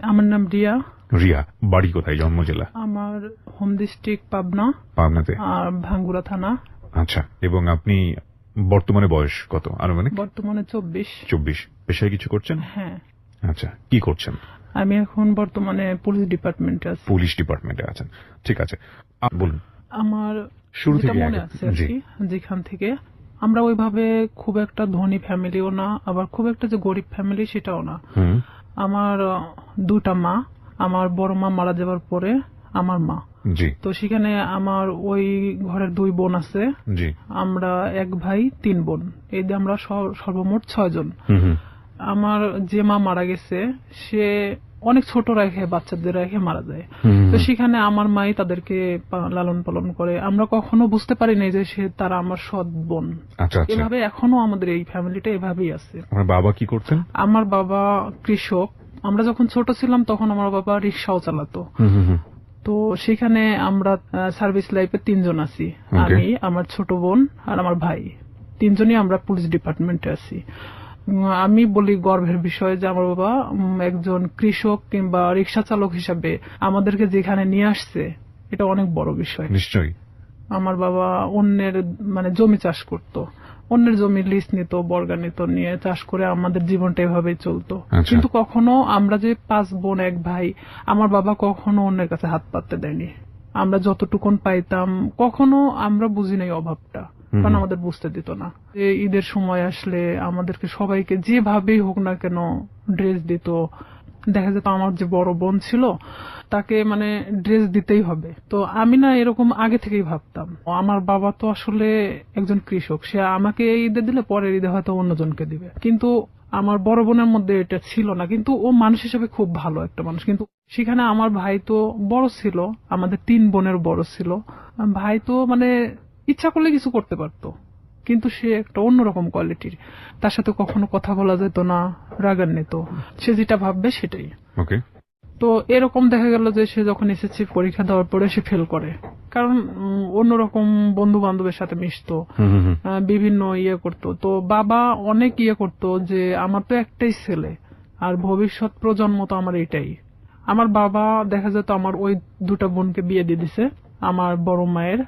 আমার নাম রিয়া। রিয়া, বাড়ি কোথায়, জন্ম জেলা? আমার হোম ডিস্ট্রিক্ট পাবনা। পাবনাতে? আর ভাঙ্গুড়া থানা। আচ্ছা, এবং আপনি বর্তমানে বয়স কত আনুমানিক? বর্তমানে 24। 24। পেশায় কিছু করছেন? হ্যাঁ। আচ্ছা, কি করছেন? আমি এখন বর্তমানে পুলিশ ডিপার্টমেন্টে আছি। পুলিশ ডিপার্টমেন্টে আছেন, ঠিক আছে, বলুন। আমার শুরু থেকে মনে আছে যেখান থেকে আমরা ওইভাবে খুব একটা ধনী ফ্যামিলিও না, আবার খুব একটা যে গরিব ফ্যামিলি সেটাও না। আমার দুটা মা, আমার বড় মা মারা যাওয়ার পরে আমার মা। জি। তো সেখানে আমার ওই ঘরের 2 বোন আছে। জি। আমরা 1 ভাই 3 বোন, এই যে আমরা সর্বমোট 6 জন। আমার যে মা মারা গেছে সে অনেক ছোট রেখে বাচ্চাদের রেখে মারা যায়। তো সেখানে আমার মাই তাদেরকে লালন পালন করে। আমরা কখনো বুঝতে পারি না যে তারা আমার সৎ বোন। এভাবে এখনো আমাদের এই ফ্যামিলিটা এভাবেই আছে। আমার বাবা কি করতেন? আমার বাবা কৃষক। আমরা যখন ছোট ছিলাম তখন আমার বাবা রিক্সাও চালাতো। তো সেখানে আমরা সার্ভিস লাইফে 3 জন আছি, আমি, আমার ছোট বোন আর আমার ভাই। 3 জনই আমরা পুলিশ ডিপার্টমেন্টে আছি। আমি বলি গর্বের বিষয় যে আমার বাবা একজন কৃষক কিংবা রিক্সা চালক হিসাবে আমাদেরকে যেখানে নিয়ে আসছে, এটা অনেক বড় বিষয়। নিশ্চয়ই। আমার বাবা অন্যের জমি চাষ করত, অন্যের জমি লিজ নিত, বর্গা নিত, নিয়ে চাষ করে আমাদের জীবনটা এভাবেই চলতো। কিন্তু কখনো আমরা যে 5 বোন 1 ভাই, আমার বাবা কখনো অন্যের কাছে হাত পাততে দেয়নি। আমরা যতটুকুন পাইতাম কখনো আমরা বুঝি নাই অভাবটা, কারণ আমাদের বুঝতে দিত না। ঈদের সময় আসলে আমাদেরকে সবাইকে যেভাবেই হোক না কেন ড্রেস দিত। দেখা যেত আমার যে বড় বোন ছিল তাকে ড্রেস দিতেই হবে। তো আমি না এরকম আগে থেকেই ভাবতাম, আমার বাবা তো আসলে একজন কৃষক, সে আমাকে ঈদে দিলে পরের ঈদে হয়তো অন্যজনকে দিবে। কিন্তু আমার বড় বোনের মধ্যে এটা ছিল না। কিন্তু ও মানুষ হিসেবে খুব ভালো একটা মানুষ। কিন্তু সেখানে আমার ভাই তো বড় ছিল, আমাদের 3 বোনের বড় ছিল। ভাই তো ইচ্ছা করলে কিছু করতে পারতো, কিন্তু সে একটা অন্যরকম কোয়ালিটির। তার সাথে কখনো কথা বলা যেত না, রাগান্বিত, সে যেটা ভাববে সেটাই। তো এরকম দেখা গেল যে সে যখন এসএসসি পরীক্ষা দেওয়ার পরে সে ফেল করে, কারণ অন্যরকম বন্ধু বান্ধবের সাথে মিশতো, বিভিন্ন করতো। তো বাবা অনেক করতো যে আমার তো একটাই ছেলে আর ভবিষ্যৎ প্রজন্ম তো আমার এটাই। আমার বাবা দেখা যেত আমার ওই 2টা বোনকে বিয়ে দিয়ে দিছে, আমার বড় মায়ের,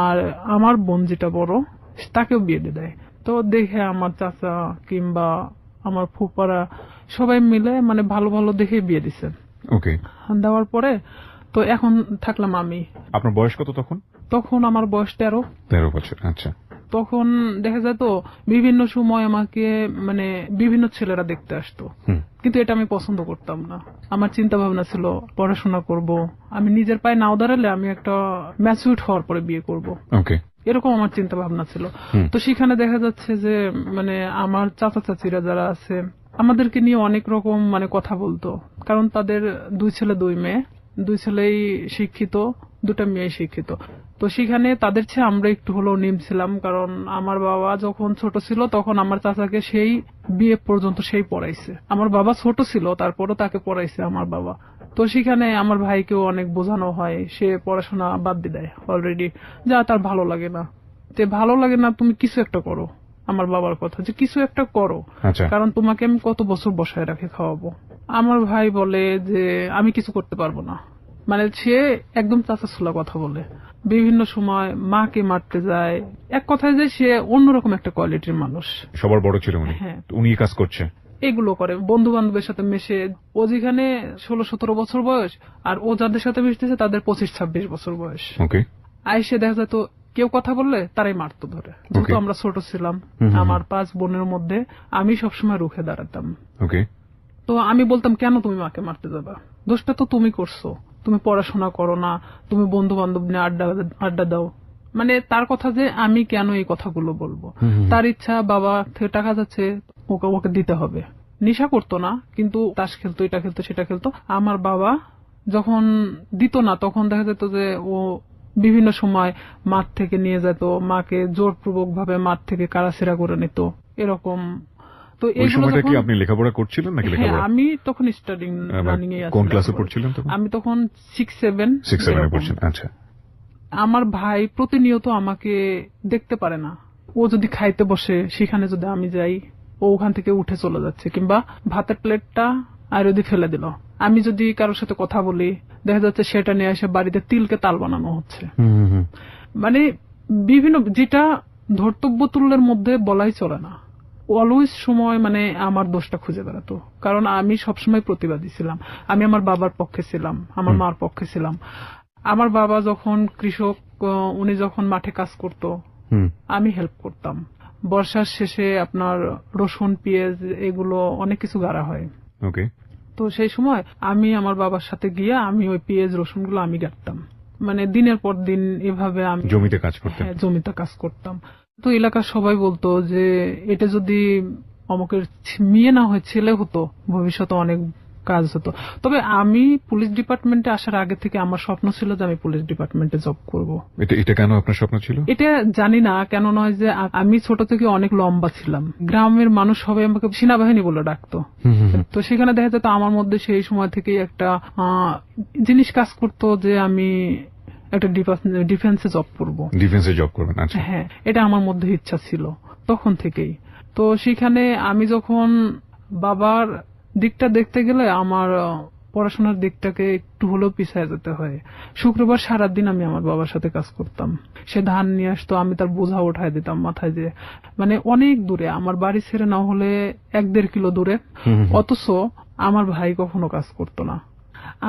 আর আমার বোন যেটা বড় তাকেও বিয়ে দিয়ে দেয়। তো দেখে আমার চাচা কিংবা আমার ফুপারা সবাই মিলে ভালো ভালো দেখে বিয়ে দিছে। দেওয়ার পরে তো এখন থাকলাম আমি। আপনার বয়স কত তখন? তখন আমার বয়স 13 বছর। আচ্ছা। তখন দেখা যায় তো বিভিন্ন সময় আমাকে বিভিন্ন ছেলেরা দেখতে আসতো, কিন্তু এটা আমি পছন্দ করতাম না। আমার চিন্তা ভাবনা ছিল পড়াশোনা করব, আমি নিজের পায়ে নাও দাঁড়ালে আমি একটা ম্যাচিউরড হওয়ার পরে বিয়ে করব, এরকম আমার চিন্তা ভাবনা ছিল। তো সেখানে দেখা যাচ্ছে যে আমার চাচা চাচিরা যারা আছে আমাদেরকে নিয়ে অনেক রকম কথা বলতো, কারণ তাদের 2 ছেলে 2 মেয়ে, 2 ছেলেই শিক্ষিত, 2টা মেয়ে শিক্ষিত। তো সেখানে তাদের চেয়ে আমরা একটু হলেও নিম ছিলাম, কারণ আমার বাবা যখন ছোট ছিল তখন আমার চাচাকে সেই বিয়ে পর্যন্ত সেই পড়াইছে। আমার বাবা ছোট ছিল তারপরও তাকে পড়াইছে আমার বাবা। তো সেখানে আমার ভাইকেও অনেক বোঝানো হয়, সে পড়াশোনা বাদ দিয়ে দেয় অলরেডি, যা তার ভালো লাগে না। ভালো লাগে না, তুমি কিছু একটা করো। আমার বাবার কথা যে কিছু একটা করো, কারণ তোমাকে আমি কত বছর বসায় রাখে খাওয়াবো। আমার ভাই বলে যে আমি কিছু করতে পারবো না, সে একদম চাচাছোলা কথা বলে, বিভিন্ন সময় মাকে মারতে যায়। এক কথায় যে সে অন্যরকম একটা কোয়ালিটির মানুষ। সবার বড় ছিল উনি। হ্যাঁ, উনি কাজ করছে, এগুলো করে, বন্ধু বান্ধবের সাথে মেশে। ও যেখানে 16-17 বছর বয়স, আর ও যাদের সাথে মিশতেছে তাদের 25-26 বছর বয়স। আইসে দেখা যায় তো কেউ কথা বললে তারাই মারতো ধরে। যেহেতু আমরা ছোট ছিলাম, আমার 5 বোনের মধ্যে আমি সবসময় রুখে দাঁড়াতাম। তো আমি বলতাম, কেন তুমি মাকে মারতে যাবা, দোষটা তো তুমি করছো, তুমি পড়াশোনা করো না, তুমি বন্ধু বান্ধব নিয়ে আড্ডা দাও। তার কথা যে আমি কেন এই কথাগুলো বলবো। তার ইচ্ছা, বাবা থেকে টাকা যাচ্ছে, ওকে দিতে হবে। নেশা করতো না, কিন্তু তাস খেলতো, এটা খেলতো, সেটা খেলতো। আমার বাবা যখন দিত না তখন দেখা যেত যে ও বিভিন্ন সময় মাঠ থেকে নিয়ে যেত, মাকে জোরপূর্বক ভাবে মাঠ থেকে কারাছেড়া করে নিত, এরকম। তো এই সময়টা কি আপনি লেখাপড়া করছিলেন নাকি? হ্যাঁ, আমি তখন স্টাডিং রানিং এ আছি। কোন ক্লাসে পড়ছিলেন তখন? আমি তখন 6-7 এ পড়ছেন। আচ্ছা। আমার ভাই প্রতিনিয়ত আমাকে দেখতে পারে না। ও যদি খাইতে বসে সেখানে যদি আমি যাই, ও ওখান থেকে উঠে চলে যাচ্ছে, কিংবা ভাতের প্লেটটা আর যদি ফেলে দিল, আমি যদি কারোর সাথে কথা বলি, দেখা যাচ্ছে সেটা নিয়ে এসে বাড়িতে তিলকে তাল বানানো হচ্ছে। মানে বিভিন্ন, যেটা ধর্তব্য তুল্যের মধ্যে বলাই চলে না। অলওয়েজ সময় মানে আমার দোষটা খুঁজে বেড়াতো, কারণ আমি সবসময় প্রতিবাদী ছিলাম। আমি আমার বাবার পক্ষে ছিলাম, আমার মার পক্ষে ছিলাম। আমার বাবা যখন কৃষক, উনি যখন মাঠে কাজ করত, আমি হেল্প করতাম। বর্ষার শেষে আপনার রসুন, পেঁয়াজ এগুলো অনেক কিছু গাড়া হয়। তো সেই সময় আমি আমার বাবার সাথে গিয়ে আমি ওই পেঁয়াজ রসুনগুলো আমি গাড়তাম। মানে দিনের পর দিন এভাবে আমি জমিতে কাজ করতাম। জমিতে কাজ করতাম। তো এলাকার সবাই বলতো যে এটা যদি অমুকের মেয়ে না হয় ছেলে হতো, ভবিষ্যতে অনেক কাজ হতো। তবে আমি পুলিশ ডিপার্টমেন্টে আসার আগে থেকে আমার স্বপ্ন ছিল যে আমি পুলিশ ডিপার্টমেন্টে জব করব। এটা কেন আপনার স্বপ্ন ছিল? এটা জানি না কেন, নয় যে আমি ছোট থেকে অনেক লম্বা ছিলাম। গ্রামের মানুষ সবাই আমাকে সেনাবাহিনী বলে ডাকতো। তো সেখানে দেখা যেত আমার মধ্যে সেই সময় থেকে একটা জিনিস কাজ করতো যে আমি একটা ডিফেন্সে জব করব। ডিফেন্সে জব করবেন? আচ্ছা। হ্যাঁ, এটা আমার মধ্যে ইচ্ছা ছিল তখন থেকেই। তো সেখানে আমি যখন বাবার দিকটা দেখতে গেলে আমার পড়াশোনার দিকটাকে একটু হলেও পিছিয়ে যেতে হয়। শুক্রবার সারাদিন আমি আমার বাবার সাথে কাজ করতাম। সে ধান নিয়ে আসতো, আমি তার বোঝা উঠায় দিতাম মাথায়, যে মানে অনেক দূরে, আমার বাড়ি ছেড়ে না হলে 1-1.5 কিলো দূরে। অথচ আমার ভাই কখনো কাজ করতো না।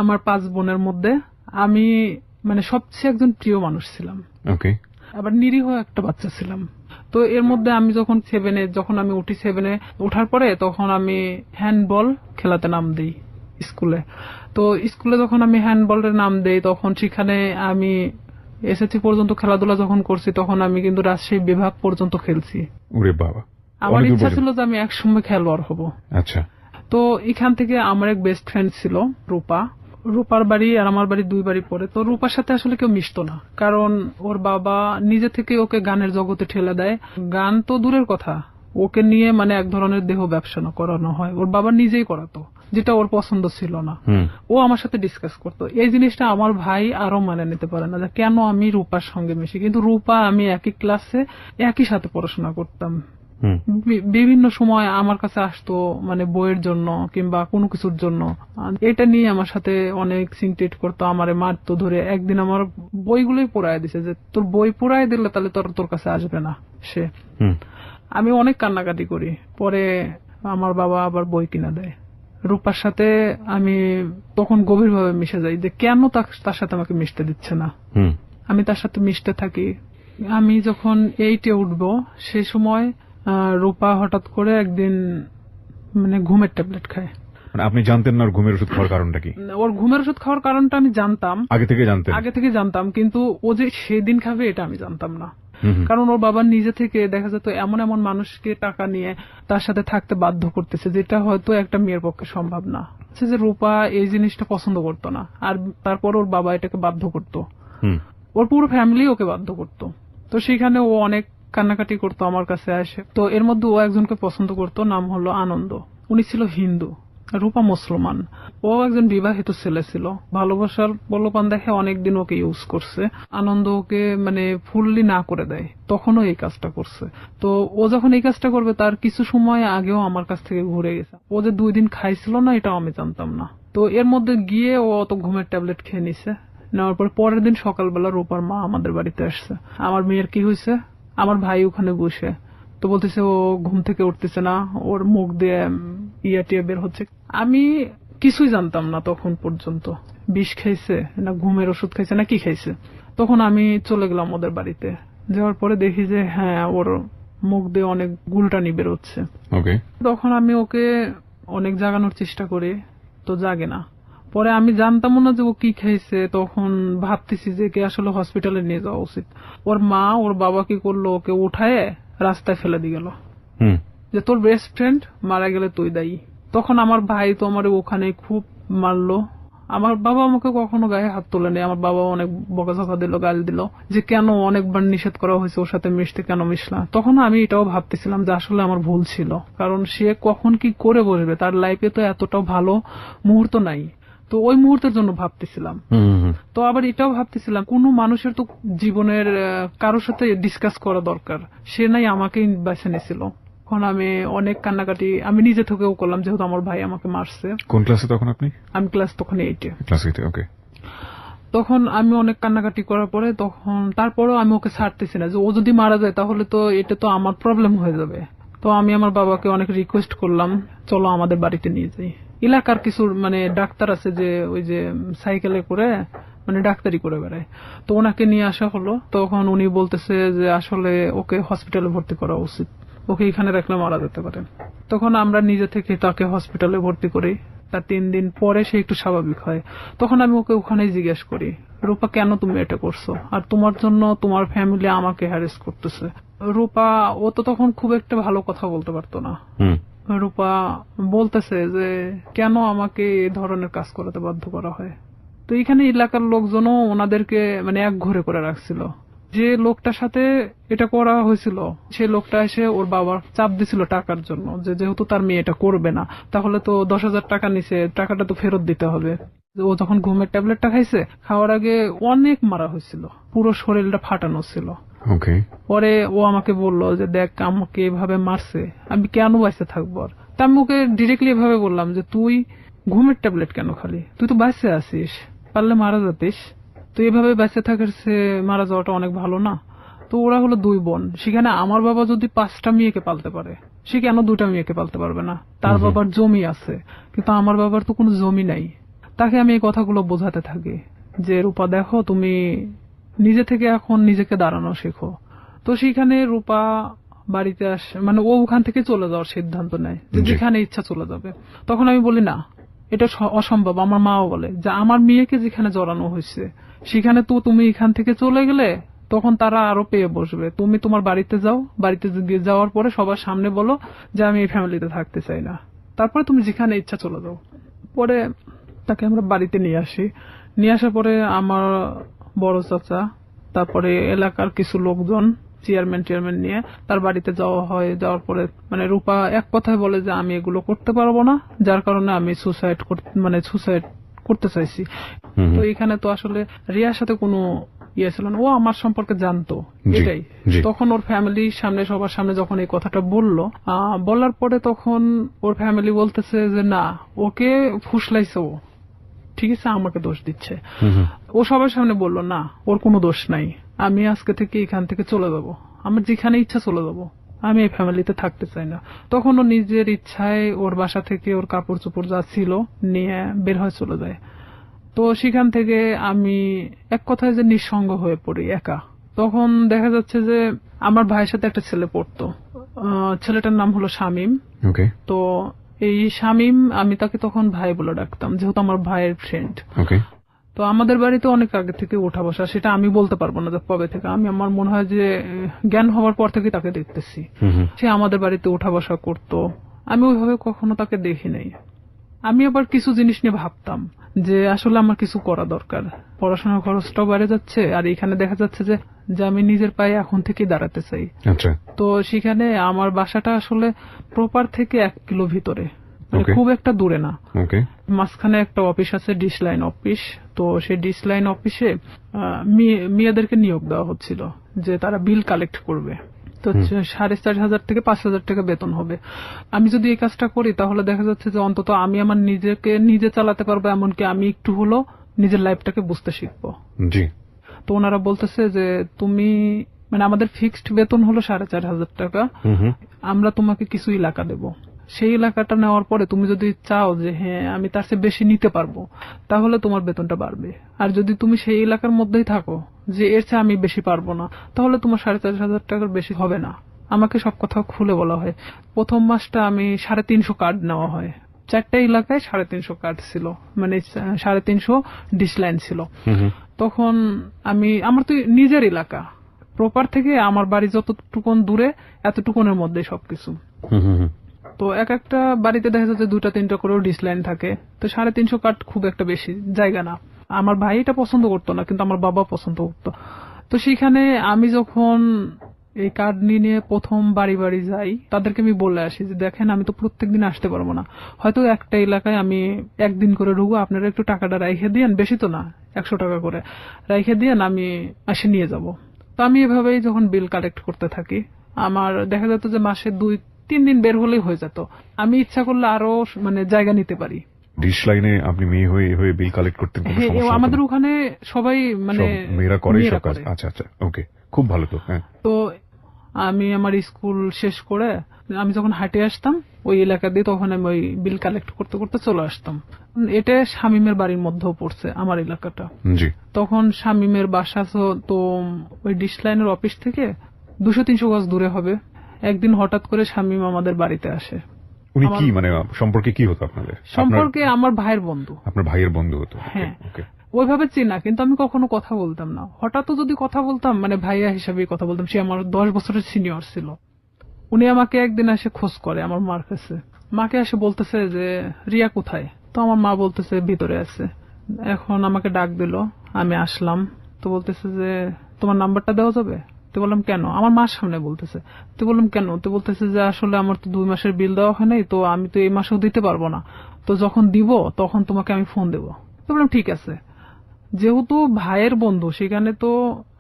আমার 5 বোনের মধ্যে আমি মানে সবচেয়ে একজন প্রিয় মানুষ ছিলাম। আবার নিরীহ একটা বাচ্চা ছিলাম। তো এর মধ্যে আমি যখন 7-এ, যখন আমি উঠি 7-এ ওঠার পরে, তখন আমি হ্যান্ডবল খেলাতে নাম দিই স্কুলে। তো স্কুলে যখন আমি হ্যান্ডবলের নাম দেই, তখন সেখানে আমি এসএসসি পর্যন্ত খেলাধুলা যখন করছি, তখন আমি কিন্তু রাজশাহী বিভাগ পর্যন্ত খেলছি। ওরে বাবা! আমার ইচ্ছা ছিল যে আমি একসময় খেলোয়াড় হব। আচ্ছা। তো এখান থেকে আমার এক বেস্ট ফ্রেন্ড ছিল রূপা। রূপার বাড়ি আর আমার বাড়ি 2 বাড়ি পরে। তো রূপার সাথে আসলে কেউ মিশতো না, কারণ ওর বাবা নিজে থেকে ওকে গানের জগতে ঠেলে দেয়। গান তো দূরের কথা, ওকে নিয়ে মানে এক ধরনের দেহ ব্যবসা করানো হয়। ওর বাবা নিজেই করাতো, যেটা ওর পছন্দ ছিল না। ও আমার সাথে ডিসকাস করতো। এই জিনিসটা আমার ভাই আরো মানে নিতে পারে না, যে কেন আমি রূপার সঙ্গে মিশি। কিন্তু রূপা আমি একই ক্লাসে একই সাথে পড়াশোনা করতাম। বিভিন্ন সময় আমার কাছে আসতো, মানে বইয়ের জন্য কিংবা কোনো কিছুর জন্য। এটা নিয়ে আমার সাথে অনেক সিনক্রেট করতো, আমারে মারতো ধরে। একদিন আমার বইগুলোই পোড়ায় দিছে, যে তোর বই পোড়ায় দিলে তাহলে তোর কাছে আসবে না সে। আমি অনেক কান্নাকাটি করি। পরে আমার বাবা আবার বই কিনা দেয়। রূপার সাথে আমি তখন গভীরভাবে মিশে যাই, যে কেন তার সাথে আমাকে মিশতে দিচ্ছে না। আমি তার সাথে মিশতে থাকি। আমি যখন 8-এ উঠবো, সেই সময় রূপা হঠাৎ করে একদিন মানে ঘুমের ট্যাবলেট খায়। আপনি জানতেন না ওর ঘুমের ওষুধ খাওয়ার কারণটা কি? ওর ঘুমের ওষুধ খাওয়ার কারণটা আমি জানতাম, আগে থেকে জানতাম, কিন্তু ও যে সেদিন খাবে এটা আমি জানতাম না। কারণ ওর বাবা নিজে থেকে দেখা যেত এমন এমন মানুষকে টাকা নিয়ে তার সাথে থাকতে বাধ্য করতেছে, যেটা হয়তো একটা মেয়ের পক্ষে সম্ভব না। যে রূপা এই জিনিসটা পছন্দ করতো না, আর তারপর ওর বাবা এটাকে বাধ্য করতো। ওর পুরো ফ্যামিলি ওকে বাধ্য করতো। তো সেখানে ও অনেক কান্নাকাটি করতো আমার কাছে আসে। তো এর মধ্যে ও একজনকে পছন্দ করতো, নাম হলো আনন্দ। উনি ছিল হিন্দু, রূপা মুসলমান। ও একজন বিবাহিত ছেলে ছিল। ভালোবাসার প্রলোভন দেখে অনেকদিন ওকে ইউজ করছে। আনন্দ ওকে মানে ফুললি না করে দেয়, তখনও এই কাজটা করছে। তো ও যখন এই কাজটা করবে, তার কিছু সময় আগেও আমার কাছ থেকে ঘুরে গেছে। ও যে 2 দিন খাইছিল না, এটাও আমি জানতাম না। তো এর মধ্যে গিয়ে ও অত ঘুমের ট্যাবলেট খেয়ে নিছে। নেওয়ার পর পরের দিন সকালবেলা রূপার মা আমাদের বাড়িতে আসছে। আমার মেয়ের কি হয়েছে, আমার ভাই ওখানে বসে। তো বলতেছে ও ঘুম থেকে উঠতেছে না, ওর মুখ দিয়ে টিয়া বের হচ্ছে। আমি কিছুই জানতাম না তখন পর্যন্ত, বিষ খাইছে না ঘুমের ওষুধ খাইছে না কি খাইছে। তখন আমি চলে গেলাম ওদের বাড়িতে। যাওয়ার পরে দেখি যে হ্যাঁ, ওর মুখ দিয়ে অনেক গুলটানি বের হচ্ছে। তখন আমি ওকে অনেক জাগানোর চেষ্টা করি, তো জাগে না। পরে আমি জানতাম না যে ও কি খাইছে। তখন ভাবতেছি যে কে আসলে হসপিটালে নিয়ে যাওয়া উচিত। ওর মা ওর বাবা কি করলো, ওকে উঠায় রাস্তায় ফেলে দিয়ে গেল, যে তোর বেস্ট ফ্রেন্ড মারা গেলে তুই দায়ী। তখন আমার ভাই তো আমার ওখানে খুব মারলো। আমার বাবা আমাকে কখনো গায়ে হাত তোলে নেই। আমার বাবা অনেক বকাঝকা দিল, গাল দিল, যে কেন অনেকবার নিষেধ করা হয়েছে ওর সাথে মিশতে, কেন মিশলা। তখন আমি এটাও ভাবতেছিলাম যে আসলে আমার ভুল ছিল, কারণ সে কখন কি করে বসবে, তার লাইফে তো এতটাও ভালো মুহূর্ত নাই। তো ওই মুহূর্তের জন্য ভাবতেছিলাম। তো আবার এটাও ভাবতেছিলাম, কোন মানুষের তো জীবনের কারোর সাথে ডিসকাস করা দরকার, সে নাই আমাকেই বেছে নিয়েছিল। এখন আমি অনেক কান্নাকাটি আমি নিজে থেকেও করলাম, যেহেতু আমার ভাই আমাকে মারছে। কোন ক্লাসে তখন আপনি? আমি ক্লাস তখন 8-এ। ক্লাস 8-এ, ওকে। তখন আমি অনেক কান্নাকাটি করার পরে তখন তারপরেও আমি ওকে ছাড়তেছি না, যে ও যদি মারা যায় তাহলে তো এটা তো আমার প্রবলেম হয়ে যাবে। তো আমি আমার বাবাকে অনেক রিকোয়েস্ট করলাম, চলো আমাদের বাড়িতে নিয়ে যাই। এলাকার কিছু ডাক্তার আছে যে ওই যে সাইকেলে করে ডাক্তারি করে বেড়ায়, তো ওনাকে নিয়ে আসা হলো। তখন উনি বলতেছে যে আসলে ওকে হসপিটালে ভর্তি করা উচিত, ওকে এখানে রাখলে মারা যেতে পারে। তখন আমরা নিজে থেকে তাকে হসপিটালে ভর্তি করি। তার 3 দিন পরে সে একটু স্বাভাবিক হয়। তখন আমি ওকে ওখানেই জিজ্ঞেস করি, রূপা কেন তুমি এটা করছো, আর তোমার জন্য তোমার ফ্যামিলি আমাকে হ্যারেস করতেছে। রূপা ও তো তখন খুব একটা ভালো কথা বলতে পারতো না। রূপা বলতেছে যে কেন আমাকে এই ধরনের কাজ করাতে বাধ্য করা হয়। তো এখানে এলাকার লোকজনও ওনাদেরকে এক ঘরে করে রাখছিল। যে লোকটার সাথে এটা করা হয়েছিল সে লোকটা এসে ওর বাবার চাপ দিছিল টাকার জন্য, যে যেহেতু তার মেয়ে এটা করবে না তাহলে তো 10,000 টাকা নিছে, টাকাটা তো ফেরত দিতে হবে। ও যখন ঘুমের ট্যাবলেটটা খাইছে, খাওয়ার আগে অনেক মারা হয়েছিল, পুরো শরীরটা ফাটানো ছিল। পরে ও আমাকে বললো যে দেখ আমাকে এভাবে মারছে, আমি কেন বাইসে থাকবো। আর তা আমি ওকে ডিরেক্টলি এভাবে বললাম যে তুই ঘুমের ট্যাবলেট কেন খালি, তুই তো বাইসে আছিস, পারলে মারা যাতিস। তো এভাবে বেঁচে থাকার সে মারা যাওয়াটা অনেক ভালো না। তো ওরা হলো 2 বোন, সেখানে আমার বাবা যদি 5টা মেয়েকে পালতে পারে, সে কেন 2টা মেয়েকে পালতে পারবে না? তার বাবার জমি আছে, কিন্তু আমার বাবার তো কোনো জমি নাই। তাকে আমি এই কথাগুলো বোঝাতে থাকি যে রূপা দেখো, তুমি নিজে থেকে এখন নিজেকে দাঁড়ানো শেখো। তো সেখানে রূপা বাড়িতে আসে, ও ওখান থেকে চলে যাওয়ার সিদ্ধান্ত নেয়, যেখানে ইচ্ছা চলে যাবে। তখন আমি বলি না, এটা অসম্ভব। আমার মাও বলে যে আমার মেয়েকে যেখানে জড়ানো হয়েছে সেখানে তো তুমি এখান থেকে চলে গেলে তখন তারা আরো পেয়ে বসবে। তুমি তোমার বাড়িতে যাও, বাড়িতে যাওয়ার পরে সবার সামনে বলো যে আমি এই ফ্যামিলিতে থাকতে চাই না, তারপরে তুমি যেখানে ইচ্ছা চলে যাও। পরে তাকে আমরা বাড়িতে নিয়ে আসি। নিয়ে আসার পরে আমার বড় চাচা, তারপরে এলাকার কিছু লোকজন, চেয়ারম্যান নিয়ে তার বাড়িতে যাওয়া হয়। যাওয়ার পরে রূপা এক কথায় বলে যে আমি এগুলো করতে পারবো না, যার কারণে আমি সুসাইড করতে চাইছি। তো এখানে তো আসলে রিয়ার সাথে কোনো ইয়ে ছিল না, ও আমার সম্পর্কে জানতো এটাই। তখন ওর ফ্যামিলির সামনে, সবার সামনে যখন এই কথাটা বলার পরে তখন ওর ফ্যামিলি বলতেছে যে না, ওকে ফুসলাইছে, ও ঠিক আছে আমাকে দোষ দিচ্ছে। ও সবার সামনে বললো না, ওর কোনো দোষ নাই, আমি আজকে থেকে এখান থেকে চলে যাবো, আমার যেখানে ইচ্ছা চলে যাবো, আমি এই ফ্যামিলিতে থাকতে চাই না। তখন ও নিজের ইচ্ছায় ওর বাসা থেকে ওর কাপড় চোপড় যা ছিল নিয়ে বের হয়ে চলে যায়। তো সেখান থেকে আমি এক কথায় যে নিঃসঙ্গ হয়ে পড়ি, একা। তখন দেখা যাচ্ছে যে আমার ভাইয়ের সাথে একটা ছেলে পড়তো, ছেলেটার নাম হলো শামীম। তো এই শামীম, আমি তাকে তখন ভাই বলে ডাকতাম, যেহেতু আমার ভাইয়ের ফ্রেন্ড। তো আমাদের বাড়িতে অনেক আগে থেকে ওঠা বসা, সেটা আমি বলতে পারবো না যে কবে থেকে। আমার মনে হয় যে জ্ঞান হওয়ার পর থেকে তাকে দেখতেছি। সে আমাদের বাড়িতে ওঠা বসা করতো, আমি ওইভাবে কখনো তাকে দেখি নাই। আমি আবার কিছু জিনিস নিয়ে ভাবতাম যে আসলে আমার কিছু করা দরকার, পড়াশোনার খরচটাও বেড়ে যাচ্ছে, আর এখানে দেখা যাচ্ছে যে আমি নিজের পায়ে এখন থেকে দাঁড়াতে চাই। তো সেখানে আমার বাসাটা আসলে প্রপার থেকে 1 কিলো ভিতরে, খুব একটা দূরে না। মাঝখানে একটা অফিস আছে, ডিশ লাইন অফিস। তো সেই ডিশ লাইন অফিসে মেয়েদেরকে নিয়োগ দেওয়া হচ্ছিল যে তারা বিল কালেক্ট করবে। তো 4,500 থেকে 5,000 টাকা বেতন হবে। আমি যদি এই কাজটা করি তাহলে দেখা যাচ্ছে যে অন্তত আমি আমার নিজেকে নিজে চালাতে পারবো, এমনকি আমি একটু হলো নিজের লাইফটাকে বুঝতে শিখবো। তো ওনারা বলতেছে যে তুমি আমাদের ফিক্সড বেতন হলো 4,500 টাকা, আমরা তোমাকে কিছু এলাকা দেবো, সেই এলাকাটা নেওয়ার পরে তুমি যদি চাও যে হ্যাঁ আমি তার চেয়ে বেশি নিতে পারবো, তাহলে তোমার বেতনটা বাড়বে। আর যদি তুমি সেই এলাকার মধ্যেই থাকো যে এর চেয়ে আমি বেশি পারবো না, তাহলে তোমার 4,500 টাকার বেশি হবে না। আমাকে সব কথা খুলে বলা হয়। প্রথম মাসটা আমি 350 কার্ড নেওয়া হয়, 4টা এলাকায় 350 কার্ড ছিল, 350 ডিশ লাইন ছিল। তখন আমার তো নিজের এলাকা, প্রপার থেকে আমার বাড়ি যতটুকুন দূরে এতটুকুনের মধ্যে সবকিছু। তো এক একটা বাড়িতে দেখা যাচ্ছে 2টা-3টা করেও ডিশ লাইন থাকে। তো 350 কার্ড খুব একটা বেশি জায়গা না। আমার ভাই এটা পছন্দ করতো না, কিন্তু আমার বাবা পছন্দ করতো। তো সেখানে আমি যখন এই কার্ড নিয়ে প্রথম বাড়ি বাড়ি যাই, তাদেরকে আমি বলে আসি যে দেখেন আমি তো প্রত্যেকদিন আসতে পারবো না, হয়তো একটা এলাকায় আমি একদিন করে ঢুকবো, আপনারা একটু টাকাটা রাইখে দিয়েন, বেশি তো না 100 টাকা করে রাইখে দিয়েন, আমি এসে নিয়ে যাব। তো আমি এভাবেই যখন বিল কালেক্ট করতে থাকি, আমার দেখা যেত যে মাসে 3 দিন বের হলেই হয়ে যেত। আমি ইচ্ছা করলে আরো মানে জায়গা নিতে পারি। ডিশ লাইনে আপনি মেয়ে হয়ে হয়ে বিল কালেক্ট করতেন, কোনো সমস্যা হতো না? আমাদের ওখানে সবাই মানে মেয়েরা করে সব কাজ। আচ্ছা আচ্ছা, ওকে, খুব ভালো তো। হ্যাঁ, তো আমি আমার স্কুল শেষ করে আমি যখন হাঁটে আসতাম ওই এলাকা দিয়ে, তখন আমি ওই বিল কালেক্ট করতে করতে চলে আসতাম। এটা শামীমের বাড়ির মধ্যেও পড়ছে আমার এলাকাটা। জি। তখন শামীমের বাসা তো ওই ডিশ লাইনের অফিস থেকে 200-300 গজ দূরে হবে। একদিন হঠাৎ করে শামীম আমাদের বাড়িতে আসে। উনি কি মানে সম্পর্কে কি হতো আপনাদের? সম্পর্কে আমার ভাইয়ের বন্ধু। আপনার ভাইয়ের বন্ধু হতো? হ্যাঁ, ওকে। ওইভাবে চেনা, কিন্তু আমি কখনো কথা বলতাম না। হঠাৎ যদি কথা বলতাম মানে ভাইয়া হিসাবে কথা বলতাম। সে আমার 10 বছরের সিনিয়র ছিল। উনি আমাকে একদিন এসে খোঁজ করে আমার মার কাছে। মাকে এসে বলতেছে যে রিয়া কোথায়? তো আমার মা বলতেছে ভিতরে আছে। এখন আমাকে ডাক দিল, আমি আসলাম। তো বলতেছে যে তোমার নাম্বারটা দেওয়া যাবে? তো বললাম কেন? আমার মার সামনে বলতেছে। তো বললাম কেন? তো বলতেছে যে আসলে আমার তো 2 মাসের বিল দেওয়া হয় নাই, তো আমি তো এই মাসেও দিতে পারবো না, তো যখন দিব তখন তোমাকে আমি ফোন দেবো। তো বললাম ঠিক আছে। যেহেতু ভাইয়ের বন্ধু, সেখানে তো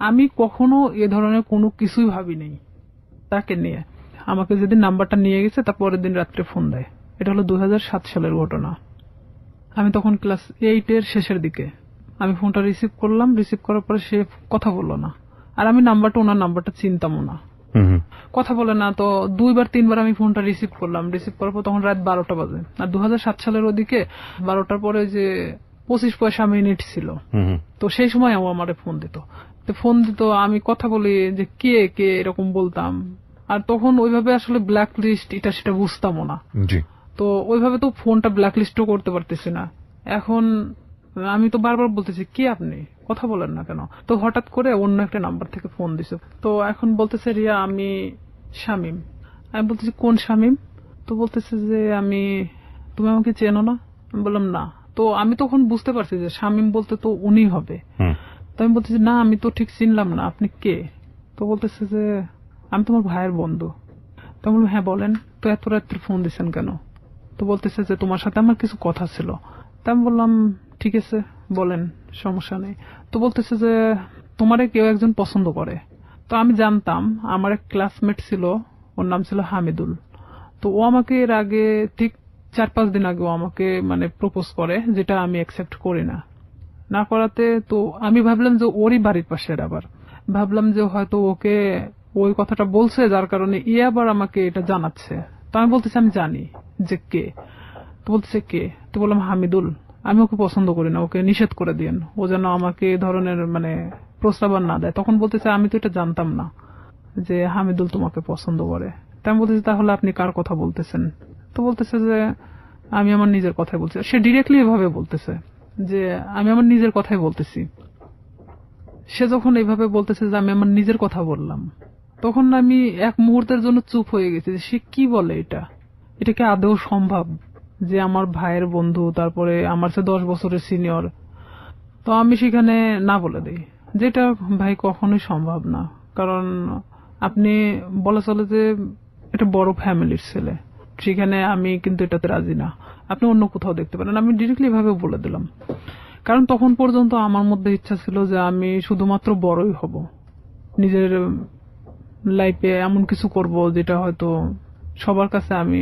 আমি কখনো এ ধরনের কোনো কিছুই ভাবি নেই তাকে নিয়ে। আমাকে যেদিন নাম্বারটা নিয়ে গেছে তার পরের দিন রাত্রে ফোন দেয়। এটা হলো 2007 সালের ঘটনা। আমি তখন ক্লাস 8 এর শেষের দিকে। আমি ফোনটা রিসিভ করলাম। রিসিভ করার পরে সে কথা বললো না। আর আমি ওনার নাম্বারটা চিনতামও না। কথা বলে না। তো 2-3 বার আমি ফোনটা রিসিভ করলাম। রিসিভ করার পর তখন রাত 12টা বাজে। আর 2007 সালের ওদিকে 12টার পরে যে 25 পয়সা মিনিট ছিল, তো সেই সময় ও আমারে ফোন দিত। তো ফোন দিত, আমি কথা বলি যে কে কে এরকম বলতাম। আর তখন ওইভাবে আসলে ব্ল্যাক লিস্ট এটা সেটা বুঝতামও না। তো ওইভাবে তো ফোনটা ব্ল্যাক লিস্টও করতে পারতেছি না। এখন আমি তো বারবার বলতেছি কে আপনি, কথা বলেন না কেন? তো হঠাৎ করে অন্য একটা নাম্বার থেকে ফোন দিছে। তো এখন বলতেছে রিয়া আমি শামীম। আমি বলতেছি কোন শামীম? তো বলতেছে যে তুমি আমাকে চেনো না? আমি বললাম না। তো আমি তখন বুঝতে পারছি যে শামীম বলতে তো উনি হবে। তো আমি বলতেছি না, আমি তো ঠিক চিনলাম না, আপনি কে? তো বলতেছে যে আমি তোমার ভাইয়ের বন্ধু। তো আমি বললাম হ্যাঁ বলেন। তো এত রাত্রে ফোন দিচ্ছেন কেন? তো বলতেছে যে তোমার সাথে আমার কিছু কথা ছিল। তা আমি বললাম ঠিক আছে বলেন, সমস্যা নেই। তো বলতেছে যে তোমারে কেউ একজন পছন্দ করে। তো আমি জানতাম, আমার এক ক্লাসমেট ছিল, ওর নাম ছিল হামিদুল। তো ও আমাকে এর আগে ঠিক 4-5 দিন আগে ও আমাকে মানে প্রপোজ করে, যেটা আমি অ্যাকসেপ্ট করি না। না করাতে তো আমি ভাবলাম যে ওরই বাড়ির পাশের, আবার ভাবলাম যে হয়তো ওকে ওই কথাটা বলছে যার কারণে আবার আমাকে এটা জানাচ্ছে। তো আমি বলতেছি আমি জানি যে কে। তো বলতেছে কে? তো বললাম হামিদুল। আমি ওকে পছন্দ করি না, ওকে নিষেধ করে দিয়েন, ও যেন আমাকে এই ধরনের মানে প্রস্তাব না দেয়। তখন বলতেছে আমি তো এটা জানতাম না যে হামিদুল তোমাকে পছন্দ করে। তাই আমি বলতেছি তাহলে আপনি কার কথা বলতেছেন? তো বলতেছে যে আমি আমার নিজের কথাই বলছি। সে ডিরেক্টলি এভাবে বলতেছে যে আমি আমার নিজের কথাই বলতেছি। সে যখন এইভাবে বলতেছে যে আমি আমার নিজের কথা বললাম, তখন আমি এক মুহূর্তের জন্য চুপ হয়ে গেছি যে সে কি বলে, এটা কি আদৌ সম্ভব যে আমার ভাইয়ের বন্ধু, তারপরে আমার চেয়ে 10 বছরের সিনিয়র। তো আমি সেখানে না বলে দিই, যেটা ভাই কখনোই সম্ভব না। কারণ আপনি বলা চলে যে এটা বড় ফ্যামিলির ছেলে, সেখানে আমি কিন্তু এটাতে রাজি না, আপনি অন্য কোথাও দেখতে পারেন। আমি ডিরেক্টলি ভাবে বলে দিলাম। কারণ তখন পর্যন্ত আমার মধ্যে ইচ্ছা ছিল যে আমি শুধুমাত্র বড়ই হব, নিজের লাইফে এমন কিছু করব যেটা হয়তো সবার কাছে আমি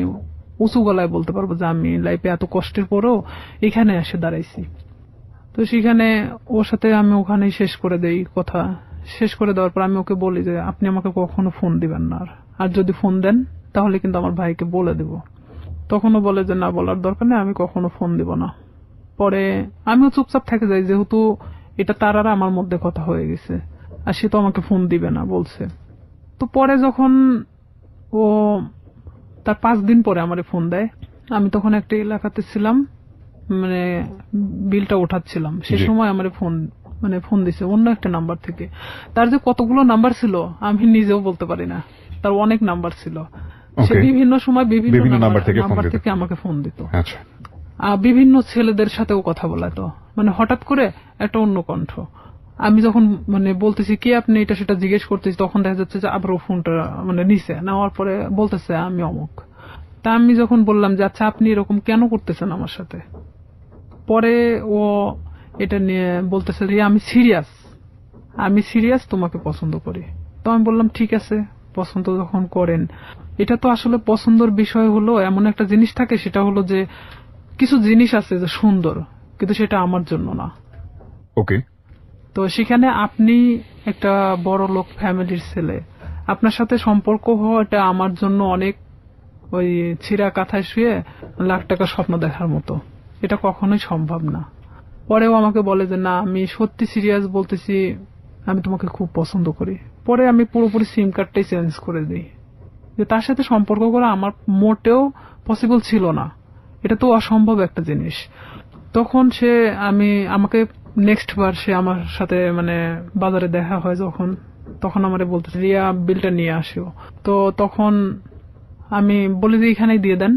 উঁচু গলায় বলতে পারবো যে আমি লাইফে এত কষ্টের পরেও এখানে এসে দাঁড়াইছি। তো সেখানে ওর সাথে আমি ওখানেই শেষ করে দেই কথা। শেষ করে দেওয়ার পর আমি ওকে বলি যে আপনি আমাকে কখনো ফোন দিবেন না, আর যদি ফোন দেন তাহলে কিন্তু আমার ভাইকে বলে দেব। তখনও বলে যে না, বলার দরকার নেই, আমি কখনো ফোন দিব না। পরে আমিও চুপচাপ থেকে যাই, যেহেতু এটা তার আর আমার মধ্যে কথা হয়ে গেছে, আর সে তো আমাকে ফোন দিবে না বলছে। তো পরে যখন ও তার 5 দিন পরে আমারে ফোন দেয়, আমি তখন একটা এলাকাতে ছিলাম, মানে বিলটা ওঠাচ্ছিলাম, সে সময় আমারে ফোন দিছে অন্য একটা নাম্বার থেকে। তার যে কতগুলো নাম্বার ছিল আমি নিজেও বলতে পারি না, তার অনেক নাম্বার ছিল। সে বিভিন্ন সময় বিভিন্ন নাম্বার থেকে আমাকে ফোন দিত। বিভিন্ন ছেলেদের সাথেও কথা বলাতো, মানে হঠাৎ করে একটা অন্য কণ্ঠ। আমি যখন মানে বলতেছি কে আপনি, এটা সেটা জিজ্ঞেস করতেছি, তখন দেখা যাচ্ছে যে আবার ফোনটা মানে নিছে, নেওয়ার পরে বলতেছে আমি অমুক। তা আমি যখন বললাম যে আচ্ছা আপনি এরকম কেন করতেছেন আমার সাথে, পরে ও এটা নিয়ে বলতেছে যে আমি সিরিয়াস তোমাকে পছন্দ করি। তো আমি বললাম ঠিক আছে, পছন্দ যখন করেন, এটা তো আসলে পছন্দের বিষয় হলো এমন একটা জিনিস থাকে, সেটা হলো যে কিছু জিনিস আছে যে সুন্দর, কিন্তু সেটা আমার জন্য না। ওকে। তো সেখানে আপনি একটা বড় লোক ফ্যামিলির ছেলে, আপনার সাথে সম্পর্ক হওয়াটা আমার জন্য অনেক ওই ছিঁড়া কাঁথায় শুয়ে লাখ টাকার স্বপ্ন দেখার মতো, এটা কখনোই সম্ভব না। পরেও আমাকে বলে যে না, আমি সত্যি সিরিয়াস বলতেছি, আমি তোমাকে খুব পছন্দ করি। পরে আমি পুরোপুরি সিম কার্ডটাই চেঞ্জ করে দিই, যে তার সাথে সম্পর্ক করা আমার মোটেও পসিবল ছিল না, এটা তো অসম্ভব একটা জিনিস। তখন সে আমাকে নেক্সট বার সে আমার সাথে মানে বাজারে দেখা হয় যখন, তখন আমারে বলতেছে রিয়া বিলটা নিয়ে আসিও। তো তখন আমি বলি যে এখানেই দিয়ে দেন,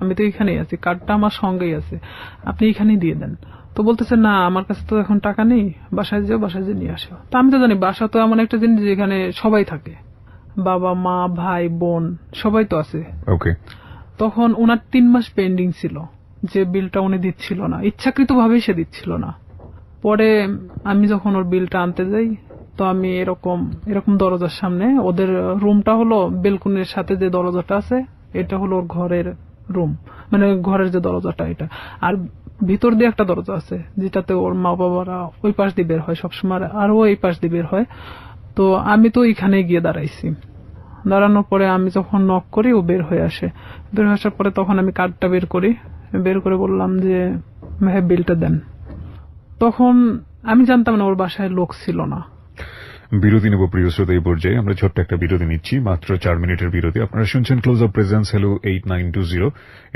আমি তো এখানেই আছি, কার্ডটা আমার সঙ্গেই আছে, আপনি এখানেই দিয়ে দেন। তো বলতেছে না, আমার কাছে তো এখন টাকা নেই, বাসায় যাও, বাসায় যেয়ে নিয়ে আসো। তো আমি তো জানি বাসা তো এমন একটা জিনিস যেখানে সবাই থাকে, বাবা মা ভাই বোন সবাই তো আছে। ওকে। তখন ওনার 3 মাস পেন্ডিং ছিল, যে বিলটা উনি দিচ্ছিল না, ইচ্ছাকৃত ভাবেই সে দিচ্ছিল না। পরে আমি যখন ওর বিলটা আনতে যাই, তো আমি এরকম দরজার সামনে, ওদের রুমটা হলো বেলকুনির সাথে যে দরজাটা আছে, এটা হলো ওর ঘরের রুম, মানে ঘরের যে দরজাটা এটা, আর ভিতর দিয়ে একটা দরজা আছে যেটাতে ওর মা বাবারা ওই পাশ দিয়ে বের হয় সবসময়, আর ও এই পাশ দিয়ে বের হয়। তো আমি তো এখানে গিয়ে দাঁড়াইছি, দাঁড়ানোর পরে আমি যখন নক করি ও বের হয়ে আসে। বের হয়ে আসার পরে তখন আমি কার্ডটা বের করে বললাম যে ভাই বিলটা দেন। তখন আমি জানতাম না ওর বাসায় লোক ছিল না। বিরতি নেব প্রিয় শ্রোতা, এই পর্যায়ে আমরা ছোট্ট একটা বিরতি নিচ্ছি, মাত্র 4 মিনিটের বিরতি। আপনারা শুনছেন close up presence hello 8920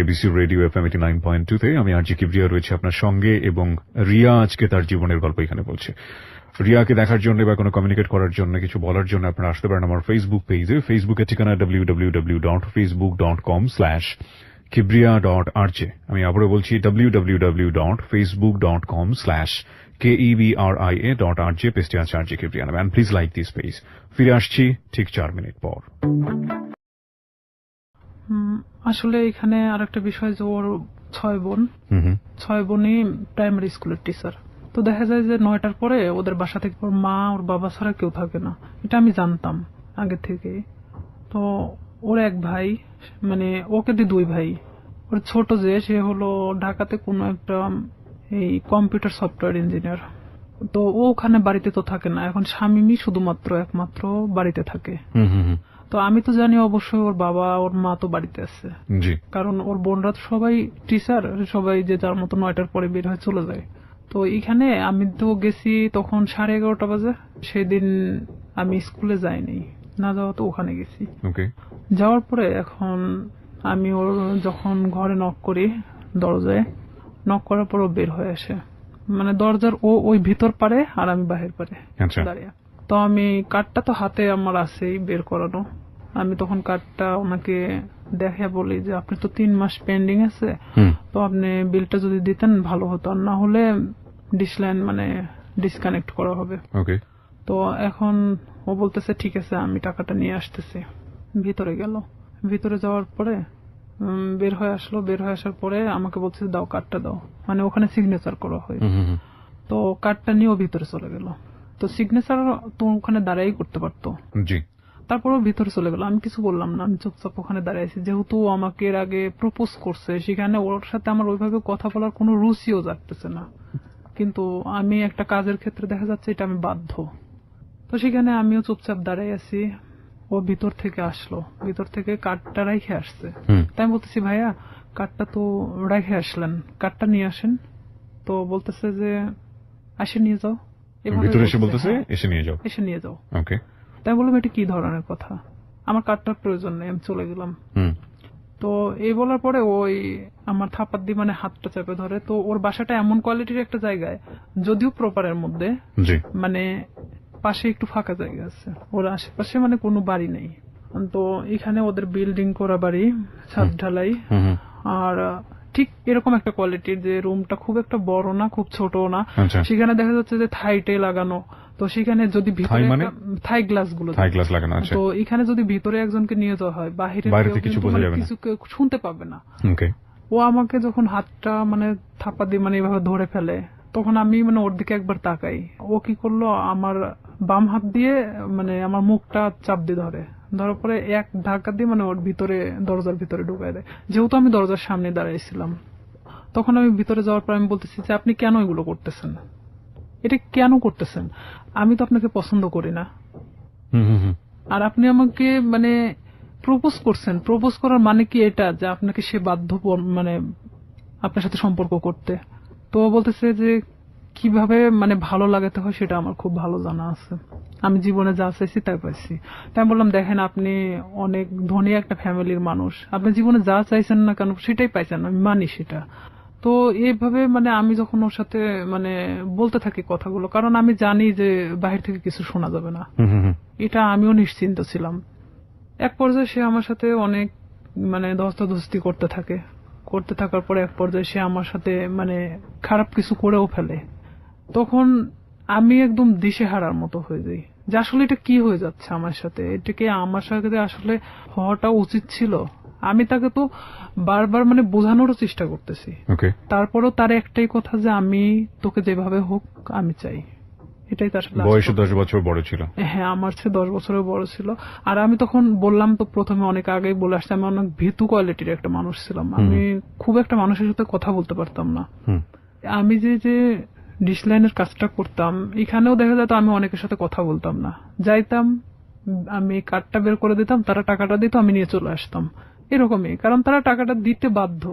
ABC radio FM 89.2 তে। আমি আরজি কিবরিয়া রয়েছে আপনার সঙ্গে, এবং রিয়া আজকে তার জীবনের গল্প এখানে বলছে। রিয়াকে দেখার জন্য বা কোনো কমিউনিকেট করার জন্য, কিছু বলার জন্য আপনারা আসতে পারেন আমার ফেসবুক পেজে। ফেসবুকের ঠিকানা www.facebook.com/kibria.rj। আমি আবারও বলছি www.facebook.com/KEBRIA.RJ, পেজটি আছে আরজে কিবরিয়া নামে। Please like this page. ফিরে আসছি ঠিক 4 মিনিট পর। আসলে এখানে আরেকটা বিষয় যে ওর 6 বোন, 6 বোনই প্রাইমারি স্কুলের টিচার। তো দেখা যায় যে 9টার পরে ওদের বাসা থেকে ওর মা ওর বাবা ছাড়া কেউ থাকে না, এটা আমি জানতাম আগে থেকে। তো ওর এক ভাই, মানে ওকে দিয়ে 2 ভাই, ওর ছোট যে সে হলো ঢাকাতে কোনো একটা এই কম্পিউটার সফটওয়্যার ইঞ্জিনিয়ার। তো ও ওখানে বাড়িতে তো থাকে না, এখন স্বামী শুধুমাত্র একমাত্র বাড়িতে থাকে। তো আমি তো জানি অবশ্যই ওর বাবা ওর মা তো বাড়িতে আছে, কারণ ওর বোনরা তো সবাই টিচার, সবাই যে যার মতো 9টার পরে বের হয়ে চলে যায়। তো এখানে আমি তো গেছি তখন 11:30 বাজে, সেদিন আমি স্কুলে যাইনি, না যাওয়া তো ওখানে গেছি। যাওয়ার পরে এখন আমি ওর যখন ঘরে নক করি, দরজায় নক করার পর ও বের হয়ে আসে, মানে দরজার ওই ভিতর পারে আর আমি বাহির পারে দাঁড়িয়ে। তো আমি কার্ডটা তো হাতে আমার আছেই বের করানো, আমি তখন কার্ডটা ওনাকে দেখে বলি যে আপনি তো 3 মাস পেন্ডিং আছে, তো আপনি বিলটা যদি দিতেন ভালো হতো, আর না হলে ডিসলাইন মানে ডিসকানেক্ট করা হবে। তো এখন ও বলতেছে ঠিক আছে আমি টাকাটা নিয়ে আসতেছি। ভিতরে গেল, ভিতরে যাওয়ার পরে বের হয়ে আসলো, বের হয়ে আসার পরে আমাকে বলছে দাও কার্ডটা দাও, মানে ওখানে সিগনেচার করা হয়। তো কার্ডটা নিয়েও ভিতরে চলে গেল। তো সিগনেচার তো ওখানে দাঁড়াই করতে পারতো, তারপরেও ভিতরে চলে গেল। আমি কিছু বললাম না, আমি চুপচাপ ওখানে দাঁড়াইছি। যেহেতু আমাকে এর আগে প্রপোজ করছে, সেখানে ওর সাথে আমার ওইভাবে কথা বলার কোনো রুচিও জাগতেছে না, কিন্তু আমি একটা কাজের ক্ষেত্রে দেখা যাচ্ছে এটা আমি বাধ্য। তো সেখানে আমিও চুপচাপ দাঁড়াই আছি। ও ভিতর থেকে আসলো, ভিতর থেকে কার্ডটা রেখে আসছে। তাই আমি বলতেছি ভাইয়া কার্ডটা তো রেখে আসলেন, কার্ডটা নিয়ে আসেন। তো বলতেছে যে এসে নিয়ে যাও, এসে নিয়ে যাও। তাই বললাম এটা কি ধরনের কথা, আমার কার্ডটার প্রয়োজন নেই, আমি চলে গেলাম। তো এই বলার পরে ওই আমার থাপাত দিয়ে মানে হাতটা চেপে ধরে। তো ওর বাসাটা এমন কোয়ালিটির একটা জায়গায়, যদিও প্রপারের মধ্যে, মানে পাশে একটু ফাঁকা জায়গা আছে, ওর আশেপাশে মানে কোনো বাড়ি নেই। তো এখানে ওদের বিল্ডিং করা বাড়ি, ছাদ ঢালাই, আর ঠিক এরকম একটা কোয়ালিটির যে রুমটা খুব একটা বড় না খুব ছোট না। সেখানে দেখা যাচ্ছে যে থাইটে লাগানো। তো সেখানে যদি ভিতরে থাই গ্লাস গুলো লাগানো, তো এখানে যদি ভিতরে একজনকে নিয়ে যাওয়া হয়, বাহিরে কিছু শুনতে পাবে না। ও আমাকে যখন হাতটা মানে থাপা দিয়ে মানে এভাবে ধরে ফেলে, তখন আমি মানে ওর দিকে একবার তাকাই। ও কি করলো, আমার বাম হাত দিয়ে মানে আমার মুখটা চাপ দিয়ে ধরার পরে এক ধাক্কা দিয়ে মানে ওর ভিতরে, দরজার ভিতরে ঢুকাই দেয়। যেহেতু আমি দরজার সামনে দাঁড়াইছিলাম, তখন আমি ভিতরে যাওয়ার পর আমি বলতেছি যে আপনি কেন এগুলো করতেছেন, এটা কেন করতেছেন? আমি তো আপনাকে পছন্দ করি না, আর আপনি আমাকে মানে প্রপোজ করছেন, প্রপোজ করার মানে কি এটা যে আপনাকে সে বাধ্য মানে আপনার সাথে সম্পর্ক করতে? তো বলতেছে যে কিভাবে মানে ভালো লাগাতে হয় সেটা আমার খুব ভালো জানা আছে, আমি জীবনে যা চাইছি তাই পাইছি। তাই আমি বললাম, দেখেন আপনি অনেক ধনী একটা ফ্যামিলির মানুষ, আপনি জীবনে যা চাইছেন না কেন সেটাই পাইছেন, আমি মানি সেটা। তো এইভাবে মানে আমি যখন ওর সাথে মানে বলতে থাকি কথাগুলো, কারণ আমি জানি যে বাহির থেকে কিছু শোনা যাবে না, এটা আমিও নিশ্চিন্ত ছিলাম। এক পর্যায়ে সে আমার সাথে অনেক মানে ধস্তাধস্তি করতে থাকে, করতে থাকার পরে এক পর্যায়ে সে আমার সাথে মানে খারাপ কিছু করেও ফেলে। তখন আমি একদম দিশেহারার মতো হয়ে যাই যে আসলে এটা কি হয়ে যাচ্ছে আমার সাথে, এটাকে আমার সাথে আসলে হওয়াটা উচিত ছিল। আমি তাকে তো বারবার মানে বোঝানোরও চেষ্টা করতেছি, তারপরও তার একটাই কথা যে আমি তোকে যেভাবে হোক আমি চাই, এটাই তার সাথে। বয়সে 10 বছর বড় ছিল। হ্যাঁ, আমার চেয়ে 10 বছরের বড় ছিল। আর আমি তখন বললাম তো প্রথমে অনেক আগেই বলে আসছি, আমি অনেক ভীতু কোয়ালিটির একটা মানুষ ছিলাম, আমি খুব একটা মানুষের সাথে কথা বলতে পারতাম না। আমি যে ডিসলাইনের কাজটা করতাম, এখানেও দেখা যেত আমি অনেকের সাথে কথা বলতাম না, যাইতাম আমি কার্ডটা বের করে দিতাম, তারা টাকাটা দিত, আমি নিয়ে চলে আসতাম, এরকমই। কারণ তারা টাকাটা দিতে বাধ্য।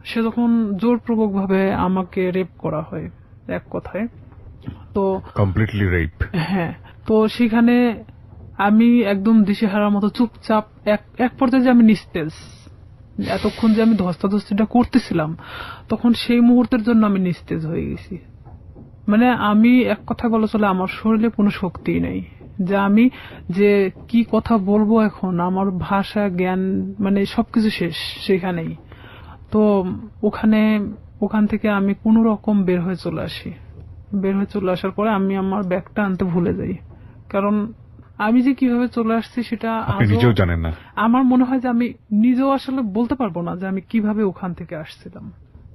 সে যখন জোরপূর্বক ভাবে আমাকে রেপ করা হয় এক কথায়, তো কমপ্লিটলি রেপ। হ্যাঁ, তো সেখানে আমি একদম দিশেহারার মতো চুপচাপ, এক পর্যায়ে যে আমি নিস্তেজ, এতক্ষণ যে আমি ধস্তাধস্তিটা করতেছিলাম তখন সেই মুহূর্তের জন্য আমি নিস্তেজ হয়ে গেছি। মানে আমি এক কথা বলা চলে আমার শরীরে কোনো শক্তি নেই, যে আমি যে কি কথা বলবো এখন, আমার ভাষা জ্ঞান মানে সবকিছু শেষ সেখানেই। তো ওখান থেকে আমি কোনো রকম বের হয়ে চলে আসি। বের হয়ে চলে আসার পরে আমি আমার ব্যাগটা আনতে ভুলে যাই, কারণ আমি যে কিভাবে চলে আসছি সেটা নিজেও জানেন না। আমার মনে হয় যে আমি নিজেও আসলে বলতে পারবো না যে আমি কিভাবে ওখান থেকে আসছিলাম,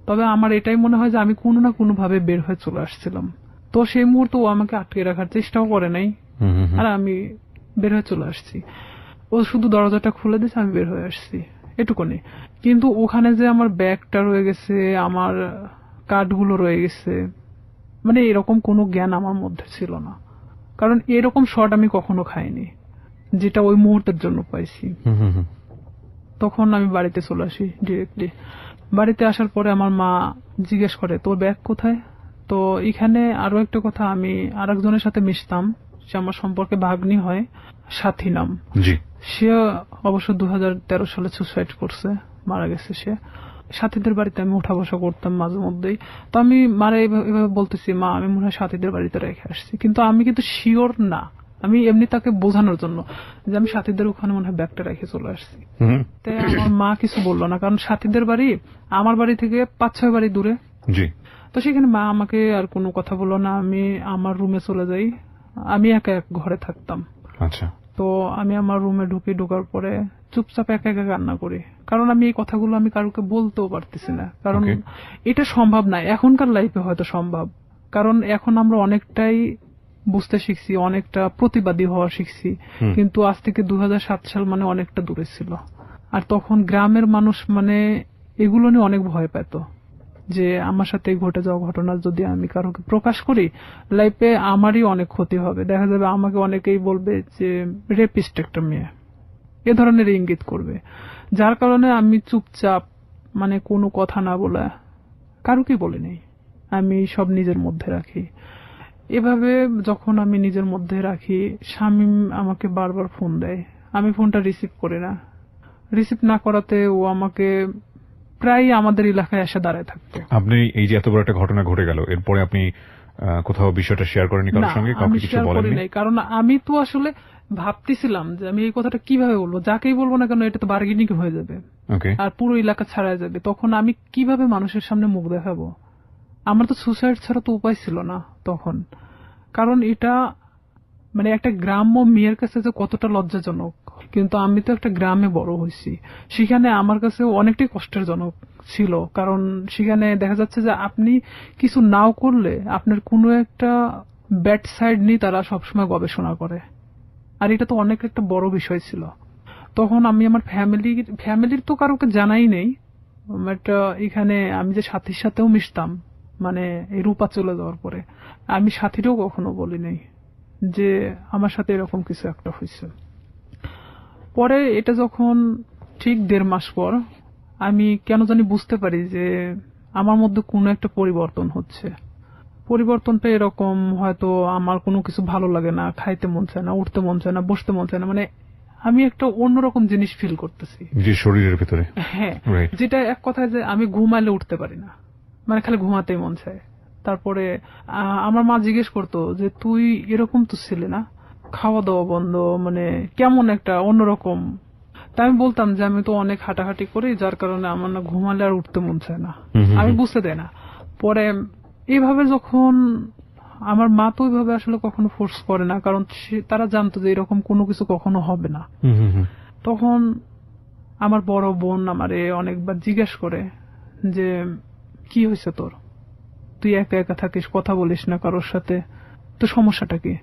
তবে আমার এটাই মনে হয় যে আমি কোনো না কোনো ভাবে বের হয়ে চলে আসছিলাম। তো সেই মুহূর্তে ও আমাকে আটকে রাখার চেষ্টাও করে নাই, আর আমি বের হয়ে চলে আসছি। ও শুধু দরজাটা খুলে দিয়েছে, আমি বের হয়ে আসছি, এটুকুনি। কিন্তু ওখানে যে আমার ব্যাগটা রয়ে গেছে, আমার কার্ডগুলো রয়ে গেছে, মানে এরকম কোনো জ্ঞান আমার মধ্যে ছিল না, কারণ এরকম শট আমি কখনো খাইনি যেটা ওই মুহূর্তের জন্য পাইছি। তখন আমি বাড়িতে চলে আসি ডিরেক্টলি। বাড়িতে আসার পরে আমার মা জিজ্ঞেস করে তোর ব্যাগ কোথায়। তো এখানে আরো একটা কথা, আমি আর একজনের সাথে মিশতাম, সে আমার সম্পর্কে ভাগ্নি হয়, সাথী নাম। সে অবশ্য 2013 সালে সুসাইড করছে, মারা গেছে সে। সাথীদের বাড়িতে আমি উঠা বসা করতাম মাঝে মধ্যেই। তো আমি মারা এভাবে বলতেছি, মা আমি মনে হয় সাথীদের বাড়িতে রেখে আসছি, কিন্তু আমি কিন্তু শিওর না, আমি এমনি তাকে বোঝানোর জন্য যে আমি সাথীদের ওখানে মনে হয় ব্যাগটা রেখে চলে আসছি। তাই আমার মা কিছু বললো না, কারণ সাথীদের বাড়ি আমার বাড়ি থেকে 5-6 বাড়ি দূরে। তো সেখানে মা আমাকে আর কোনো কথা বললো না, আমি আমার রুমে চলে যাই। আমি একা এক ঘরে থাকতাম। আচ্ছা। তো আমি আমার রুমে ঢোকার পরে চুপচাপ একা একা কান্না করি, কারণ আমি এই কথাগুলো আমি কারোকে বলতেও পারতেছি না, কারণ এটা সম্ভব না। এখনকার লাইফে হয়তো সম্ভব, কারণ এখন আমরা অনেকটাই বুঝতে শিখছি, অনেকটা প্রতিবাদী হওয়া শিখছি, কিন্তু আজ থেকে 2007 সাল মানে অনেকটা দূরে ছিল। আর তখন গ্রামের মানুষ মানে এগুলো নিয়ে অনেক ভয় পেত, যে আমার সাথে ঘটে যাওয়া ঘটনা যদি আমি কারোকে প্রকাশ করি, লাইফে আমারই অনেক ক্ষতি হবে, দেখা যাবে আমাকে অনেকেই বলবে যে রেপিস্ট একটা মেয়ে, এ ধরনের ইঙ্গিত করবে। যার কারণে আমি চুপচাপ মানে কোনো কথা না বলে কারোকে বলি নাই, আমি সব নিজের মধ্যে রাখি। এভাবে যখন আমি নিজের মধ্যে রাখি, শামীম আমাকে বারবার ফোন দেয়, আমি ফোনটা রিসিভ করি না। রিসিভ না করাতে ও আমাকে প্রায় আমাদের এলাকায় এসে দাঁড়ায় থাকতো। আপনি এই যে এত বড় একটা ঘটনা ঘটে গেল, এরপরে আপনি কোথাও বিষয়টা শেয়ার করেননি কারোর সঙ্গে? কাউকে কিছু বলেননি? কারণ আমি তো আসলে ভাবতেছিলাম যে আমি এই কথাটা কিভাবে বলবো, যাকেই বলবো না কেন এটা তো বার্গেনিং হয়ে যাবে আর পুরো এলাকা ছাড়া যাবে। তখন আমি কিভাবে মানুষের সামনে মুখ দেখাবো? আমার তো সুসাইড ছাড়া তো উপায় ছিল না তখন, কারণ এটা মানে একটা গ্রাম্য মেয়ের কাছে যে কতটা লজ্জাজনক। কিন্তু আমি তো একটা গ্রামে বড় হয়েছি, সেখানে আমার কাছে অনেকটাই কষ্টের জনক ছিল, কারণ সেখানে দেখা যাচ্ছে যে আপনি কিছু নাও করলে আপনার কোনো একটা ব্যাড সাইড নিয়ে তারা সবসময় গবেষণা করে। আর এটা তো অনেক একটা বড় বিষয় ছিল। তখন আমি আমার ফ্যামিলির তো কারোকে জানাই নেই, বাট এখানে আমি যে সাথীর সাথেও মিশতাম, মানে এই রূপা চলে যাওয়ার পরে আমি সাথীরও কখনো বলি নাই যে আমার সাথে এরকম কিছু একটা হয়েছে। পরে এটা যখন ঠিক 1.5 মাস পর আমি কেন জানি বুঝতে পারি যে আমার মধ্যে কোনো একটা পরিবর্তন হচ্ছে। পরিবর্তনটা এরকম, হয়তো আমার কোনো কিছু ভালো লাগে না, খাইতে মন চায় না, উঠতে মন চায় না, বসতে মন চায় না, মানে আমি একটা অন্যরকম জিনিস ফিল করতেছি যে শরীরের ভিতরে। হ্যাঁ, যেটা এক কথায় যে আমি ঘুমাইলে উঠতে পারি না, মানে খালি ঘুমাতেই মন চায়। তারপরে আমার মা জিজ্ঞেস করতো যে তুই এরকম তো ছিলি না, খাওয়া দাওয়া বন্ধ, মানে কেমন একটা অন্যরকম। তাই আমি বলতাম যে আমি তো অনেক হাঁটাহাঁটি করি, যার কারণে আমার না ঘুমালে আর উঠতে মন চায় না, আমি বুঝতে দেয় না। পরে এইভাবে যখন আমার মা তো ওইভাবে আসলে কখনো ফোর্স করে না, কারণ তারা জানতো যে এরকম কোনো কিছু কখনো হবে না। তখন আমার বড় বোন আমারে অনেকবার জিজ্ঞেস করে যে কি হয়েছে তোর, তুই একা একা থাকিস, কথা বলিস না কারোর সাথে, তো সমস্যাটা কি?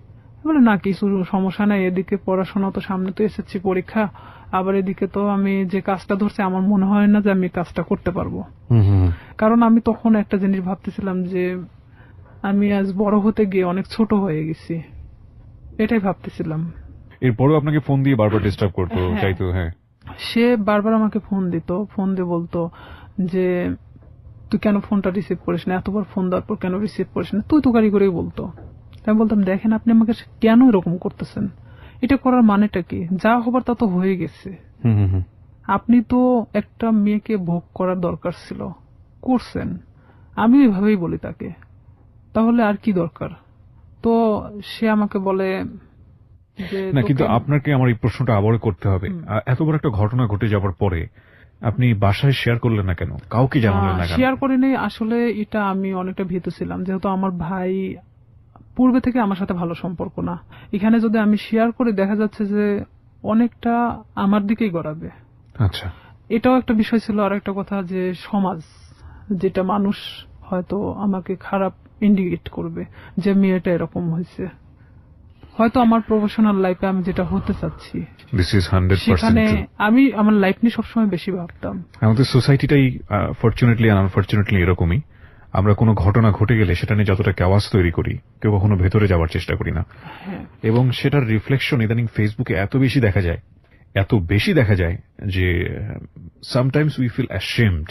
বলে না কিছু সমস্যা নাই, এদিকে পড়াশোনা তো, সামনে তো এসএসসি পরীক্ষা, আবার এদিকে তো আমি যে কাজটা ধরছি আমার মনে হয় না যে আমি কাজটা করতে পারবো। কারণ আমি তখন একটা জিনিস ভাবতেছিলাম যে আমি আজ বড় হতে গিয়ে অনেক ছোট হয়ে গেছি, এটাই ভাবতেছিলাম। এরপরও আপনাকে ফোন দিয়ে বারবার ডিস্টার্ব করতো, চাইতো? হ্যাঁ, সে বারবার আমাকে ফোন দিত, ফোন দিয়ে বলতো যে তুই কেন ফোনটা রিসিভ করিস না, এতবার ফোন দেওয়ার পর কেন রিসিভ করিস না, তুই তো গাড়ি করেই বলতো। আমি বলতাম দেখেন আপনি আমাকে কেন এরকম করতেছেন, এটা করার মানেটা কি, যা হবার তা তো হয়ে গেছে, আপনি তো একটা মেয়েকে ভোগ করার দরকার ছিল, করছেন। আমি এভাবেই বলি তাকে, তাহলে আর কি দরকার? তো সে আমাকে বলে না, কিন্তু আপনাকে আমার এই প্রশ্নটা আবার করতে হবে। এত বড় একটা ঘটনা ঘটে যাবার পরে আপনি বাসায় শেয়ার করলেন না কেন, কাউকে জানালেন না কেন? শেয়ার করিনি আসলে, এটা আমি অনেকটা ভীত ছিলাম, যেহেতু আমার ভাই পূর্বে থেকে আমার সাথে ভালো সম্পর্ক না। এখানে যদি আমি শেয়ার করি দেখা যাচ্ছে যে অনেকটা আমার দিকেই গড়াবে। আচ্ছা, এটাও একটা বিষয় ছিল। আর একটা কথা যে সমাজ, যেটা মানুষ হয়তো আমাকে খারাপ ইন্ডিকেট করবে যে মেয়েটা এরকম হয়েছে, হয়তো আমার প্রফেশনাল লাইফে আমি যেটা হতে চাচ্ছি সেখানে আমি আমার লাইফ নিয়ে সবসময় বেশি ভাবতাম। আমাদের সোসাইটিটাই ফরচুনেটলি আর আনফরচুনেটলি এরকমই। আমরা কোনো ঘটনা ঘটে গেলে সেটা নিয়ে যতটা কেওয়াস তৈরি করি, কেউ কখনো ভেতরে যাওয়ার চেষ্টা করি না। এবং সেটার রিফ্লেকশন ইদানিং ফেসবুকে এত বেশি দেখা যায় যে সামটাইমস উই ফিল অ্যাশেমড,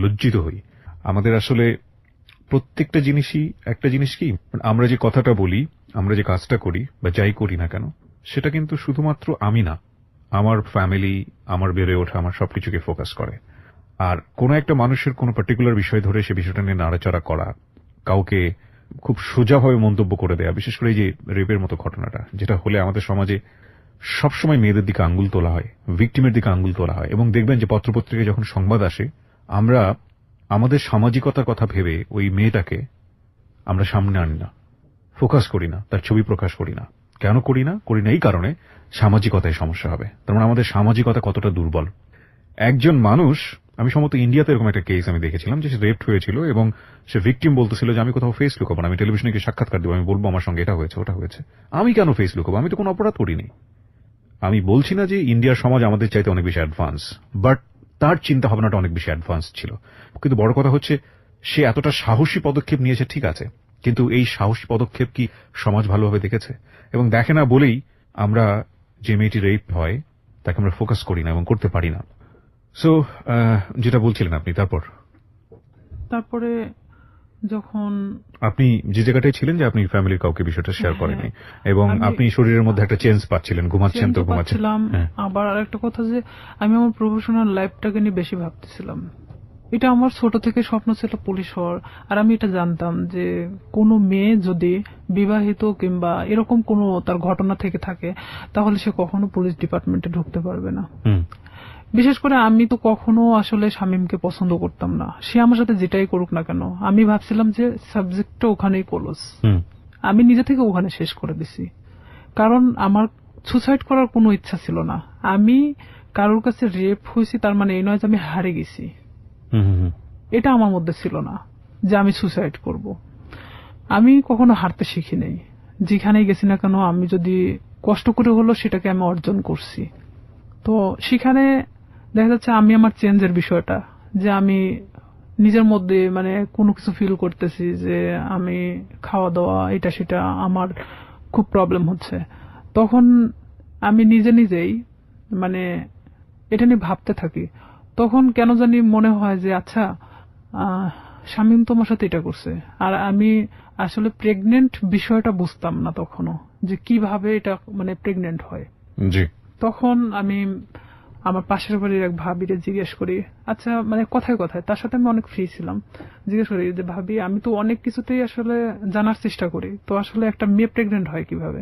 লজ্জিত হই। আমাদের আসলে প্রত্যেকটা জিনিসই একটা জিনিস কি, আমরা যে কথাটা বলি, আমরা যে কাজটা করি বা যাই করি না কেন, সেটা কিন্তু শুধুমাত্র আমি না, আমার ফ্যামিলি, আমার বেড়ে ওঠা, আমার সবকিছুকে ফোকাস করে। আর কোন একটা মানুষের কোন পার্টিকুলার বিষয় ধরে সে বিষয়টা নিয়ে নাড়াচাড়া করা, কাউকে খুব সোজাভাবে মন্তব্য করে দেয়া, বিশেষ করে এই যে রেপের মতো ঘটনাটা, যেটা হলে আমাদের সমাজে সবসময় মেয়েদের দিকে আঙ্গুল তোলা হয়, ভিকটিমের দিকে আঙ্গুল তোলা হয়। এবং দেখবেন যে পত্রপত্রিকায় যখন সংবাদ আসে, আমরা আমাদের সামাজিকতার কথা ভেবে ওই মেয়েটাকে আমরা সামনে আনি না, ফোকাস করি না, তার ছবি প্রকাশ করি না। কেন করি না এই কারণে সামাজিকতায় সমস্যা হবে। তার মানে আমাদের সামাজিকতা কতটা দুর্বল। একজন মানুষ, আমি সম্ভবত ইন্ডিয়াতে এরকম একটা কেস আমি দেখেছিলাম যে সে রেপড হয়েছিল এবং সে ভিকটিম বলতেছিল যে আমি কোথাও ফেস লুকাবো না, আমি টেলিভিশনে গিয়ে সাক্ষাৎকার দেবো, আমি বলবো আমার সঙ্গে এটা হয়েছে ওটা হয়েছে। আমি কেন ফেস লুকাবো, আমি তো কোনো অপরাধ করিনি। আমি বলছি না যে ইন্ডিয়ার সমাজ আমাদের চাইতে অনেক বেশি অ্যাডভান্স, বাট তার চিন্তা ভাবনাটা অনেক বেশি অ্যাডভান্স ছিল। কিন্তু বড় কথা হচ্ছে সে এতটা সাহসী পদক্ষেপ নিয়েছে, ঠিক আছে, কিন্তু এই সাহসী পদক্ষেপ কি সমাজ ভালোভাবে দেখেছে? এবং দেখে না বলেই আমরা যে মেয়েটি রেপ হয় তাকে আমরা ফোকাস করি না এবং করতে পারি না। সো যেটা বলছিলেন আপনি, তারপরে যখন আপনি যে জায়গাটায় ছিলেন যে আপনি ফ্যামিলির কাউকে বিষয়টা শেয়ার করেননি এবং আপনি শরীরের মধ্যে একটা চেঞ্জ পাচ্ছিলেন, ঘুমাচ্ছেন তো ঘুমাচ্ছিলাম। আবার আরেকটা কথা যে আমি আমার প্রফেশনাল লাইফটাকে নিয়ে বেশি ভাবতেছিলাম। এটা আমার ছোট থেকে স্বপ্ন ছিল পুলিশ হওয়ার। আর আমি এটা জানতাম যে কোনো মেয়ে যদি বিবাহিত কিংবা এরকম কোনো তার ঘটনা থেকে থাকে তাহলে সে কখনো পুলিশ ডিপার্টমেন্টে ঢুকতে পারবে না। বিশেষ করে আমি তো কখনো আসলে শামীমকে পছন্দ করতাম না, সে আমার সাথে যেটাই করুক না কেন। আমি ভাবছিলাম যে সাবজেক্টটা ওখানেই ক্লোজ, আমি নিজে থেকে ওখানে শেষ করে দিছি। কারণ আমার সুসাইড করার কোনো ইচ্ছা ছিল না। আমি কারোর কাছে রেপ হয়েছি তার মানে এই নয় যে আমি হারে গেছি, এটা আমার মধ্যে ছিল না যে আমি সুসাইড করব। আমি কখনো হারতে শিখি নাই, যেখানেই গেছি না কেন আমি যদি কষ্ট করে হলো সেটাকে আমি অর্জন করছি। তো সেখানে দেখা যাচ্ছে আমি আমার চেঞ্জের বিষয়টা, যে আমি নিজের মধ্যে মানে কোনো কিছু ফিল করতেছি যে আমি খাওয়া দাওয়া এটা সেটা আমার খুব প্রবলেম হচ্ছে, তখন আমি নিজে নিজেই মানে এটা নিয়ে ভাবতে থাকি। তখন কেন জানি মনে হয় যে আচ্ছা শামীম তোমার সাথে এটা করছে, আর আমি আসলে প্রেগনেন্ট বিষয়টা বুঝতাম না তখনও, যে কিভাবে এটা মানে প্রেগনেন্ট হয়। জি। তখন আমি আমার পাশের বাড়ির এক ভাবিরে জিজ্ঞেস করি, আচ্ছা মানে কথায় কথায়, তার সাথে আমি অনেক ফ্রি ছিলাম, জিজ্ঞেস করি যে ভাবি আমি তো অনেক কিছুতেই আসলে জানার চেষ্টা করি, তো আসলে একটা মেয়ে প্রেগনেন্ট হয় কিভাবে?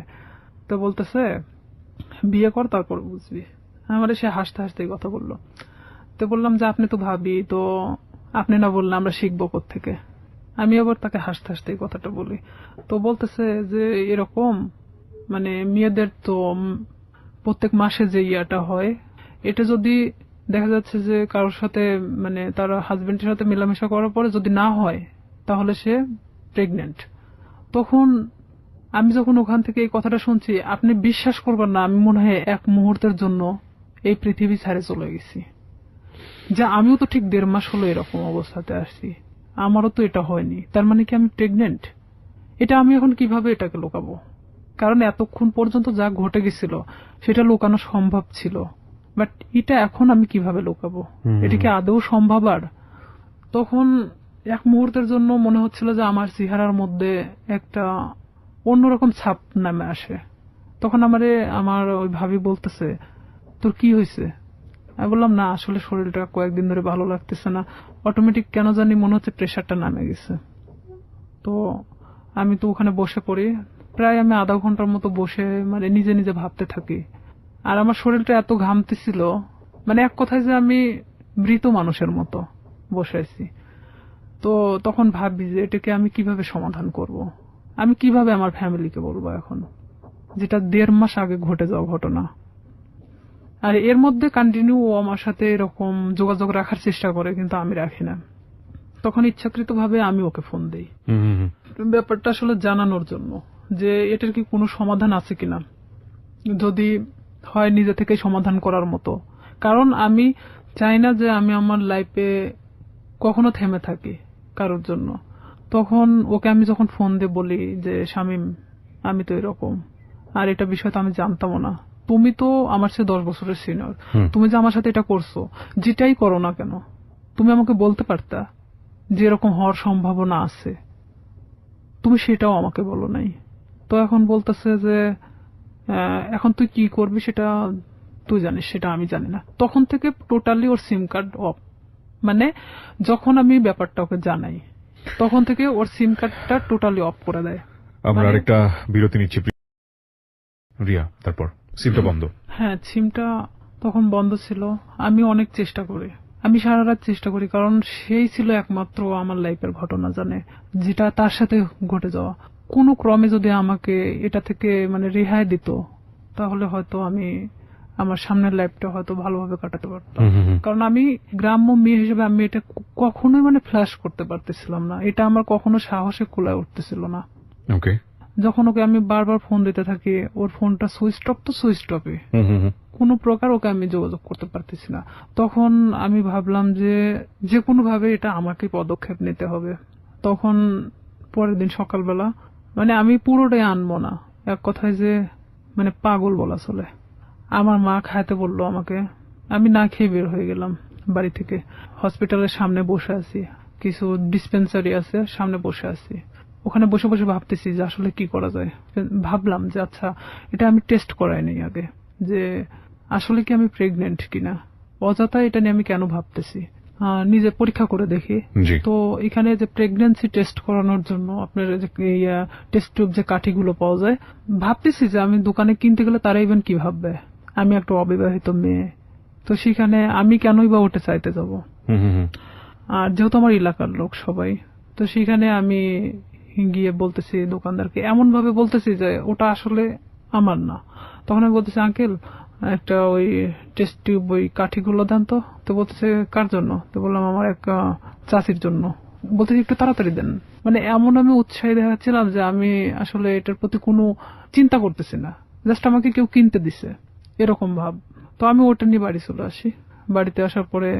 তো বলতেছে বিয়ে কর তারপর বুঝবি। আমার সে হাসতে হাসতে কথা বললো। তো বললাম যে আপনি তো ভাবি, তো আপনি না বললে আমরা শিখবো কোত্থেকে? আমি আবার তাকে হাসতে হাসতে কথাটা বলি। তো বলতেছে যে এরকম মানে মেয়েদের তো প্রত্যেক মাসে যে ইয়াটা হয়, এটা যদি দেখা যাচ্ছে যে কারোর সাথে মানে তার হাজবেন্ডের সাথে মেলামেশা করার পরে যদি না হয় তাহলে সে প্রেগনেন্ট। তখন আমি যখন ওখান থেকে এই কথাটা শুনছি, আপনি বিশ্বাস করবেন না, আমি মনে হয় এক মুহূর্তের জন্য এই পৃথিবী ছেড়ে চলে গেছি। যা আমিও তো ঠিক 1.5 মাস হলো এরকম অবস্থাতে আসছি, আমারও তো এটা হয়নি, তার মানে কি আমি প্রেগনেন্ট? এটা আমি এখন কিভাবে এটাকে লুকাবো? কারণ এতক্ষণ পর্যন্ত যা ঘটে গেছিল সেটা লুকানো সম্ভব ছিল, বাট এটা এখন আমি কিভাবে লুকাবো? এটা কি আদৌ সম্ভব? আর তখন এক মুহূর্তের জন্য মনে হচ্ছিল যে আমার চেহারার মধ্যে একটা অন্যরকম ছাপ নামে আসে। তখন আমার ওই ভাবি বলতেছে তোর কি হয়েছে? আমি বললাম না আসলে শরীরটা কয়েকদিন ধরে ভালো লাগতেছে না, অটোমেটিক কেন জানি মনে হচ্ছে প্রেশারটা নামে গেছে। তো আমি তো ওখানে বসে পড়ি, প্রায় আমি আধা ঘন্টার মতো বসে মানে নিজে নিজে ভাবতে থাকি। আর আমার শরীরটা এত ঘামতেছিল, মানে এক কথায় যে আমি মৃত মানুষের মতো বসে আছি। তো তখন ভাবি যে এটাকে আমি কিভাবে সমাধান করব, আমি কিভাবে আমার ফ্যামিলিকে বলবো এখন, যেটা 1.5 মাস আগে ঘটে যাওয়া ঘটনা। আর এর মধ্যে কন্টিনিউ ও আমার সাথে এরকম যোগাযোগ রাখার চেষ্টা করে, কিন্তু আমি রাখি না। তখন ইচ্ছাকৃতভাবে আমি ওকে ফোন দেই ব্যাপারটা আসলে জানানোর জন্য যে এটার কি কোনো সমাধান আছে কিনা, যদি হয় নিজে থেকে সমাধান করার মতো। কারণ আমি চাই না যে আমি আমার লাইফে কখনো থেমে থাকি কারোর জন্য। তখন ওকে আমি যখন ফোন দিয়ে বলি যে শামীম আমি তো এরকম, আর এটা বিষয় তো আমি জানতামও না, তুমি তো আমার সাথে 10 বছরের সিনিয়র, তুমি যে আমার সাথে এটা করছো, যেটাই করো না কেন তুমি আমাকে বলতে পারতা যে এরকম হওয়ার সম্ভাবনা আছে, তুমি সেটাও আমাকে বলো নাই। তো এখন বলতেছে যে এখন তুই কি করবি সেটা তুই জানিস, সেটা আমি জানি না। তখন থেকে totally or SIM card of, মানে যখন আমি ব্যাপারটা ওকে জানাই তখন থেকে ওর সিম কার্ডটা টোটালি অফ করে দেয়। আমরা আরেকটা বিরতি নিচ্ছি রিয়া, তারপর সিমটা বন্ধ। হ্যাঁ, সিমটা তখন বন্ধ ছিল। আমি অনেক চেষ্টা করি, আমি সারা রাত চেষ্টা করি, কারণ সেই ছিল একমাত্র আমার লাইফের ঘটনা জানে, যেটা তার সাথে ঘটে যাওয়া। কোনো ক্রমে যদি আমাকে এটা থেকে মানে রেহাই দিত তাহলে হয়তো আমি আমার সামনের লাইফটা হয়তো ভালোভাবে কাটাতে পারতাম। কারণ আমি গ্রাম্য মেয়ে হিসেবে আমি এটা কখনোই মানে ফ্ল্যাশ করতে পারতেছিলাম না, এটা আমার কখনো সাহসে কুলায় উঠতেছিল না। ওকে, যখন ওকে আমি বারবার ফোন দিতে থাকি, ওর ফোনটা সুইচ অফ তো সুইচ অফে, কোনো প্রকার ওকে আমি যোগাযোগ করতে পারতেছি না। তখন আমি ভাবলাম যে কোনো ভাবে এটা আমাকে পদক্ষেপ নিতে হবে। তখন পরের দিন সকালবেলা মানে আমি পুরোটাই আনবো না, এক কথায় যে মানে পাগল বলা চলে, আমার মা খাইতে বললো আমাকে, আমি না খেয়ে বের হয়ে গেলাম বাড়ি থেকে। হসপিটালের সামনে বসে আছি, কিছু ডিসপেন্সারি আছে সামনে বসে আছি, ওখানে বসে বসে ভাবতেছি যে আসলে কি করা যায়। ভাবলাম যে আচ্ছা এটা আমি টেস্ট করাই নাই আগে, যে আসলে কি আমি প্রেগনেন্ট কিনা, অযথা এটা নিয়ে আমি কেন ভাবতেছি, নিজে পরীক্ষা করে দেখি। তো এখানে যে প্রেগন্যান্সি টেস্ট করানোর জন্য আপনার যে টেস্ট টিউব যে কাঠিগুলো পাওয়া যায়, ভাবতেছি যে আমি দোকানে কিনতে গেলে তারা ইভেন কি ভাববে, আমি একটা অবিবাহিত মেয়ে, তো সেখানে আমি কেনই বা ওটা চাইতে যাব। আর যেহেতু আমার এলাকার লোক সবাই, তো সেখানে আমি গিয়ে বলতেছি দোকানদারকে, এমন ভাবে বলতেছি যে ওটা আসলে আমার না। তখন আমি বলতেছি আঙ্কেল একটা ওই টেস্ট টিউব ওই কাঠিগুলো দেন তো। তো বলতেছে কার জন্য? তো বললাম আমার এক চাচির জন্য। বলতেছি একটু তাড়াতাড়ি দেন। মানে এমন আমি উৎসাহী দেখাচ্ছিলাম যে আমি আসলে এটার প্রতি কোনো চিন্তা করতেছি না, জাস্ট আমাকে কেউ কিনতে দিছে এরকম ভাব। তো আমি ওটা নিয়ে বাড়ি চলে আসি। বাড়িতে আসার পরে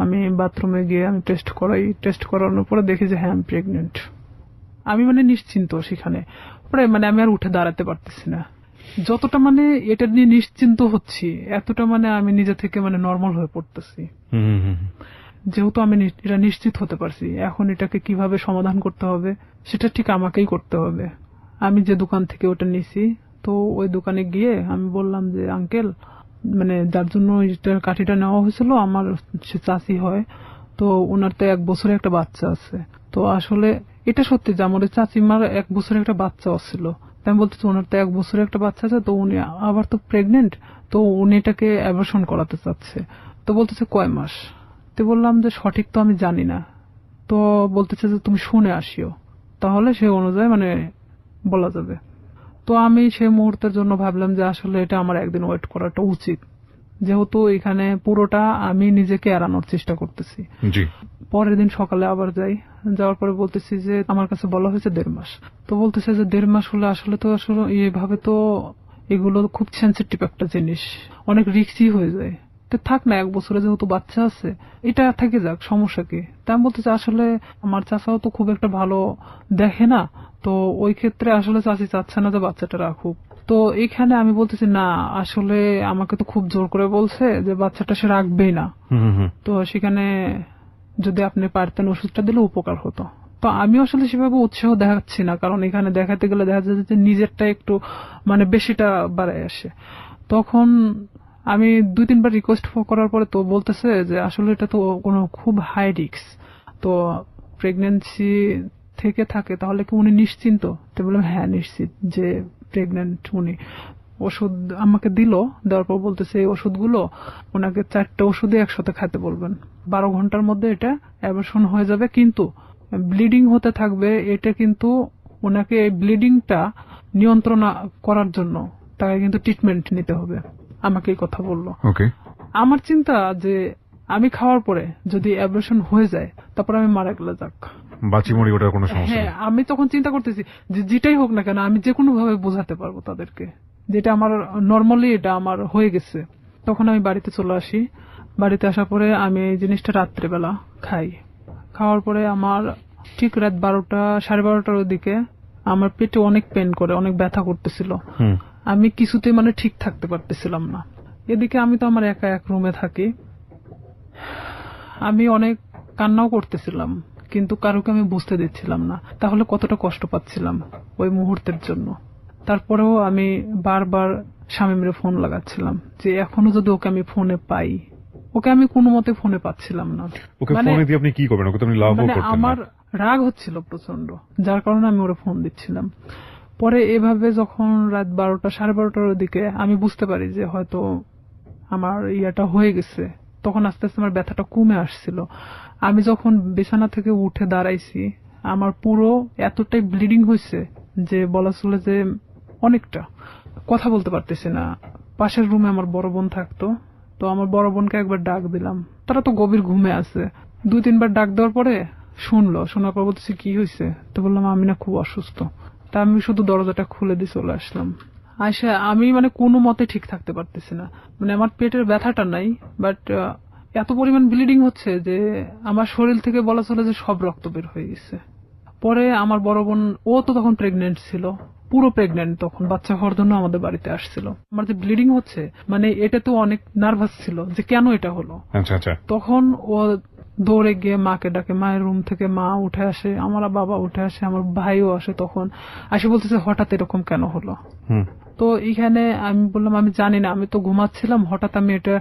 আমি বাথরুমে গিয়ে আমি টেস্ট করাই। টেস্ট করানোর পরে দেখি যে হ্যাঁ আমি প্রেগনেন্ট। আমি মানে নিশ্চিন্ত সেখানে, পরে মানে আমি আর উঠে দাঁড়াতে পারতেছি না। যতটা মানে এটা নিয়ে নিশ্চিন্ত হচ্ছি, এতটা মানে আমি নিজে থেকে মানে নর্মাল হয়ে পড়তেছি। যেহেতু আমি এটা নিশ্চিত হতে পারছি, এখন এটাকে কিভাবে সমাধান করতে হবে সেটা ঠিক আমাকেই করতে হবে। আমি যে দোকান থেকে ওটা নিছি, তো ওই দোকানে গিয়ে আমি বললাম যে আঙ্কেল, মানে যার জন্য কাঠিটা নেওয়া হয়েছিল আমার সে চাচি হয়, তো ওনার তো 1 বছরের একটা বাচ্চা আছে। তো আসলে এটা সত্যি যে আমার চাচিমার 1 বছরের একটা বাচ্চা ছিল। আমি বলতেছি ওনার তো 1 বছরের একটা বাচ্চা আছে, তো উনি আবার তো প্রেগনেন্ট, তো উনি এটাকে অ্যাবর্শন করাতে চাচ্ছে। তো বলতেছে কয় মাস? তো বললাম যে সঠিক তো আমি জানি না। তো বলতেছে যে তুমি শুনে আসিও, তাহলে সে অনুযায়ী মানে বলা যাবে। তো আমি সেই মুহূর্তের জন্য ভাবলাম যে আসলে এটা আমার একদিন ওয়েট করাটা উচিত, যেহেতু এখানে পুরোটা আমি নিজেকে এড়ানোর চেষ্টা করতেছি। পরের দিন সকালে আবার যাই, যাওয়ার পরে বলতেছি যে আমার কাছে বলা হয়েছে 1.5 মাস। তো বলতেছে যে 1.5 মাস হলে আসলে তো আসলে এইভাবে তো এগুলো খুব সেন্সিটিভ একটা জিনিস, অনেক রিস্কি হয়ে যায়। তো থাক না, 1 বছরে যেহেতু বাচ্চা আছে এটা থেকে যাক, সমস্যা কি? তা আমি বলতেছি আসলে আমার চাচাও তো খুব একটা ভালো দেখে না, তো ওই ক্ষেত্রে আসলে চাচি চাচ্ছে না যে বাচ্চাটা রাখুক। তো এখানে আমি বলতেছি না, আসলে আমাকে তো খুব জোর করে বলছে যে বাচ্চাটা সে রাখবেই না। তো সেখানে যদি আপনি পারতেন ওষুধটা দিলে উপকার হতো। তো আমি আসলে সেভাবে উৎসাহ দেখাচ্ছি না, কারণ এখানে দেখাতে গেলে দেখা যায় যে নিজেরটা একটু মানে বেশিটা বাড়ায় আসে। তখন আমি 2-3 বার রিকোয়েস্ট করার পরে তো বলতেছে যে আসলে এটা তো কোনো খুব হাই রিস্ক, তো প্রেগন্যান্সি থেকে থাকে তাহলে কি উনি নিশ্চিন্ত? তো বললাম হ্যাঁ নিশ্চিত যে প্রেগন্যান্ট উনি। ওষুধ আমাকে দিল, দেওয়ার পর বলতেছে এই ওষুধগুলো ওনাকে 4টা ওষুধই একসাথে খেতে বলবেন, 12 ঘন্টার মধ্যে এটা অ্যাবর্শন হয়ে যাবে, কিন্তু ব্লিডিং হতে থাকবে। এটা কিন্তু ওনাকে এই ব্লিডিংটা নিয়ন্ত্রণ করার জন্য তাকে কিন্তু ট্রিটমেন্ট নিতে হবে, আমাকে এই কথা বললো। আমার চিন্তা যে আমি খাওয়ার পরে যদি অ্যাবর্শন হয়ে যায় তারপর আমি মারা গেলে যাক, বাঁচি-মরি ওটার কোনো সমস্যা নেই। হ্যাঁ, আমি তখন চিন্তা করতেছি যে যেটাই হোক না কেন আমি যে কোনো ভাবে বোঝাতে পারবো তাদেরকে যেটা আমার নর্মালি এটা আমার হয়ে গেছে। তখন আমি বাড়িতে চলে আসি। বাড়িতে আসার পরে আমি এই জিনিসটা রাত্রেবেলা খাই। খাওয়ার পরে আমার ঠিক রাত 12টা 12:30টার দিকে আমার পেটে অনেক পেন করে, অনেক ব্যথা করতেছিল। আমি কিছুতেই মানে ঠিক থাকতে পারতেছিলাম না। এদিকে আমি তো আমার একা এক রুমে থাকি, আমি অনেক কান্নাও করতেছিলাম, কিন্তু কারোকে আমি বুঝতে দিচ্ছিলাম না তাহলে কতটা কষ্ট পাচ্ছিলাম ওই মুহূর্তের জন্য। তারপরেও আমি বারবার শামীমের ফোন লাগাচ্ছিলাম যে এখনো যদি ওকে আমি ফোনে পাই। ওকে আমি কোনো মতে ফোনে পাচ্ছিলাম না। ওকে ফোনে দিয়ে আপনি কি করবেন? ওকে তো আপনি লাভও করতেন না। আমার রাগ হচ্ছিল প্রচন্ড, যার কারণে আমি ওরে ফোন দিচ্ছিলাম। পরে এভাবে যখন রাত 12টা 12:30টার দিকে আমি বুঝতে পারি যে হয়তো আমার ইয়াটা হয়ে গেছে, তখন আস্তে আস্তে আমার ব্যথাটা কমে আসছিল। আমি যখন বিছানা থেকে উঠে দাঁড়াইছি আমার পুরো এতটাই ব্লিডিং হয়েছে যে বলা চলে যে অনেকটা কথা বলতে পারতেছি না। পাশের রুমে আমার বড় বোন থাকতো, তো আমার বড় বোনকে একবার ডাক দিলাম, তারা তো গভীর ঘুমে আছে। 2-3 বার ডাক দেওয়ার পরে শোনার পর বলতেছি কি হয়েছে? তো বললাম আমি না খুব অসুস্থ। তা আমি শুধু দরজাটা খুলে দিয়ে চলে আসলাম। আয়সা আমি মানে কোনো মতে ঠিক থাকতে পারতেছি না, মানে আমার পেটের ব্যথাটা নাই, বাট এত পরিমাণ ব্লিডিং হচ্ছে যে আমার শরীর থেকে বলা চলে যে সব রক্ত বের হয়ে গেছে। পরে আমার বড় বোন, ও তো তখন প্রেগনেন্ট ছিল, পুরো প্রেগনেন্ট, তখন বাচ্চা হওয়ার জন্য আমাদের বাড়িতে আসছিল। আমার যে ব্লিডিং হচ্ছে মানে এটা তো অনেক নার্ভাস ছিল যে কেন এটা হলো। তখন ও দৌড়ে গিয়ে মাকে ডাকে, মায়ের রুম থেকে মা উঠে আসে, আমার বাবা উঠে আসে, আমার ভাইও আসে। তখন আসে বলতেছে হঠাৎ এরকম কেন হলো। তো এখানে আমি বললাম আমি জানি না, আমি তো ঘুমাচ্ছিলাম, হঠাৎ আমি এটা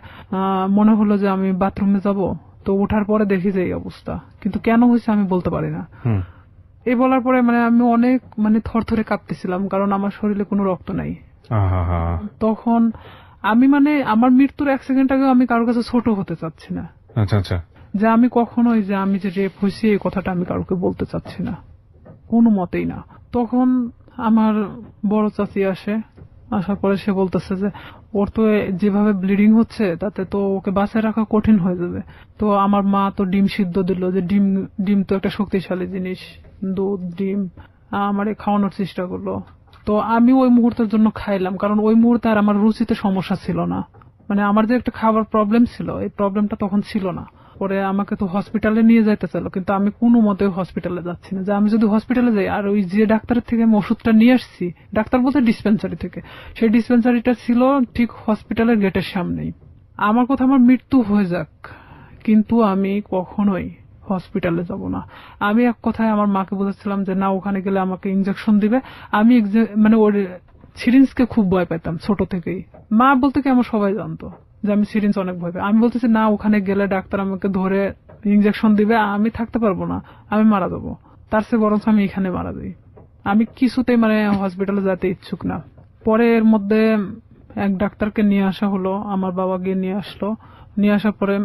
মনে হলো যে আমি বাথরুমে যাব, তো ওঠার পরে দেখি যে এই অবস্থা, কিন্তু কেন হয়েছে আমি বলতে পারি না। এই বলার পরে মানে আমি অনেক মানে থরথরে কাঁপতেছিলাম, কারণ আমার শরীরে কোনো রক্ত নাই। তখন আমি মানে আমার মৃত্যুর 1 সেকেন্ড আগে আমি কারোর কাছে ছোট হতে চাচ্ছি না। যে আমি কখনোই যে আমি যে রেপ হয়েছি এই কথাটা আমি কারোকে বলতে চাচ্ছি না, কোনো মতেই না। তখন আমার বড় চাচি আসে, আসার পরে সে বলতেছে যে ওর তো যেভাবে ব্লিডিং হচ্ছে তাতে তো ওকে বাঁচায় রাখা কঠিন হয়ে যাবে। তো আমার মা তো ডিম সিদ্ধ দিল, যে ডিম তো একটা শক্তিশালী জিনিস, দুধ ডিম আমারে খাওয়ানোর চেষ্টা করলো। তো আমি ওই মুহূর্তের জন্য খাইলাম, কারণ ওই মুহূর্তে আর আমার রুচিতে সমস্যা ছিল না। মানে আমার যে একটা খাবার প্রবলেম ছিল, এই প্রবলেমটা তখন ছিল না। পরে আমাকে তো হসপিটালে নিয়ে যাইতে চাইলো, কিন্তু আমি কোনো মতে হসপিটালে যাচ্ছি না। যে আমি যদি হসপিটালে যাই, আর ওই যে ডাক্তারের থেকে আমি ওষুধটা নিয়ে আসছি, ডাক্তার বলতে ডিসপেন্সারি থেকে, সেই ডিসপেন্সারিটা ছিল ঠিক হসপিটালের গেটের সামনেই। আমার কথা আমার মৃত্যু হয়ে যাক, কিন্তু আমি কখনোই হসপিটালে যাব না। আমি এক কথায় আমার মাকে বলেছিলাম যে না, ওখানে গেলে আমাকে ইনজেকশন দিবে। আমি মানে ওর সিরিঞ্জকে খুব ভয় পেতাম ছোট থেকেই। মা বলতে কি আমার সবাই জানতো যে আমি সিরিঞ্জ অনেক ভয় পাই। আমি বলতেছি না, ওখানে গেলে ডাক্তার আমাকে ধরে ইনজেকশন দিবে, আমি থাকতে পারবো না, আমি মারা যাবো। তার চেয়ে বরঞ্চ আমি এখানে মারা যাই। আমি কিছুতেই মানে হসপিটালে যেতে ইচ্ছুক না। পরে এর মধ্যে এক ডাক্তারকে নিয়ে আসা হলো, আমার বাবা গিয়ে নিয়ে আসলো। নিয়ে আসার পরে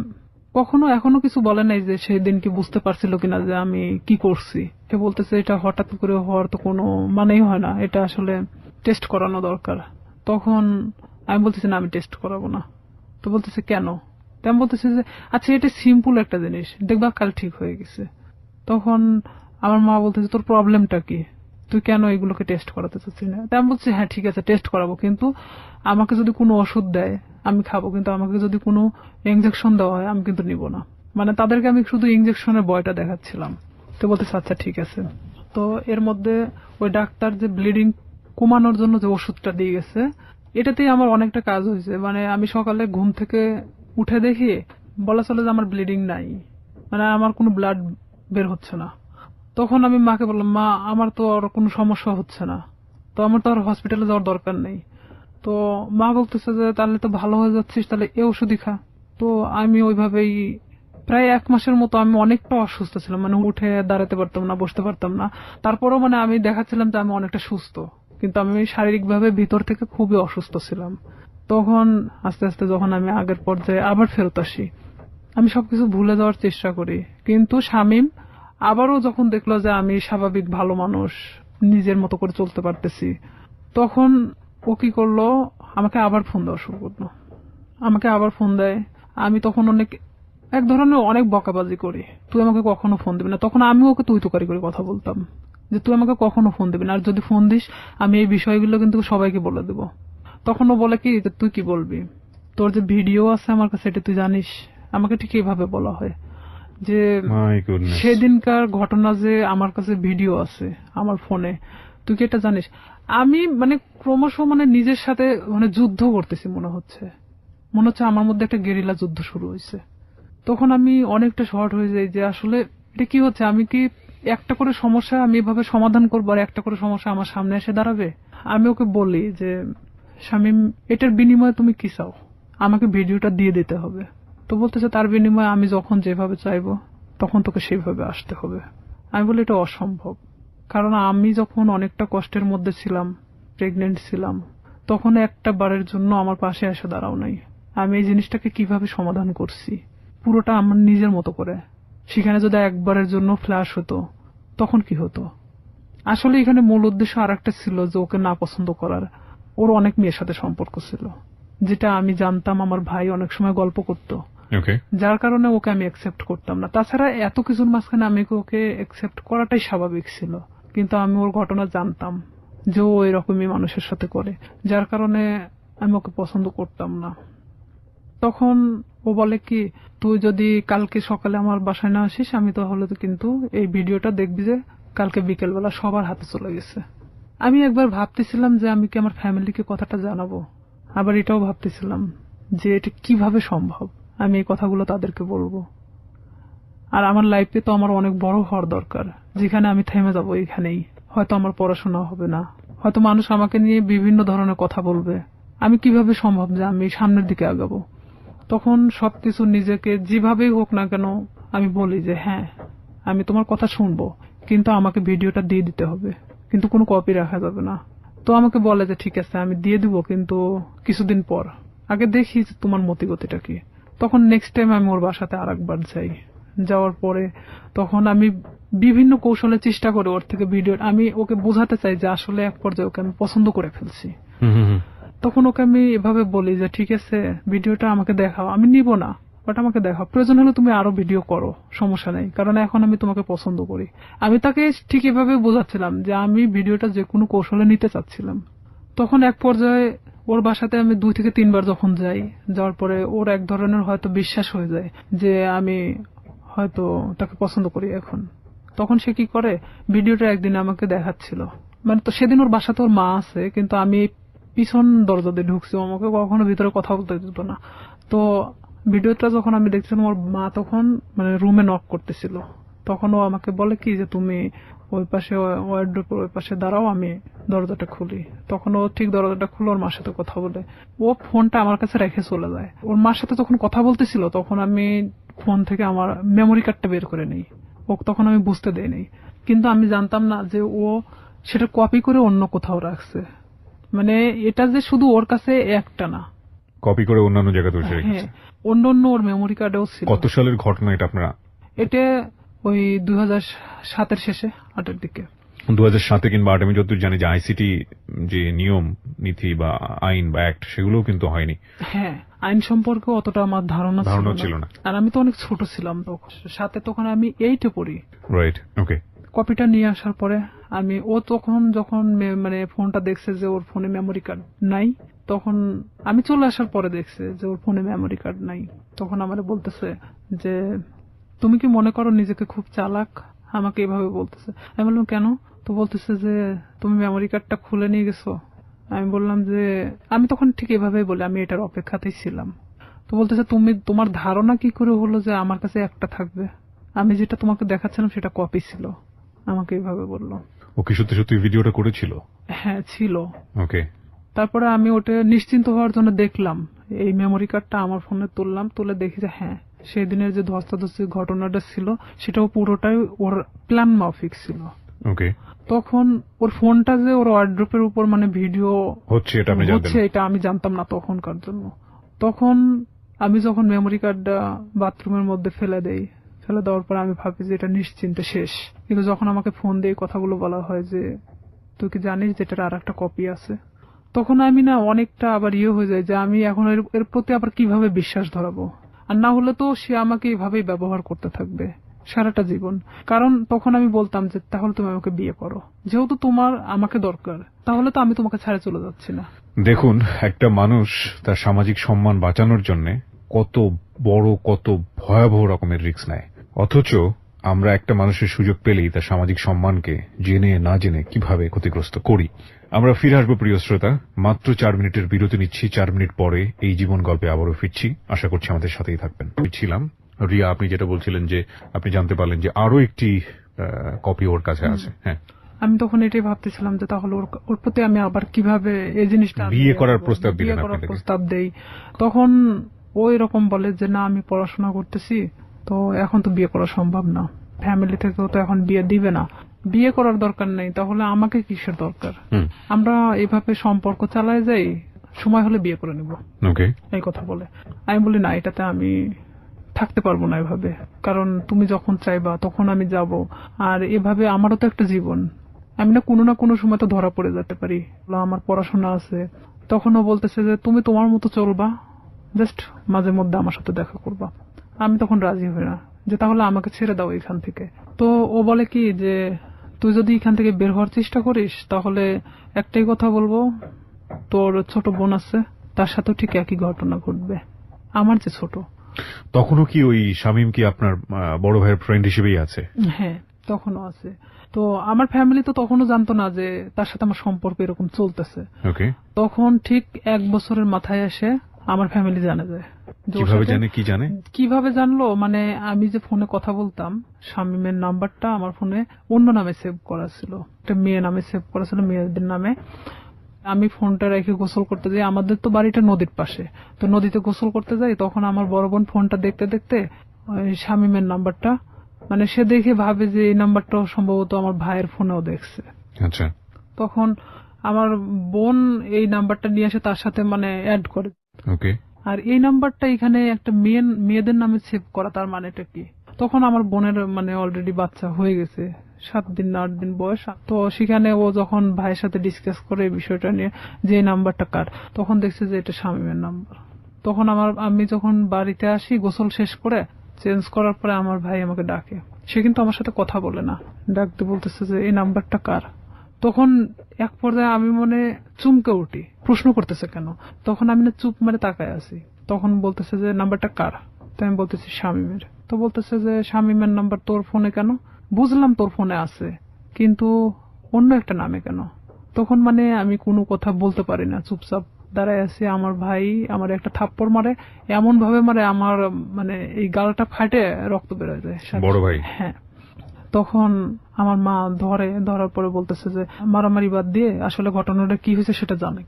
এখনো কিছু বলে নাই যে সেই দিন কি বুঝতে পারছিল কিনা যে আমি কি করছি। সে বলতেছে এটা হঠাৎ করে হওয়ার তো কোনো মানেই হয় না, এটা আসলে টেস্ট করানো দরকার। তখন আমি বলতেছি না, আমি টেস্ট করাবো না। তো বলতেছে কেন? আমি বলতেছে যে আচ্ছা, এটা সিম্পল একটা জিনিস, দেখবা কাল ঠিক হয়ে গেছে। তখন আমার মা বলতেছে তোর প্রবলেমটা কি, তুই কেন এগুলোকে টেস্ট করাতে চাচ্ছিস না? আমি বলছি হ্যাঁ ঠিক আছে, টেস্ট করাবো, কিন্তু আমাকে যদি কোনো ওষুধ দেয় আমি খাবো, কিন্তু আমাকে যদি কোনো ইনজেকশন দেওয়া হয় আমি কিন্তু নিব না। মানে তাদেরকে আমি শুধু ইনজেকশনের ভয়টা দেখাচ্ছিলাম। তো বলতেছে আচ্ছা ঠিক আছে। তো এর মধ্যে ওই ডাক্তার যে ব্লিডিং কমানোর জন্য যে ওষুধটা দিয়ে গেছে, এটাতেই আমার অনেকটা কাজ হয়েছে। মানে আমি সকালে ঘুম থেকে উঠে দেখি বলা চলে যে আমার ব্লিডিং নাই, মানে আমার কোনো ব্লাড বের হচ্ছে না। তখন আমি মাকে বললাম, মা আমার তো আর কোনো সমস্যা হচ্ছে না, তো আমার তো আর হসপিটালে যাওয়ার দরকার নেই। তো মা বলতেছে যে তাহলে তো ভালো হয়ে যাচ্ছিস, তাহলে এ ওষুধই খা। তো আমি ওইভাবেই প্রায় 1 মাসের মতো আমি অনেকটা অসুস্থ ছিলাম, মানে উঠে দাঁড়াতে পারতাম না, বসতে পারতাম না। তারপরেও মানে আমি দেখাচ্ছিলাম যে আমি অনেকটা সুস্থ, কিন্তু আমি শারীরিকভাবে ভিতর থেকে খুবই অসুস্থ ছিলাম। তখন আস্তে আস্তে যখন আমি আগের পর্যায়ে আবার ফেরত আসি, আমি সবকিছু ভুলে যাওয়ার চেষ্টা করি। কিন্তু শামীম আবারও যখন দেখলো যে আমি স্বাভাবিক ভালো মানুষ, নিজের মতো করে চলতে পারতেছি, তখন ও কি করলো, আমাকে আবার ফোন দেওয়া শুরু করলো। আমাকে আবার ফোন দেয়। আমি তখন এক ধরনের অনেক বকাবাজি করি, তুই আমাকে কখনো ফোন দিবি না। তখন আমি ওকে তুই তুকারি করে কথা বলতাম যে তুই আমাকে কখনো ফোন দিবি না, আর যদি ফোন দিস আমি এই বিষয়গুলো কিন্তু সবাইকে বলে দেব। তখন ও বলে কি, তুই কি বলবি, তোর যে ভিডিও আছে আমার কাছে এটা তুই জানিস? আমাকে ঠিক এইভাবে বলা হয় যে সেদিনকার ঘটনা যে আমার কাছে ভিডিও আছে আমার ফোনে, তুই কি এটা জানিস? আমি মানে ক্রমশ মানে নিজের সাথে মানে যুদ্ধ করতেছি মনে হচ্ছে আমার মধ্যে একটা গেরিলা যুদ্ধ শুরু হয়েছে। তখন আমি অনেকটা শর্ট হয়ে যাই যে আসলে এটা কি হচ্ছে, আমি কি একটা করে সমস্যা আমি এভাবে সমাধান করবো আর একটা করে সমস্যা আমার সামনে এসে দাঁড়াবে? আমি ওকে বলি যে শামীম, এটার বিনিময়ে তুমি কি চাও? আমাকে ভিডিওটা দিয়ে দিতে হবে। তো বলতেছে তার বিনিময়ে আমি যখন যেভাবে চাইবো তখন তোকে সেইভাবে আসতে হবে। আমি বলি এটা অসম্ভব, কারণ আমি যখন অনেকটা কষ্টের মধ্যে ছিলাম, প্রেগনেন্ট ছিলাম, তখন একটা বারের জন্য আমার পাশে এসে দাঁড়াও নাই। আমি এই জিনিসটাকে কিভাবে সমাধান করছি পুরোটা আমার নিজের মতো করে। সেখানে যদি একবারের জন্য ফ্ল্যাশ হতো তখন কি হতো? আসলে এখানে মূল উদ্দেশ্য আর একটা ছিল যে ওকে না পছন্দ করার। ওর অনেক মেয়ের সাথে সম্পর্ক ছিল, যেটা আমি জানতাম, আমার ভাই অনেক সময় গল্প করত, যার কারণে ওকে আমি অ্যাকসেপ্ট করতাম না। তাছাড়া এত কিছুর মাঝখানে আমি ওকে অ্যাকসেপ্ট করাটাই স্বাভাবিক ছিল, কিন্তু আমি ওর ঘটনা জানতাম যে ও এরকমই মানুষের সাথে করে, যার কারণে আমি ওকে পছন্দ করতাম না। তখন ও বলে কি, তুই যদি কালকে সকালে আমার বাসায় না আসিস আমি তাহলে তো কিন্তু এই ভিডিওটা দেখবি যে কালকে বিকেলবেলা সবার হাতে চলে গেছে। আমি একবার ভাবতেছিলাম যে আমি কি আমার ফ্যামিলিকে কথাটা জানাবো, আবার এটাও ভাবতেছিলাম যে এটা কিভাবে সম্ভব আমি এই কথাগুলো তাদেরকে বলবো। আর আমার লাইফে তো আমার অনেক বড় হওয়ার দরকার, যেখানে আমি থেমে যাবো এখানেই। হয়তো আমার পড়াশোনা হবে না, হয়তো মানুষ আমাকে নিয়ে বিভিন্ন ধরনের কথা বলবে। আমি কিভাবে সম্ভব যে আমি সামনের দিকে আগাবো? তখন সবকিছু নিজেকে যেভাবেই হোক না কেন আমি বলি যে হ্যাঁ আমি তোমার কথা শুনবো, কিন্তু আমাকে ভিডিওটা দিয়ে দিতে হবে, কিন্তু কোনো কপি রাখা যাবে না। তো আমাকে বলে যে ঠিক আছে আমি দিয়ে দিব, কিন্তু কিছুদিন পর, আগে দেখি তোমার মতিগতিটা কি। তখন নেক্সট টাইম আমি ওর বাসাতে আরেকবার যাই। যাওয়ার পরে তখন আমি বিভিন্ন কৌশলে চেষ্টা করি ওর থেকে ভিডিও, আমি ওকে বোঝাতে চাই যে আসলে এক পর্যায়ে ওকে আমি পছন্দ করে ফেলছি। তখন ওকে আমি এভাবে বলি যে ঠিক আছে ভিডিওটা আমাকে দেখাও, আমি নিব না, বাট আমাকে দেখা, প্রয়োজন হলে তুমি আরো ভিডিও করো, সমস্যা নেই, কারণ এখন আমি তোমাকে পছন্দ করি। আমি তাকে ঠিক এভাবে বোঝাচ্ছিলাম যে আমি ভিডিওটা যে কোনো কৌশলে নিতে চাচ্ছিলাম। তখন এক পর্যায়ে ওর বাসাতে আমি 2 থেকে 3 বার যখন যাই, যাওয়ার পরে ওর এক ধরনের হয়তো বিশ্বাস হয়ে যায় যে আমি হয়তো তাকে পছন্দ করি এখন। তখন সে কি করে, ভিডিওটা একদিন আমাকে দেখাচ্ছিল, মানে তো সেদিন ওর বাসাতে ওর মা আছে, কিন্তু আমি পিছন দরজা দিয়ে ঢুকছি, আমাকে কখনো ভিতরে কথা বলতে দিত না। তো ভিডিওটা যখন আমি দেখছিলাম, ওর মা তখন মানে রুমে নক করতেছিল, তখন ও আমাকে বলে কি যে তুমি ওই পাশে ওয়ার্ডরোবের ওই পাশে দাঁড়াও, আমি দরজাটা খুলি। তখন ও ঠিক দরজাটা খুলে ওর মার সাথে কথা বলে, ও ফোনটা আমার কাছে রেখে চলে যায়। ওর মার সাথে যখন কথা বলতেছিল তখন আমি ফোন থেকে আমার মেমোরি কার্ডটা বের করে নেই, ও তখন আমি বুঝতে দেই নাই, কিন্তু আমি জানতাম না যে ও সেটা কপি করে অন্য কোথাও রাখছে। মানে এটা যে শুধু ওর কাছে একটা না, কপি করে অন্যান্য জায়গাতে বসে রেখেছে। হ্যাঁ, অন্য অন্য ওর মেমোরি কার্ডেও ছিল। কত সালের ঘটনা এটা আপনারা? এটা ওই 2007-এর শেষে, 8-এর দিকে। 2007 কিংবা 8, আমি যতদূর জানি যে আইসিটি যে নিয়ম নীতি বা আইন বা অ্যাক্ট সেগুলোও কিন্তু হয়নি। হ্যাঁ, আইন সম্পর্কে অতটা আমার ধারণা ছিল না, আর আমি তো অনেক ছোট ছিলাম তখন, সাথে তখন আমি 8-এ পড়ি। রাইট, ওকে। কপিটা নিয়ে আসার পরে ও তখন যখন মানে ফোনটা দেখছে যে ওর ফোনে মেমোরি কার্ড নাই, তখন আমি চলে আসার পরে দেখছে যে ওর ফোনে মেমোরি কার্ড নাই, তখন আমারে বলতেছে যে তুমি কি মনে করো নিজেকে খুব চালাক, আমাকে এভাবে বলতেছে। আমি বললাম কেন? তো বলতেছে যে তুমি মেমোরি কার্ডটা খুলে নিয়ে গেছো। আমি বললাম যে আমি তখন ঠিক এভাবেই বলি, আমি এটার অপেক্ষাতেই ছিলাম। তো বলতেছে তোমার ধারণা কি করে হলো যে আমার কাছে একটা থাকবে, আমি যেটা তোমাকে দেখাচ্ছিলাম সেটা কপি ছিল, আমাকে এইভাবে বললো। ও কি সত্যি সত্যি ভিডিওটা করেছিল? হ্যাঁ, ছিল। ওকে। তারপরে আমি ওটা নিশ্চিন্ত হওয়ার জন্য দেখলাম, এই মেমোরি কার্ডটা আমার ফোনে তুললাম, তুলে দেখি যে হ্যাঁ, সেই দিনের যে ধস্তাধস্তি ঘটনাটা ছিল সেটাও পুরোটাই ওর প্ল্যান মাফিক ছিল। ওকে। তখন ওর ফোনটা যে ওর ওয়ার্ড্রোপের উপর মানে ভিডিও হচ্ছে এটা আমি জানতাম না তখনকার জন্য। তখন আমি যখন মেমোরি কার্ডটা বাথরুমের মধ্যে ফেলে দেওয়ার পর আমি ভাবি যে এটা নিশ্চিন্তে শেষ, কিন্তু যখন আমাকে ফোন দিয়ে কথাগুলো বলা হয় যে তুই কি জানিস যে এটার আর একটা কপি আছে, তখন আমি না অনেকটা আবার হয়ে যায় যে আমি এখন এর প্রতি আবার কিভাবে বিশ্বাস ধরাবো। আর না হলে তো সে আমাকে এইভাবেই ব্যবহার করতে থাকবে সারাটা জীবন। কারণ তখন আমি বলতাম যে তাহলে তুমি আমাকে বিয়ে করো, যেহেতু তোমার আমাকে দরকার, তাহলে তো আমি তোমাকে ছেড়ে চলে যাচ্ছি না। দেখুন, একটা মানুষ তার সামাজিক সম্মান বাঁচানোর জন্য কত বড় কত ভয়াবহ রকমের রিস্ক নেয়, অথচ আমরা একটা মানুষের সুযোগ পেলেই তার সামাজিক সম্মানকে জেনে না জেনে কিভাবে ক্ষতিগ্রস্ত করি। আমরা ফিরে আসবো প্রিয় শ্রোতা, মাত্র 4 মিনিটের বিরতি নিচ্ছি। 4 মিনিট পরে এই জীবন গল্পে আবারও ফিরছি, আশা করছি আমাদের সাথেই থাকবেন। ছিলাম রিয়া, আপনি যেটা বলছিলেন যে আপনি জানতে পারলেন যে আরো একটি কপি ওর কাছে আছে। হ্যাঁ, আমি তখন এটাই ভাবতেছিলাম যে তাহলে ওর প্রতি আমি আবার কিভাবে এই জিনিসটা বিয়ে করার প্রস্তাব দেই। তখন ও এরকম বলে যে না, আমি পড়াশোনা করতেছি, তো এখন তো বিয়ে করা সম্ভব না, ফ্যামিলি থেকেও তো এখন বিয়ে দিবে না, বিয়ে করার দরকার নেই, তাহলে আমাকে কিসের দরকার, আমরা এইভাবে সম্পর্ক চালায় যাই, সময় হলে বিয়ে করে নিব, এই কথা বলে। আমি বলি না, এটাতে আমি থাকতে পারবো না এভাবে, কারণ তুমি যখন চাইবা তখন আমি যাব, আর এভাবে আমারও তো একটা জীবন, আমি না কোনো সময় তো ধরা পড়ে যেতে পারি, আমার পড়াশোনা আছে। তখন ও বলতেছে যে তুমি তোমার মতো চলবা, জাস্ট মাঝে মধ্যে আমার সাথে দেখা করবা। আমি তখন রাজি হই না, যে তাহলে আমাকে ছেড়ে দাও এখান থেকে। তো ও বলে কি যে তুই যদি এখান থেকে বের হওয়ার চেষ্টা করিস তাহলে একটাই কথা বলবো, তোর ছোট বোন আছে, তার সাথেও ঠিক একই ঘটনা ঘটবে, আমার যে ছোট। তখনও কি ওই শামীম কি আপনার বড় ভাইয়ের ফ্রেন্ড হিসেবেই আছে? হ্যাঁ, তখনও আছে। তো আমার ফ্যামিলি তো তখনও জানতো না যে তার সাথে আমার সম্পর্ক এরকম চলতেছে। তখন ঠিক 1 বছরের মাথায় এসে আমার ফ্যামিলি জানে যায়। কিভাবে জানলো, মানে আমি যে ফোনে কথা বলতাম, শামীমের নাম্বারটা আমার ফোনে অন্য নামে সেভ করা ছিল, একটা মেয়ে নামে সেভ করা ছিল, মেয়েদের নামে। আমি ফোনটা রেখে গোসল করতে যাই, আমাদের তো বাড়িটা নদীর পাশে, তো নদীতে গোসল করতে যাই, তখন আমার বড় বোন ফোনটা দেখতে দেখতে শামীমের নাম্বারটা, মানে সে দেখে ভাবে যে এই নাম্বারটাও সম্ভবত আমার ভাইয়ের ফোনেও দেখছে। আচ্ছা। তখন আমার বোন এই নাম্বারটা নিয়ে এসে তার সাথে মানে অ্যাড করে। আর এই নাম্বারটা এখানে একটা মেয়েদের নামে সেভ করা, তার মানেটা কি? তখন আমার বোনের মানে অলরেডি বাচ্চা হয়ে গেছে, 7 দিন না 8 দিন বয়স। তো সেখানে ও যখন ভাইয়ের সাথে ডিসকাস করে এই বিষয়টা নিয়ে যে নাম্বারটা কার, তখন দেখছে যে এটা শামীমের নাম্বার। তখন আমি যখন বাড়িতে আসি গোসল শেষ করে চেঞ্জ করার পরে আমার ভাই আমাকে ডাকে। সে কিন্তু আমার সাথে কথা বলে না, ডাকতে বলতেছে যে এই নাম্বারটা কার। তখন এক পর্যায়ে আমি মনে চুমকে উঠি, প্রশ্ন করতেছে কেন। তখন আমি না চুপ মারে তাকায় আছি। তখন বলতেছে যে নাম্বারটা কার। তো আমি বলতেছি শামীমের। তো বলতেছে যে শামীমের নাম্বার তোর ফোনে কেন? বুঝলাম তোর ফোনে আছে, কিন্তু অন্য একটা নামে কেন? তখন মানে আমি কোনো কথা বলতে পারি না, চুপচাপ দাঁড়ায় আছি। আমার ভাই আমার একটা থাপ্পড় মারে, এমন ভাবে মারে আমার মানে এই গালটা ফাটে রক্ত বেরোয় যায়। বড় ভাই? হ্যাঁ। তখন আমার মা ধরার পরে বলতেছে যে মারামারি বাদ দিয়ে আসলে ঘটনাটা কি হয়েছে সেটা জানে।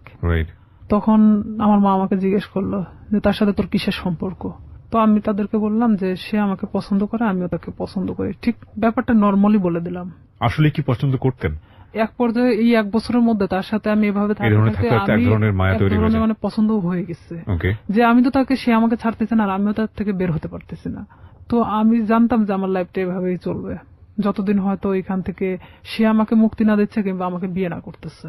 তখন আমার মা আমাকে জিজ্ঞেস করলো যে তার সাথে তোর কিসের সম্পর্ক। তো আমি তাদেরকে বললাম যে সে আমাকে পছন্দ করে, আমিও তাকে পছন্দ করি। ঠিক ব্যাপারটা নর্মালি বলে দিলাম। আসলে কি পছন্দ করতেন? এক পর্যায়ে এই 1 বছরের মধ্যে তার সাথে আমি এভাবে মানে পছন্দ হয়ে গেছে যে আমি তো তাকে, সে আমাকে ছাড়তেছে না আর আমিও তার থেকে বের হতে পারতেছি না। তো আমি জানতাম যে আমার লাইফটা এভাবেই চলবে যতদিন হয়তো এখান থেকে সে আমাকে মুক্তি না দিচ্ছে কিংবা আমাকে বিয়ে না করতেছে।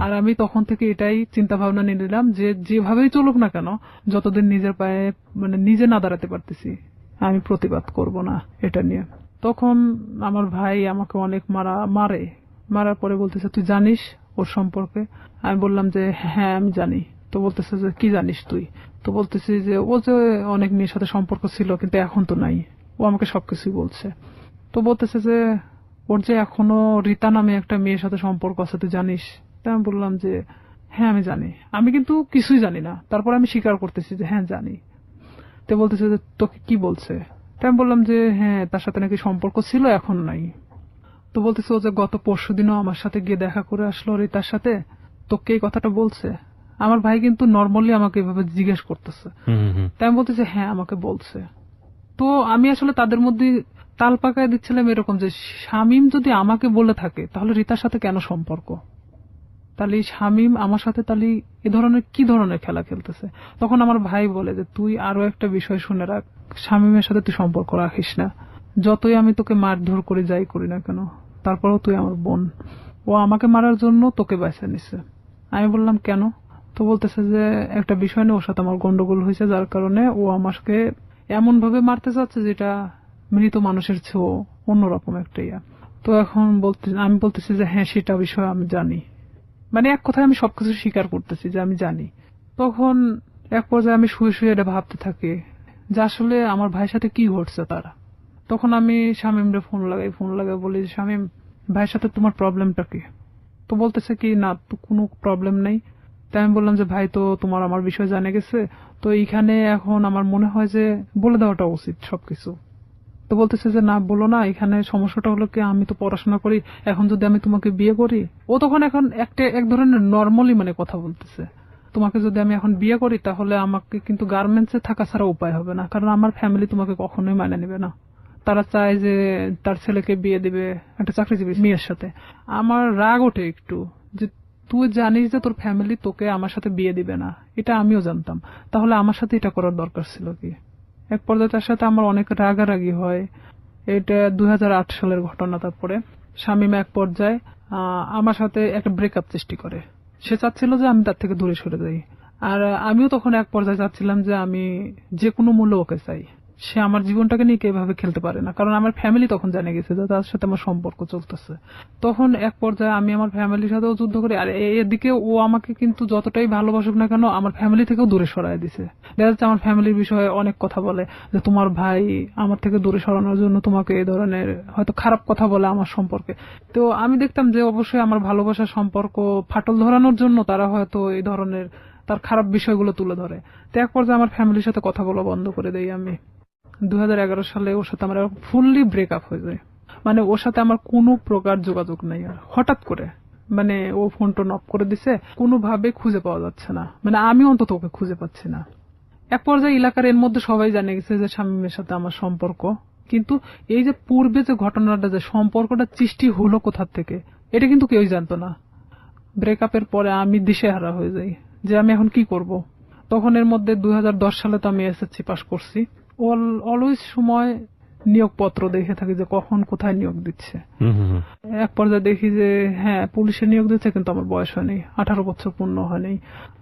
আর আমি তখন থেকে এটাই চিন্তা ভাবনা নিয়ে নিলাম যে যেভাবেই চলুক না কেন, যতদিন নিজের পায়ে মানে নিজে না দাঁড়াতে পারতেছি আমি প্রতিবাদ করব না এটা নিয়ে। তখন আমার ভাই আমাকে অনেক মারার পরে বলতেছে তুই জানিস ওর সম্পর্কে? আমি বললাম যে হ্যাঁ আমি জানি। তো বলতেছে যে কি জানিস তুই? তো বলতেছি যে ও যে অনেক মেয়ের সাথে সম্পর্ক ছিল কিন্তু এখন তো নাই, ও আমাকে সবকিছুই বলছে। তো বলতেছে যে ওর যে এখনো রীতা নামে একটা মেয়ের সাথে সম্পর্ক আছে তুই জানিস? তাই আমি বললাম যে হ্যাঁ আমি জানি, আমি কিন্তু কিছুই জানি না। তারপর আমি স্বীকার করতেছি যে হ্যাঁ জানি। তো বলতেছে যে তোকে কি বলছে? তাই আমি বললাম যে হ্যাঁ তার সাথে নাকি সম্পর্ক ছিল এখন নাই। তো বলতেছে ও যে গত পরশুদিনও আমার সাথে গিয়ে দেখা করে আসলো রীতার সাথে, তোকে এই কথাটা বলছে? আমার ভাই কিন্তু নর্মালি আমাকে এভাবে জিজ্ঞেস করতেছে। তাই আমি বলতেছি হ্যাঁ আমাকে বলছে। তো আমি আসলে তাদের মধ্যে তাল পাকায় দিচ্ছিলাম এরকম যে শামীম যদি আমাকে বলে থাকে তাহলে রীতার সাথে কেন সম্পর্ক? তাহলে শামীম আমার সাথে তাহলে এ ধরনের কি ধরনের খেলা খেলতেছে? তখন আমার ভাই বলে যে তুই আরো একটা বিষয় শুনে রাখ, শামীমের সাথে তুই সম্পর্ক রাখিস না। যতই আমি তোকে মারধর করে যাই করি না কেন, তারপরেও তুই আমার বোন। ও আমাকে মারার জন্য তোকে বেছে নিছে। আমি বললাম কেন? তো বলতেছে যে একটা বিষয় নিয়ে ওর সাথে আমার গন্ডগোল হয়েছে, যার কারণে ও আমাকে এমন ভাবে মারতে চাচ্ছে যেটা মৃত মানুষের চেয়েও অন্যরকম একটা ইয়া। তো এখন আমি বলতেছি যে হ্যাঁ সেটা বিষয় আমি জানি, মানে এক কথায় আমি সবকিছু স্বীকার করতেছি যে আমি জানি। তখন এক পর্যায়ে আমি শুয়ে শুয়ে এটা ভাবতে থাকি যে আসলে আমার ভাইয়ের সাথে কি ঘটছে তারা। তখন আমি শামীমরে ফোন লাগাই বলি শামীম ভাইয়ের সাথে তোমার প্রবলেমটা কি? তো বলতেছে কি না তো কোনো প্রবলেম নেই। তাই আমি বললাম যে ভাই তো তোমার আমার বিষয় জানে গেছে, তো এইখানে এখন আমার মনে হয় যে বলে দেওয়াটা উচিত সবকিছু। তো বলতেছে যে না বলো না, এখানে সমস্যাটা হলো কি আমি তো পড়াশোনা করি, এখন যদি আমি তোমাকে বিয়ে করি, ও তখন এখন এক ধরনের নর্মালি মানে কথা বলতেছে, তোমাকে যদি আমি এখন বিয়ে করি তাহলে আমাকে কিন্তু গার্মেন্টসে থাকা ছাড়া উপায় হবে না, কারণ আমার ফ্যামিলি তোমাকে কখনোই মানে নেবে না। তারা চায় যে তার ছেলেকে বিয়ে দিবে একটা চাকরিজীবী মেয়ের সাথে। আমার রাগ ওঠে একটু যে তুই জানিস যে তোর ফ্যামিলি তোকে আমার সাথে বিয়ে দিবে না, এটা আমিও জানতাম, তাহলে আমার সাথে এটা করার দরকার ছিল কি? এক পর্যায়ে তার সাথে আমার অনেক রাগারাগি হয়। এটা 2008 সালের ঘটনা। তারপরে শামীম এক পর্যায়ে আমার সাথে একটা ব্রেকআপ সৃষ্টি করে। সে চাচ্ছিল যে আমি তার থেকে দূরে সরে যাই, আর আমিও তখন এক পর্যায়ে চাচ্ছিলাম যে আমি যে কোনো মূল্যে ওকে চাই। সে আমার জীবনটাকে নিয়ে এভাবে খেলতে পারে না, কারণ আমার ফ্যামিলি তখন জেনে গেছে যে তার সাথে আমার সম্পর্ক চলতেছে। তখন এক পর্যায়ে আমি আমার ফ্যামিলির সাথেও যুদ্ধ করি, আর এদিকে ও আমাকে কিন্তু যতটাই ভালোবাসুক না কেন আমার ফ্যামিলি থেকেও দূরে সরায় দিছে। দেখা যাচ্ছে আমার ফ্যামিলির বিষয়ে অনেক কথা বলে যে তোমার ভাই আমার থেকে দূরে সরানোর জন্য তোমাকে এই ধরনের হয়তো খারাপ কথা বলে আমার সম্পর্কে। তো আমি দেখতাম যে অবশ্যই আমার ভালোবাসার সম্পর্ক ফাটল ধরানোর জন্য তারা হয়তো এই ধরনের তার খারাপ বিষয়গুলো তুলে ধরে। তো এক পর্যায়ে আমার ফ্যামিলির সাথে কথা বলা বন্ধ করে দেই আমি। 2011 সালে ওর সাথে আমার ফুললি ব্রেকআপ হয়ে যায়, মানে ওর সাথে আমার কোনো প্রকার যোগাযোগ নেই। আর হঠাৎ করে মানে ও ফোন টোন অফ করে দিছে, কোনোভাবে খুঁজে পাওয়া যাচ্ছে না, মানে আমি অন্তত ওকে খুঁজে পাচ্ছি না। এক পর্যায়ে এলাকার এর মধ্যে সবাই জানে গেছে যে শামীমের সাথে আমার সম্পর্ক, কিন্তু এই যে পূর্বে যে ঘটনাটা যে সম্পর্কটা সৃষ্টি হলো কোথা থেকে এটা কিন্তু কেউই জানতো না। ব্রেকআপের পরে আমি দিশেহারা হয়ে যাই যে আমি এখন কি করব। তখন এর মধ্যে 2010 সালে তো আমি এসএসসি পাস করছি। অলওয়েজ সময় নিয়োগপত্র দেখে থাকি যে কখন কোথায় নিয়োগ দিচ্ছে। এক পর্যায়ে দেখি যে হ্যাঁ পুলিশে নিয়োগ দিচ্ছে, কিন্তু আমার বয়স হয়নি, 18 বছর পূর্ণ হয়নি।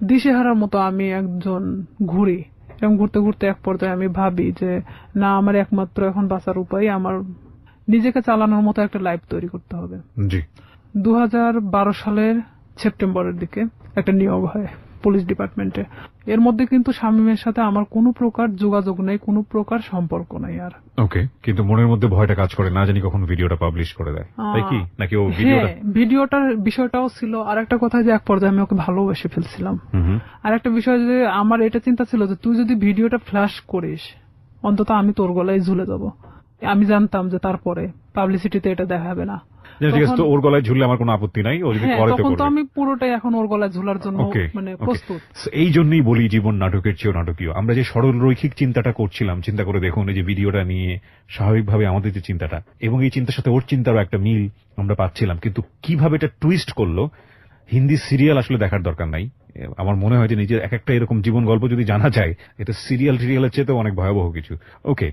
দিশেহারার মতো আমি একজন ঘুরি, এবং ঘুরতে ঘুরতে এক পর্যায়ে আমি ভাবি যে না, আমার একমাত্র এখন বাঁচার উপায় আমার নিজেকে চালানোর মতো একটা লাইফ তৈরি করতে হবে। 2012 সালের সেপ্টেম্বরের দিকে একটা নিয়োগ হয় পুলিশ ডিপার্টমেন্টে। এর মধ্যে কিন্তু শামীমের সাথে আমার কোনো প্রকার যোগাযোগ নেই, কোনো প্রকার সম্পর্ক নাই। আর ওকে, কিন্তু মনের মধ্যে ভয়টা কাজ করে, না জানি কখন ভিডিওটা পাবলিশ করে দেয়, তাই কি? নাকি ও ভিডিওটার বিষয়টাও ছিল। আর একটা কথা যে এক পর্যায়ে আমি ওকে ভালোবেসে ফেলছিলাম। আর একটা বিষয় যে আমার এটা চিন্তা ছিল যে তুই যদি ভিডিওটা ফ্ল্যাশ করিস, অন্তত আমি তোর গলায় ঝুলে যাব। আমি জানতাম যে তারপরে পাবলিসিটিতে এটা দেখাবে না। ওর গলায় ঝুললে আমার কোনো আপত্তি নাই, ও যদি করে তখন তো আমি পুরোটাই এখন ওর গলায় ঝুলার জন্য মানে প্রস্তুত। এই জন্যই বলি জীবন নাটকের চেয়েও নাটকীয়। আমরা যে সরল রৈখিক চিন্তাটা করছিলাম, চিন্তা করে দেখুন এই যে ভিডিওটা নিয়ে স্বাভাবিকভাবে আমাদের যে চিন্তাটা, এবং এই চিন্তার সাথে ওর চিন্তারও একটা মিল আমরা পাচ্ছিলাম, কিন্তু কিভাবে এটা টুইস্ট করলো। হিন্দি সিরিয়াল আসলে দেখার দরকার নাই। আমার মনে হয় যে নিজের এক একটা এরকম জীবন গল্প যদি জানা যায়, এটা সিরিয়ালের চেয়ে অনেক ভয়াবহ কিছু। ওকে,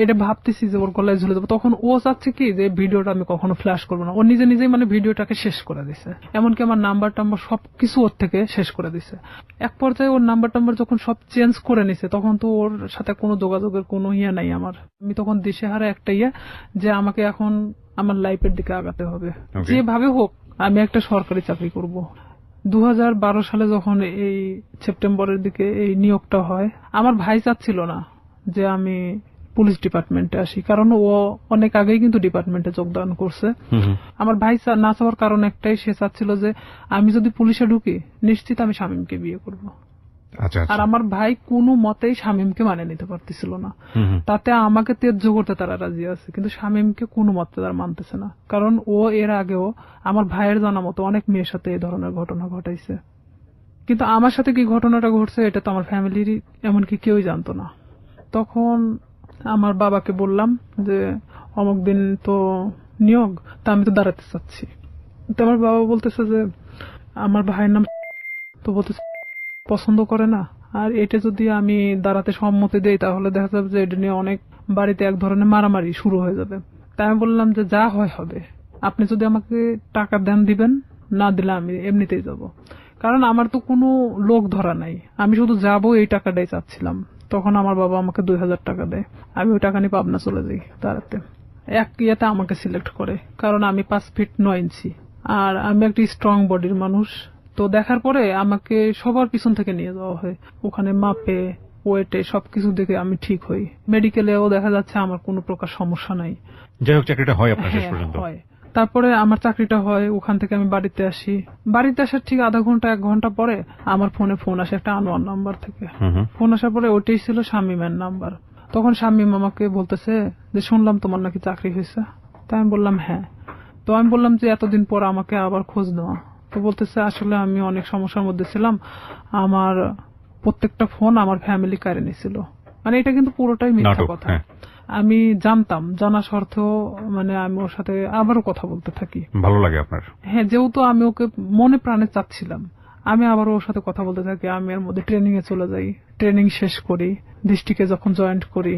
এটা ভাবতেছি যে ওর গলায় ঝুলে যাবো। তখন ও চাচ্ছে কি যে ভিডিওটা আমি কখনো ফ্ল্যাশ করবো না। ও নিজেই মানে ভিডিওটাকে শেষ করে দিছে, এমনকি আমার নাম্বার টাম্বার সবকিছু ওর থেকে শেষ করে দিছে। এক পর্যায়ে ওর নাম্বার টাম্বার যখন সব চেঞ্জ করে নিছে, তখন তো ওর সাথে কোনো যোগাযোগের কোনো নাই আমার। আমি তখন দিশেহারা একটা যে আমাকে এখন আমার লাইফের দিকে আগাতে হবে, যেভাবে হোক আমি একটা সরকারি চাকরি করব। 2012 সালে যখন এই সেপ্টেম্বরের দিকে এই নিয়োগটা হয়, আমার ভাই চাচ্ছিল না যে আমি পুলিশ ডিপার্টমেন্টে আসি, কারণ ও অনেক আগেই কিন্তু ডিপার্টমেন্টে যোগদান করছে। আমার ভাই না চাওয়ার কারণ একটাই, সে চাচ্ছিল যে আমি যদি পুলিশে ঢুকি নিশ্চিত আমি শামীমকে বিয়ে করব। আর আমার ভাই কোনো মতেই শামীমকে মানে নিতে পারতেছিল না। তাতে আমাকে ত্যায্য করতে তারা রাজি আছে, কিন্তু শামীমকে কোনো মতে তারা মানতেছে না, কারণ ও এর আগেও আমার ভাইয়ের জানা মতো অনেক মেয়ের সাথে এই ধরনের ঘটনা ঘটাইছে। কিন্তু আমার সাথে কি ঘটনাটা ঘটছে এটা তো আমার ফ্যামিলির এমনকি কেউই জানতো না। তখন আমার বাবাকে বললাম যে অমুক দিন তো নিয়োগ, তা আমি তো দাঁড়াতে চাচ্ছি। তো আমার বাবা বলতেছে যে আমার ভাইয়ের নাম, তো বলতেছে পছন্দ করে না, আর এটা যদি আমি দাঁড়াতে সম্মতি দেই তাহলে দেখা যাবে যে এটা নিয়ে অনেক বাড়িতে এক ধরনের মারামারি শুরু হয়ে যাবে। তাই আমি বললাম যে যা হয় হবে, আপনি যদি আমাকে টাকা দেন দিবেন, না দিলে আমি এমনিতেই যাব, কারণ আমার তো কোনো লোক ধরা নাই, আমি শুধু যাবো এই টাকাটাই চাচ্ছিলাম। তখন আমার বাবা আমাকে 2000 টাকা দেয়, আমি ওই টাকা নিয়ে পাবনা চলে যাই দাঁড়াতে। এক ইয়েতে আমাকে সিলেক্ট করে, কারণ আমি 5 ফিট 9 ইঞ্চি আর আমি একটা স্ট্রং বডির মানুষ। তো দেখার পরে আমাকে সবার পিছন থেকে নিয়ে যাওয়া হয়, ওখানে মাপে ওয়েটে সবকিছু দেখে আমি ঠিক হই। মেডিকেলেও দেখা যাচ্ছে আমার কোনো প্রকার সমস্যা নাই। যাই হোক, চাকরিটা হয় আপনার শেষ পর্যন্ত? হয়। তারপরে আমার চাকরিটা হয়, ওখান থেকে আমি বাড়িতে আসি। বাড়িতে আসার ঠিক আধা ঘন্টা 1 ঘন্টা পরে আমার ফোনে ফোন আসে একটা আনোয়ার নাম্বার থেকে। ফোন আসার পরে ওইটাই ছিল শামীমের নাম্বার। তখন শামীম আমাকে বলতেছে যে শুনলাম তোমার নাকি চাকরি হয়েছে। তাই আমি বললাম হ্যাঁ। তো আমি বললাম যে এতদিন পর আমাকে আবার খোঁজ নেওয়া। তো বলতেছে আসলে আমি অনেক সমস্যার মধ্যে ছিলাম, আমার প্রত্যেকটা ফোন আমার ফ্যামিলি কেড়ে নিয়েছিল। মানে এটা কিন্তু পুরোটাই মিথ্যা কথা। আমি জানতাম, জানা সত্ত্বেও মানে আমি ওর সাথে আবারও কথা বলতে থাকি। ভালো লাগে আপনার? হ্যাঁ, যেহেতু আমি ওকে মনে প্রাণে চাচ্ছিলাম, আমি আবার ওর সাথে কথা বলতে থাকি। আমি এর মধ্যে ট্রেনিং এ চলে যাই, ট্রেনিং শেষ করি, ডিস্ট্রিক্টে যখন জয়েন্ট করি।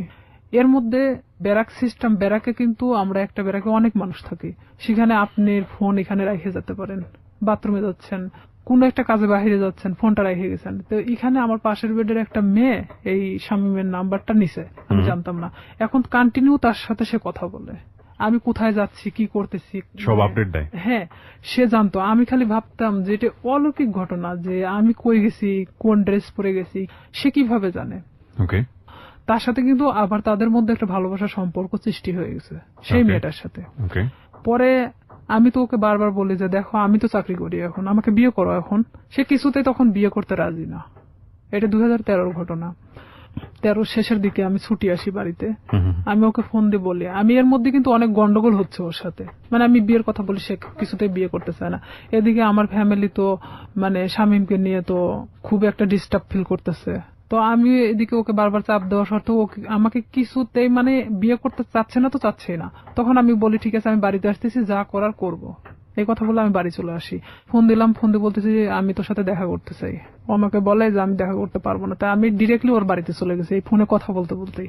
এর মধ্যে ব্যারাক সিস্টেম, ব্যারাকে কিন্তু আমরা একটা ব্যারাকে অনেক মানুষ থাকি, সেখানে আপনি ফোন এখানে রেখে যেতে পারেন, বাথরুমে যাচ্ছেন, কোন একটা কাজে বাইরে যাচ্ছেন, ফোনটা রেখে গেছেন। তো এখানে আমার পাশের বেডের একটা মেয়ে এই শামীমের নাম্বারটা নিছে, আমি জানতাম না। এখন কন্টিনিউ তার সাথে সে কথা বলে, আমি কোথায় যাচ্ছি, কি করতেছি সব আপডেট দেয়। হ্যাঁ, সে জানতো। আমি খালি ভাবতাম যে এটা অলৌকিক ঘটনা, যে আমি কই গেছি, কোন ড্রেস পরে গেছি, সে কিভাবে জানে। ওকে। তার সাথে কিন্তু আবার তাদের মধ্যে একটা ভালোবাসার সম্পর্ক সৃষ্টি হয়ে গেছে সেই মেয়েটার সাথে। পরে আমি তো ওকে বারবার বলি যে দেখো আমি তো চাকরি করি, এখন আমাকে বিয়ে করো। এখন সে কিছুতেই তখন বিয়ে করতে রাজি না। এটা 2013 ঘটনা। 13 শেষের দিকে আমি ছুটি আসি বাড়িতে, আমি ওকে ফোন দিয়ে বলি, আমি এর মধ্যে কিন্তু অনেক গন্ডগোল হচ্ছে ওর সাথে, মানে আমি বিয়ের কথা বলি, সে কিছুতেই বিয়ে করতে চায় না। এদিকে আমার ফ্যামিলি তো মানে শামীমকে নিয়ে তো খুব একটা ডিস্টার্ব ফিল করতেছে। তো আমি এদিকে ওকে বারবার চাপ দেওয়া সত্ত্বেও আমাকে কিছুতেই মানে বিয়ে করতে চাচ্ছে না, তো চাচ্ছেই না। তখন আমি বলি ঠিক আছে আমি বাড়িতে আসতেছি, যা করার করব। এই কথা বলে আমি বাড়ি চলে আসি। ফোন দিলাম, ফোন দিয়ে বলতেছি আমি তোর সাথে দেখা করতে চাই। ও আমাকে বলে যে আমি দেখা করতে পারবো না। তাই আমি ডিরেক্টলি ওর বাড়িতে চলে গেছি এই ফোনে কথা বলতে বলতেই।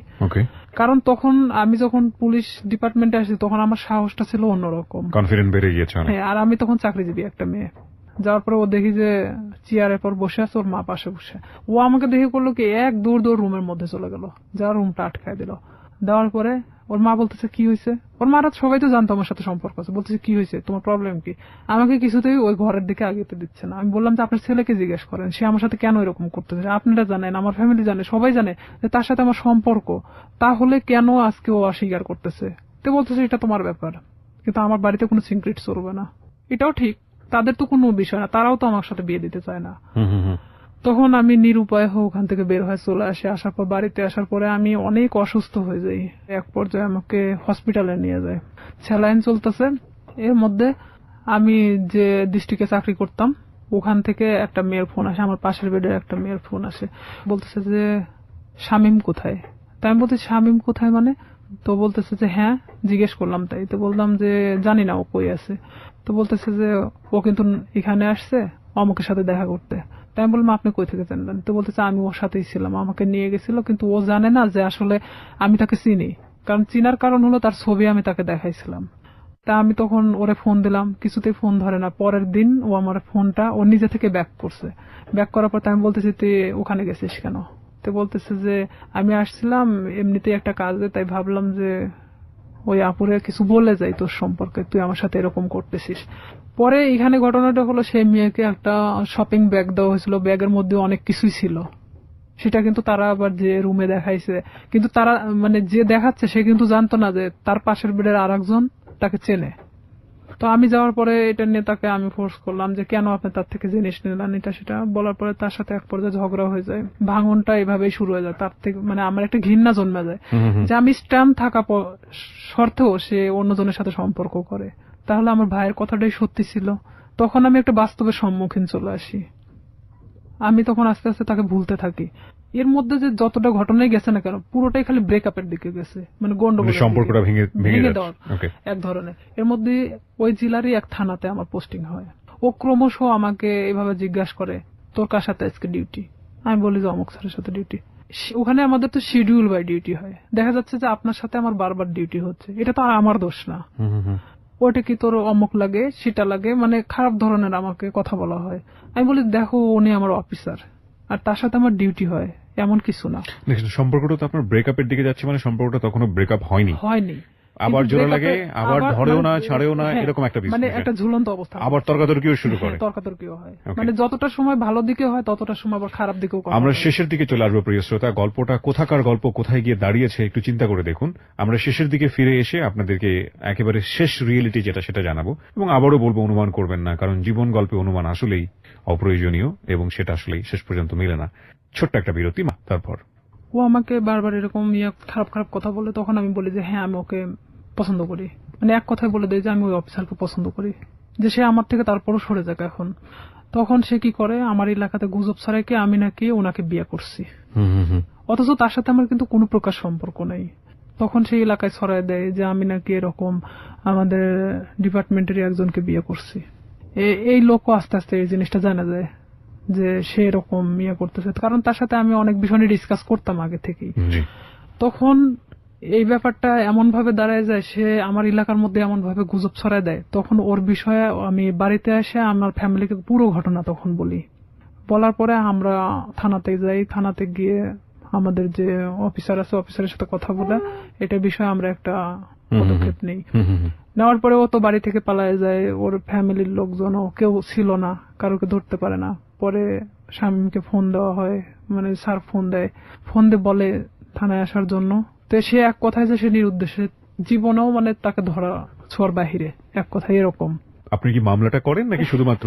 কারণ তখন আমি যখন পুলিশ ডিপার্টমেন্টে আসি তখন আমার সাহসটা ছিল অন্যরকম, কনফিডেন্স বেড়ে গিয়েছে। হ্যাঁ, আর আমি তখন চাকরিজীবী একটা মেয়ে। যাওয়ার পরে ও দেখি যে চেয়ারের পর বসে আছে, ওর মা পাশে বসে। ও আমাকে দেখে করলো কি, এক দৌড় রুমের মধ্যে চলে গেল, যাওয়ার রুমটা আটকায় দিল। দেওয়ার পরে ওর মা বলতেছে কি হয়েছে। ওর মারা সবাই তো জানতো আমার সাথে সম্পর্ক আছে। বলতেছে কি হয়েছে, তোমার প্রবলেম কি। আমাকে কিছুতেই ওই ঘরের দিকে আগেতে দিচ্ছে না। আমি বললাম যে আপনার ছেলেকে জিজ্ঞেস করেন, সে আমার সাথে কেন এরকম করতেছে। আপনারা জানেন, আমার ফ্যামিলি জানে, সবাই জানে যে তার সাথে আমার সম্পর্ক, তাহলে কেন আজকে ও অস্বীকার করতেছে। তো বলতেছে এটা তোমার ব্যাপার, কিন্তু আমার বাড়িতে কোনো সিক্রেট চলবে না। এটাও ঠিক, তাদের তো কোনো বিষয় না, তারাও তো আমার সাথে বিয়ে দিতে চায় না। তখন আমি নিরুপায় হয়ে ওখান থেকে বের হয়ে চলে আসি। আসার পর বাড়িতে আসার পরে আমি অনেক অসুস্থ হয়ে যাই। এক পর্যায়ে আমাকে হসপিটালে নিয়ে যায়, স্যালাইন চলতেছে। এর মধ্যে আমি যে ডিস্ট্রিক্টে চাকরি করতাম ওখান থেকে একটা মেয়ের ফোন আসে, আমার পাশের বেডের একটা মেয়ের ফোন আসে। বলতেছে যে শামীম কোথায়। তাই আমি বলতে শামীম কোথায় মানে। তো বলতেছে যে হ্যাঁ, জিজ্ঞেস করলাম। তাই তো বললাম যে জানি না ও কই আছে। তো বলতেছে যে ও কিন্তু এখানে আসছে অমুকের সাথে দেখা করতে। তাই আমি বললাম আপনি কই থেকে জানলেন। তো বলতেছে আমি ওর সাথেই ছিলাম, আমাকে নিয়ে গেছিল, কিন্তু ও জানে না যে আসলে আমি তাকে চিনি। কারণ চিনার কারণ হলো তার ছবি আমি তাকে দেখাইছিলাম। তা আমি তখন ওরে ফোন দিলাম, কিছুতেই ফোন ধরে না। পরের দিন ও আমার ফোনটা ও নিজে থেকে ব্যাক করছে। ব্যাক করার পর আমি বলতেছি তুই ওখানে গেছিস কেন। তো বলতেছে যে আমি আসছিলাম এমনিতেই একটা কাজে, তাই ভাবলাম যে ওই আপুরে কিছু বলে যাই তোর সম্পর্কে, তুই আমার সাথে এরকম করতেছিস। পরে এখানে ঘটনাটা হলো সেই মেয়েকে একটা শপিং ব্যাগ দেওয়া হয়েছিল, ব্যাগের মধ্যে অনেক কিছুই ছিল। সেটা কিন্তু তারা আবার যে রুমে দেখাইছে, কিন্তু তারা মানে যে দেখাচ্ছে সে কিন্তু জানতো না যে তার পাশের বেডের আরেকজন তাকে চেনে। তো আমি যাওয়ার পরে এটা নিয়ে তাকে আমি ফোর্স করলাম যে কেন আপনি তার থেকে জিনিস নিলেন, এটা সেটা বলার পরে তার সাথে এক পর্যায়ে ঝগড়া হয়ে যায়। ভাঙনটা এভাবেই শুরু হয়ে যায়। তার থেকে মানে আমার একটা ঘৃণা জন্মে যায় যে আমি স্ট্যাম্প থাকা শর্তেও সে অন্যজনের সাথে সম্পর্ক করে। তাহলে আমার ভাইয়ের কথাটাই সত্যি ছিল। তখন আমি একটা বাস্তবের সম্মুখীন চলে আসি। আমি তখন আস্তে আস্তে তাকে ভুলতে থাকি। এর মধ্যে যে যতটা ঘটনাই গেছে না কেন পুরোটাই খালি ব্রেকআপের দিকে গেছে, মানে গন্ডগোল, সম্পর্কটা ভেঙে দেওয়ার এক ধরনের। এর মধ্যে ওই জেলারই এক থানাতে আমার পোস্টিং হয়। ও ক্রমশ আমাকে এভাবে জিজ্ঞাসা করে তোর কার সাথে আজকে ডিউটি। আমি বলি যে অমুক স্যারের সাথে ডিউটি। ওখানে আমাদের তো শিডিউল বাই ডিউটি হয়। দেখা যাচ্ছে যে আপনার সাথে আমার বারবার ডিউটি হচ্ছে, এটা তো আমার দোষ না। ওটা কি তোর অমুক লাগে সেটা লাগে, মানে খারাপ ধরনের আমাকে কথা বলা হয়। আমি বলি দেখো উনি আমার অফিসার আর তার সাথে আমার ডিউটি হয়, এমন কিছু না। সম্পর্কটা তো আপনার ব্রেকআপের দিকে যাচ্ছে, মানে সম্পর্কটা তখনো ব্রেকআপ হয়নি। আবার জোড়া লাগে, আবার ধরেও না ছাড়েও না, এরকম একটা বিষয়, মানে একটা ঝুলন্ত অবস্থা। আবার তর্কাতর্কিও শুরু করে। তর্কাতর্কিও হয়, মানে যতটা সময় ভালো দিকে হয় ততটা সময় আবার খারাপ দিকেও। আমরা শেষের দিকে চলে আসবো প্রিয় শ্রোতা। গল্পটা কোথাকার গল্প, কোথায় গিয়ে দাঁড়িয়েছে একটু চিন্তা করে দেখুন। আমরা শেষের দিকে ফিরে এসে আপনাদেরকে একেবারে শেষ রিয়েলিটি যেটা সেটা জানাবো। এবং আবারও বলবো অনুমান করবেন না, কারণ জীবন গল্পে অনুমান আসলেই অপ্রয়োজনীয় এবং সেটা আসলেই শেষ পর্যন্ত মেলে না। ছোট্ট একটা বিরতি, তারপর ও আমাকে বারবার এরকম খারাপ খারাপ কথা বলে। তখন আমি বলি যে হ্যাঁ আমি ওকে পছন্দ করি, মানে এক কথায় বলে দেয় যে আমি ওই অফিসারকে পছন্দ করি, যে সে আমার থেকে তারপরও সরে যাক এখন। তখন সে কি করে, আমার এলাকাতে গুজব ছড়াইকে আমি নাকি ওনাকে বিয়ে করছি, অথচ তার সাথে আমার কিন্তু কোনো প্রকার সম্পর্ক নেই। তখন সেই এলাকায় ছড়াই দেয় যে আমি নাকি এরকম আমাদের ডিপার্টমেন্টের একজনকে বিয়ে করছি। এই লোকও আস্তে আস্তে এই জিনিসটা জানা যায় যে সে এরকম ইয়ে করতেছে, কারণ তার সাথে আমি অনেক বিষয় নিয়ে ডিসকাস করতাম আগে থেকেই। তখন এই ব্যাপারটা এমন ভাবে দাঁড়ায় যায়, সে আমার এলাকার মধ্যে এমন ভাবে গুজব ছড়ায় দেয়। তখন ওর বিষয়ে আমি বাড়িতে এসে আমার ফ্যামিলিকে পুরো ঘটনা তখন বলি। বলার পরে আমরা থানাতে যাই। থানাতে গিয়ে আমাদের যে অফিসার আছে অফিসারের সাথে কথা বলে এটা বিষয়ে আমরা একটা পদক্ষেপ নেই। নেওয়ার পরে ও তো বাড়ি থেকে পালায় যায়। ওর ফ্যামিলির লোকজনও কেউ ছিল না, কারোকে ধরতে পারে না। পরে শামীমকে ফোন দেওয়া হয়, মানে স্যার ফোন দেয়, ফোন দিয়ে বলে থানায় আসার জন্য। তো সে এক কথায় যে সে নিরুদ্দেশে, জীবনেও মানে তাকে ধরা ছোঁয়ার বাহিরে, এক কথায় এরকম। আপনি কি মামলাটা করেন নাকি শুধুমাত্র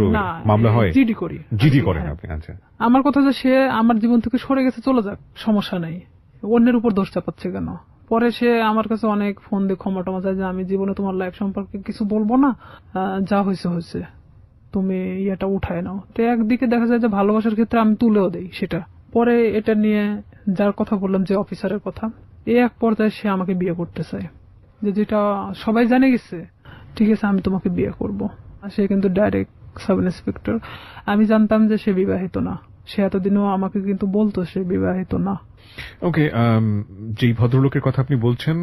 মামলা হয়? জিডি করি। জিডি করেন আপনি? আচ্ছা। আমার কথা যে সে আমার জীবন থেকে সরে গেছে, চলে যাক, সমস্যা নেই, অন্যের উপর দোষ চাপাচ্ছে কেন। পরে সে আমার কাছে অনেক ফোন দিয়ে ক্ষমা টমা চায় যে আমি জীবনে তোমার লাইফ সম্পর্কে কিছু বলবো না, যা হয়েছে হয়েছে, তুমি ইয়েটা উঠায় নাও। তো একদিকে দেখা যায় যে ভালোবাসার ক্ষেত্রে আমি তুলেও দেই সেটা। পরে এটা নিয়ে যার কথা বললাম, যে অফিসারের কথা, এই এক পর্যায়ে সে আমাকে বিয়ে করতে চায়, যে যেটা সবাই জানে গেছে, ঠিক আছে আমি তোমাকে বিয়ে করব। সে কিন্তু ডাইরেক্ট সাব ইন্সপেক্টর। আমি জানতাম যে সে বিবাহিত না, সে এতদিনও আমাকে কিন্তু বলতো সে বিবাহিত না। ওকে, যেই ভদ্রলোকের কথা আপনি বলছেন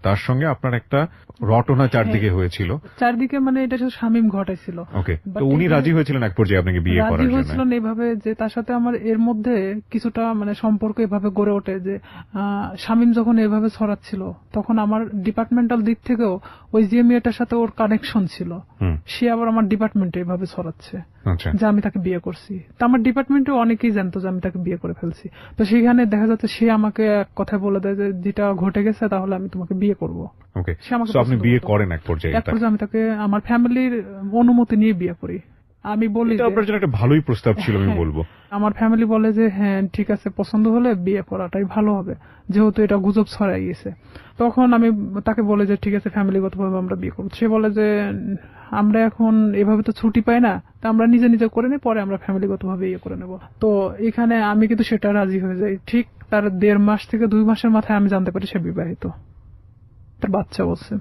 তার সঙ্গে আপনার একটা রটনা চারদিকে হয়েছিল। চারদিকে মানে এটা শুধু শামীম ঘটাইছিল। ওকে, তো উনি রাজি হয়েছিলেন এক পর্যায়ে আপনাকে বিয়ে করার জন্য? রাজি হয়েছিলেন এইভাবে যে তার সাথে আমার এর মধ্যে কিছুটা মানে সম্পর্ক এভাবে গড়ে ওঠে যে শামীম যখন এভাবে ছড়াচ্ছিল তখন আমার ডিপার্টমেন্টাল দিক থেকেও ওই যে মেয়েটার সাথে ওর কানেকশন ছিল, সে আবার আমার ডিপার্টমেন্টে এভাবে ছড়াচ্ছে যে আমি তাকে বিয়ে করছি। তো আমার ডিপার্টমেন্টে অনেকেই জানতো যে আমি তাকে বিয়ে করে ফেলছি। তো সেখানে দেখা যাচ্ছে সে আমাকে এক কথা বলে দেয় যে যেটা ঘটে গেছে তাহলে আমি তোমাকে বিয়ে করব। ওকে, সো আপনি বিয়ে করেন এক পর্যায়ে? এক পর্যায়ে আমি তাকে আমার ফ্যামিলির অনুমতি নিয়ে বিয়ে করি। আমি বলি এটা আপনার জন্য একটা ভালোই প্রস্তাব ছিল আমি বলবো। আমার ফ্যামিলি বলে যে হ্যাঁ ঠিক আছে, পছন্দ হলে বিয়ে করাটাই ভালো হবে, যেহেতু এটা গুজব ছড়াই গেছে। তখন আমি তাকে বলে যে ঠিক আছে ফ্যামিলিগতভাবে আমরা বিয়ে করবো। সে বলে যে আমরা এখন এভাবে তো ছুটি পাই না, তা আমরা নিজে নিজে করে নিই, পরে আমরা ফ্যামিলিগতভাবে ইয়ে করে নেব। তো এখানে আমি কিন্তু সেটা রাজি হয়ে যাই। ঠিক তার 1.5 মাস থেকে 2 মাসের মাথায় আমি জানতে পারি সে বিবাহিত, তার বাচ্চা বলছে।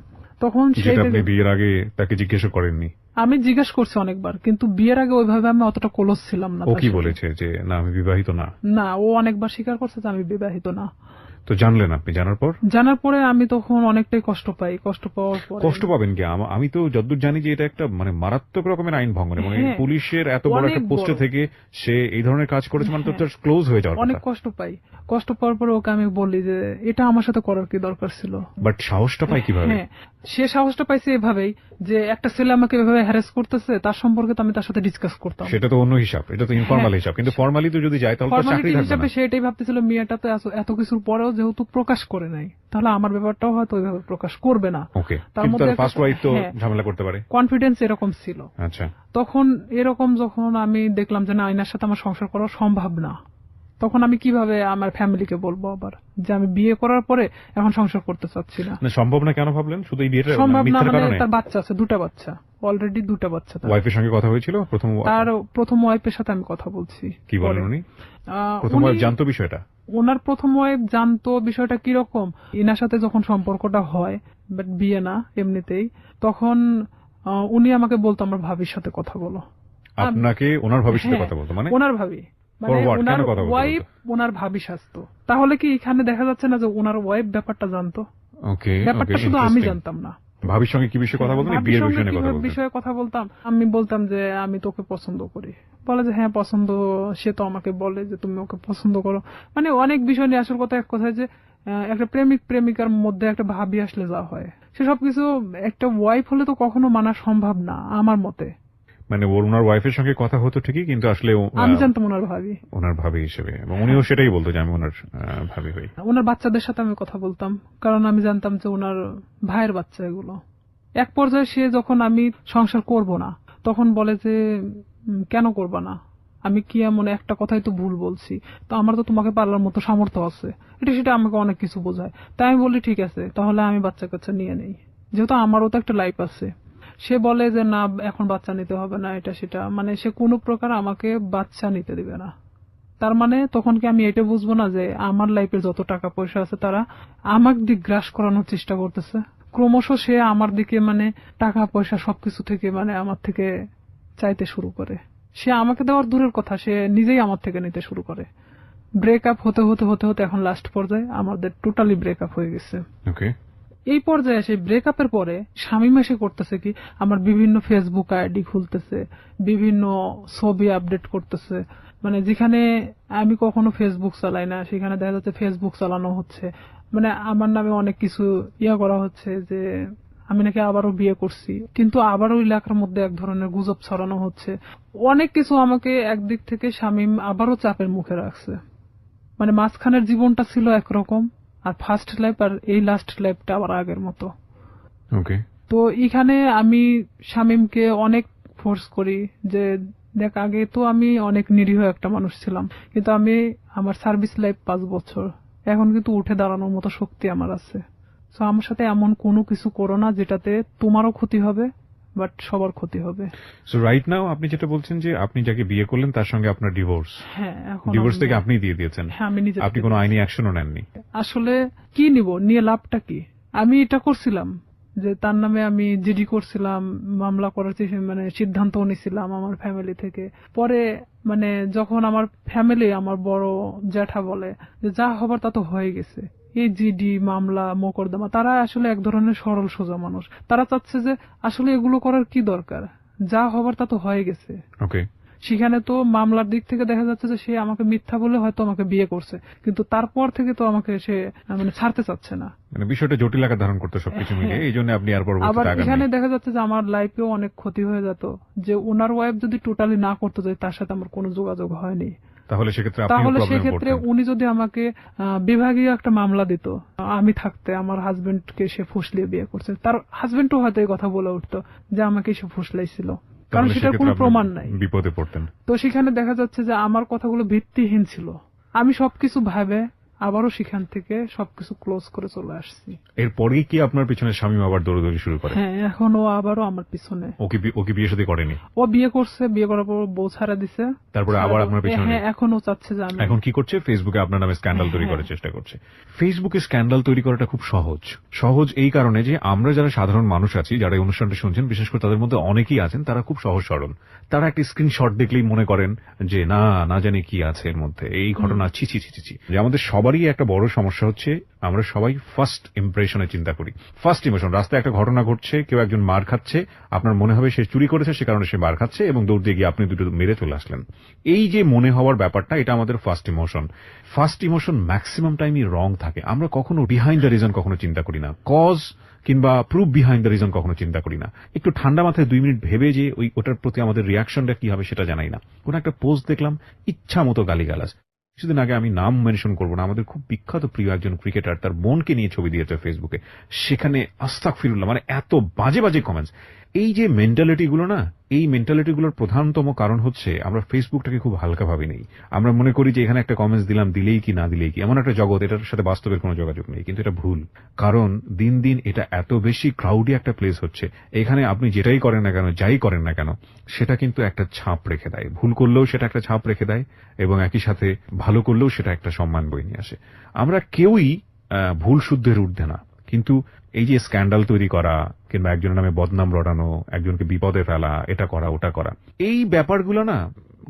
তখন আপনি বিয়ের আগে তাকে জিজ্ঞেস করেননি? আমি জিজ্ঞেস করছি অনেকবার, কিন্তু বিয়ের আগে ওইভাবে আমি অতটা ক্লোজ ছিলাম না। ও কি বলেছে যে না আমি বিবাহিত না? না, ও অনেকবার স্বীকার করছে যে আমি বিবাহিত না। তো জানলেন আপনি? জানার পরে আমি তখন অনেকটাই কষ্ট পাই। কষ্ট পাওয়ার পর কষ্ট পাবেন কি? আমি তো যতদূর জানি যে এটা একটা মানে মারাত্মক রকমের আইন ভঙ্গ, মানে পুলিশের এত বড় একটা পোস্টে থেকে সে এই ধরনের কাজ করেছে মানে তো ক্লোজ হয়ে যাওয়ার কথা। অনেক কষ্ট পাই। কষ্ট পাওয়ার পরে ওকে আমি বলি যে এটা আমার সাথে করার কি দরকার ছিল। বাট সাহসটা পাই কিভাবে? সে সাহসটা পাইছে এভাবেই যে একটা ছেলে আমাকে এভাবে হ্যারাস করতেছে, তার সম্পর্কে তো আমি তার সাথে ডিসকাস করতাম। সেটা তো অন্য হিসাব, এটা তো ইনফর্মাল হিসাব। কিন্তু ফর্মালি তো যদি যায় তাহলে তো চাকরি থাকবে না। সেটাই ভাবতেছিল, মেয়েটা তো এত কিছুর পরেও যেহেতু প্রকাশ করে নাই, তাহলে আমার ব্যাপারটাও হয়তো ওইভাবে প্রকাশ করবে না। ওকে, তার ফার্স্ট ওয়াইফ তো ঝামেলা করতে পারে, কনফিডেন্স এরকম ছিল। আচ্ছা, তখন এরকম যখন আমি দেখলাম যে না, আয়নার সাথে আমার সংসার করা সম্ভব না, তখন আমি কিভাবে আমার ফ্যামিলিকে বলবো আবার যে আমি বিয়ে করার পরে এখন সংসার করতে চাচ্ছি না। সম্ভব না কেন ভাবলেন? শুধু এই বিয়েটা সম্ভব না মানে তার বাচ্চা আছে, 2টা বাচ্চা, অলরেডি 2টা বাচ্চা। ওয়াইফের সঙ্গে কথা হয়েছিল? প্রথম ওয়াইফের সাথে আমি কথা বলছি। কি বলেন উনি? প্রথম ওয়াইফ জানতো বিষয়টা? ওনার প্রথম ওয়াইফ জানতো বিষয়টা কিরকম। ইনার সাথে যখন সম্পর্কটা হয়, বাট বিয়ে না এমনিতেই, তখন উনি আমাকে বলতো আমার ভাবির সাথে কথা বলো। আপনাকে ওনার ভাবির সাথে কথা বলতো? মানে ওনার ভাবি ওনার ওয়াইফ ওনার ভাবি সাজতো। তাহলে কি এখানে দেখা যাচ্ছে না যে ওনার ওয়াইফ ব্যাপারটা জানতো? ওকে, ব্যাপারটা শুধু আমি জানতাম না। ভাবির সঙ্গে কি বিষয়ে কথা বলতেন? বিয়ের বিষয়ে কথা বলতাম। আমি বলতাম যে আমি তোকে পছন্দ করি, বলে যে হ্যাঁ পছন্দ। সে তো আমাকে বলে যে তুমি ওকে পছন্দ করো, মানে অনেক বিষয় নিয়ে। আসল কথা এক কথায় যে একটা প্রেমিক প্রেমিকার মধ্যে একটা ভাবি আসলে যা হয়, সে সবকিছু একটা ওয়াইফ হলে তো কখনো মানা সম্ভব না আমার মতে। মানে ওনার ওয়াইফের সঙ্গে কথা হতো ঠিকই, কিন্তু আসলে আমি জানতাম ওনার ভাবি হিসেবে, এবং উনিও সেটাই বলতো যে আমি ওনার ভাবি হই। ওনার বাচ্চাদের সাথে আমি কথা বলতাম, কারণ আমি জানতাম যে ওনার ভাইয়ের বাচ্চা এগুলো। এক পর্যায়ে সে যখন আমি সংসার করব না, তখন বলে যে কেন করবা না, আমি কি এমন একটা কথাই তো ভুল বলছি, তো আমার তো তোমাকে পালার মতো সামর্থ্য আছে। এটা সেটা আমাকে অনেক কিছু বোঝায়। তাই আমি বলি ঠিক আছে, তাহলে আমি বাচ্চা কাচ্চা নিয়ে নেই, যেহেতু আমারও তো একটা লাইফ আছে। সে বলে যে না এখন বাচ্চা নিতে হবে না, এটা সেটা, মানে সে কোনো প্রকার আমাকে বাচ্চা নিতে দিবে না। তার মানে তখন কি আমি এটা বুঝবো না যে আমার লাইফে যত টাকা পয়সা আছে তারা আমার দিক গ্রাস করানোর চেষ্টা করতেছে? ক্রমশ সে আমার দিকে মানে টাকা পয়সা সবকিছু থেকে মানে আমার থেকে চাইতে শুরু করে। সে আমাকে দেওয়ার দূরের কথা, সে নিজেই আমার থেকে নিতে শুরু করে। ব্রেকআপ হতে হতে হতে হতে এখন লাস্ট পর্যায়ে আমাদের টোটালি ব্রেকআপ হয়ে গেছে। এই পর্যায়ে সেই ব্রেকআপের পরে শামীম এসে করতেছে কি, আমার বিভিন্ন ফেসবুক আইডি খুলতেছে, বিভিন্ন ছবি আপডেট করতেছে, মানে যেখানে আমি কখনো ফেসবুক চালাই না সেখানে দেখা যাচ্ছে ফেসবুক চালানো হচ্ছে। মানে আমার নামে অনেক কিছু করা হচ্ছে যে আমি নাকি আবারও বিয়ে করছি, কিন্তু আবারও এলাকার মধ্যে এক ধরনের গুজব ছড়ানো হচ্ছে। অনেক কিছু আমাকে একদিক থেকে শামীম আবারও চাপের মুখে রাখছে। মানে মাঝখানের জীবনটা ছিল একরকম, আর ফার্স্ট লাইফ আর এই লাস্ট লাইফটা আবার আগের মতো। তো এখানে আমি শামীমকে অনেক ফোর্স করি যে দেখ, আগে তো আমি অনেক নিরীহ একটা মানুষ ছিলাম, কিন্তু আমি আমার সার্ভিস লাইফ 5 বছর, এখন কিন্তু উঠে দাঁড়ানোর মতো শক্তি আমার আছে। সো আমার সাথে এমন কোনো কিছু করো না যেটাতে তোমারও ক্ষতি হবে বাট সবার ক্ষতি হবে। সো রাইট নাও আপনি যেটা বলছেন যে আপনি যাকে বিয়ে করলেন তার সঙ্গে আপনার ডিভোর্স। হ্যাঁ, এখন ডিভোর্স থেকে আপনি দিয়ে দিয়েছেন? হ্যাঁ, আমি নিজে। আপনি কোনো আইনি অ্যাকশনও নেননি? আসলে কি নিব, নিয়ে লাভটা কি? আমি এটা করছিলাম যে তার নামে আমি জিডি করছিলাম, মামলা করার সিদ্ধান্ত নিয়েছিলাম আমার ফ্যামিলি থেকে। পরে যখন আমার ফ্যামিলি, আমার বড় জ্যাঠা বলে যে যা হবার তা তো হয়ে গেছে, এই জিডি মামলা মোকদ্দমা, তারা আসলে এক ধরনের সরল সোজা মানুষ, তারা চাচ্ছে যে আসলে এগুলো করার কি দরকার, যা হবার তা তো হয়ে গেছে। সেখানে তো মামলার দিক থেকে দেখা যাচ্ছে যে সে আমাকে মিথ্যা বলে হয়তো আমাকে বিয়ে করছে, কিন্তু তারপর থেকে তো আমাকে সে ছাড়তে চাচ্ছে না, বিষয়টা জটিল আকার ধারণ করতে সবকিছু মিলে, এই জন্য আপনি আর আবার এখানে দেখা যাচ্ছে যে আমার লাইফেও অনেক ক্ষতি হয়ে যেত, যে ওনার ওয়াইফ যদি টোটালি না করতে যায়, তার সাথে আমার কোনো যোগাযোগ হয়নি, তাহলে সেক্ষেত্রে উনি যদি আমাকে বিভাগীয় একটা মামলা দিত, আমি থাকতে আমার হাজবেন্ডকে সে ফুসলিয়ে বিয়ে করছে, তার হাজবেন্ডও হয়তো এই কথা বলে উঠতো যে আমাকে সে ফুসলাইছিল, কারণ সেটার কোনো প্রমাণ নাই, বিপদে পড়তেন। তো সেখানে দেখা যাচ্ছে যে আমার কথাগুলো ভিত্তিহীন ছিল, আমি সবকিছু ভাবে আবারও সেখান থেকে সবকিছু ক্লোজ করে চলে আসছি। এরপরেই কি আপনার পিছনে স্বামী আবার দৌড়দৌড়ি শুরু করে? হ্যাঁ, এখন ও আবারও আমার পিছনে। ওকে বিয়ে শাদী করেনি? ও বিয়ে করছে, বিয়ে করার পর বউ ছাড়া দিছে, তারপরে আবার আপনার পিছনে। হ্যাঁ, এখন ও চাচ্ছে যে আমি। এখন কি করছে? ফেসবুকে আপনার নামে স্ক্যান্ডাল তৈরি করার চেষ্টা করছে। ফেসবুকে স্ক্যান্ডাল তৈরি করাটা খুব সহজ এই কারণে যে আমরা যারা সাধারণ মানুষ আছি, যারা এই অনুষ্ঠানটা শুনছেন, বিশেষ করে তাদের মধ্যে অনেকেই আছেন তারা খুব সহজ সরল, তারা একটা স্ক্রিনশট দেখলেই মনে করেন যে না জানি কি আছে এর মধ্যে, এই ঘটনা ছি। যে আমাদের সবারই একটা বড় সমস্যা হচ্ছে, আমরা সবাই ফার্স্ট ইমপ্রেশনে চিন্তা করি। ফার্স্ট ইমোশন, রাস্তায় একটা ঘটনা ঘটছে, কেউ একজন মার খাচ্ছে, আপনার মনে হবে সে চুরি করেছে, সে কারণে সে মার খাচ্ছে, এবং দৌড় দিয়ে গিয়ে আপনি দুটো মেরে চলে আসলেন। এই যে মনে হওয়ার ব্যাপারটা, এটা আমাদের ফার্স্ট ইমোশন ম্যাক্সিমাম টাইমই রং থাকে। আমরা কখনো বিহাইন্ড দ্য রিজন কখনো চিন্তা করি না, কজ কিংবা প্রুফ বিহাইন্ড দ্য রিজন কখনো চিন্তা করি না। একটু ঠান্ডা মাথায় 2 মিনিট ভেবে যে ওটার প্রতি আমাদের রিয়াকশনটা কি হবে সেটা জানাই না। কোন একটা পোস্ট দেখলাম, ইচ্ছা মতো গালিগালাজ। কিছুদিন আগে, আমি নাম মেনশন করবো না, আমাদের খুব বিখ্যাত প্রিয় একজন ক্রিকেটার তার বোনকে নিয়ে ছবি দিয়েছে ফেসবুকে, সেখানে আস্তাগফিরুল্লাহ, এত বাজে কমেন্টস। এই যে মেন্টালিটিগুলো না, এই মেন্টালিটিগুলোর প্রধানতম কারণ হচ্ছে আমরা ফেসবুকটাকে খুব হালকা ভাবে নেই। আমরা মনে করি যে এখানে একটা কমেন্টস দিলাম, দিলেই কি না দিলেই কি, এমন একটা জগৎ, এটার সাথে বাস্তবের কোনো যোগাযোগ নেই। কিন্তু এটা ভুল, কারণ দিন দিন এটা এত বেশি ক্রাউডি একটা প্লেস হচ্ছে, এখানে আপনি যেটাই করেন না কেন, যাই করেন না কেন, সেটা কিন্তু একটা ছাপ রেখে দেয়। ভুল করলেও সেটা একটা ছাপ রেখে দেয়, এবং একই সাথে ভালো করলেও সেটা একটা সম্মান বয়ে নিয়ে আসে। আমরা কেউই ভুল শুদ্ধের ঊর্ধ্বে না, কিন্তু এই যে স্ক্যান্ডাল তৈরি করা কিংবা একজনের নামে বদনাম রটানো, একজনকে বিপদে ফেলা, এটা করা ওটা করা, এই ব্যাপারগুলো না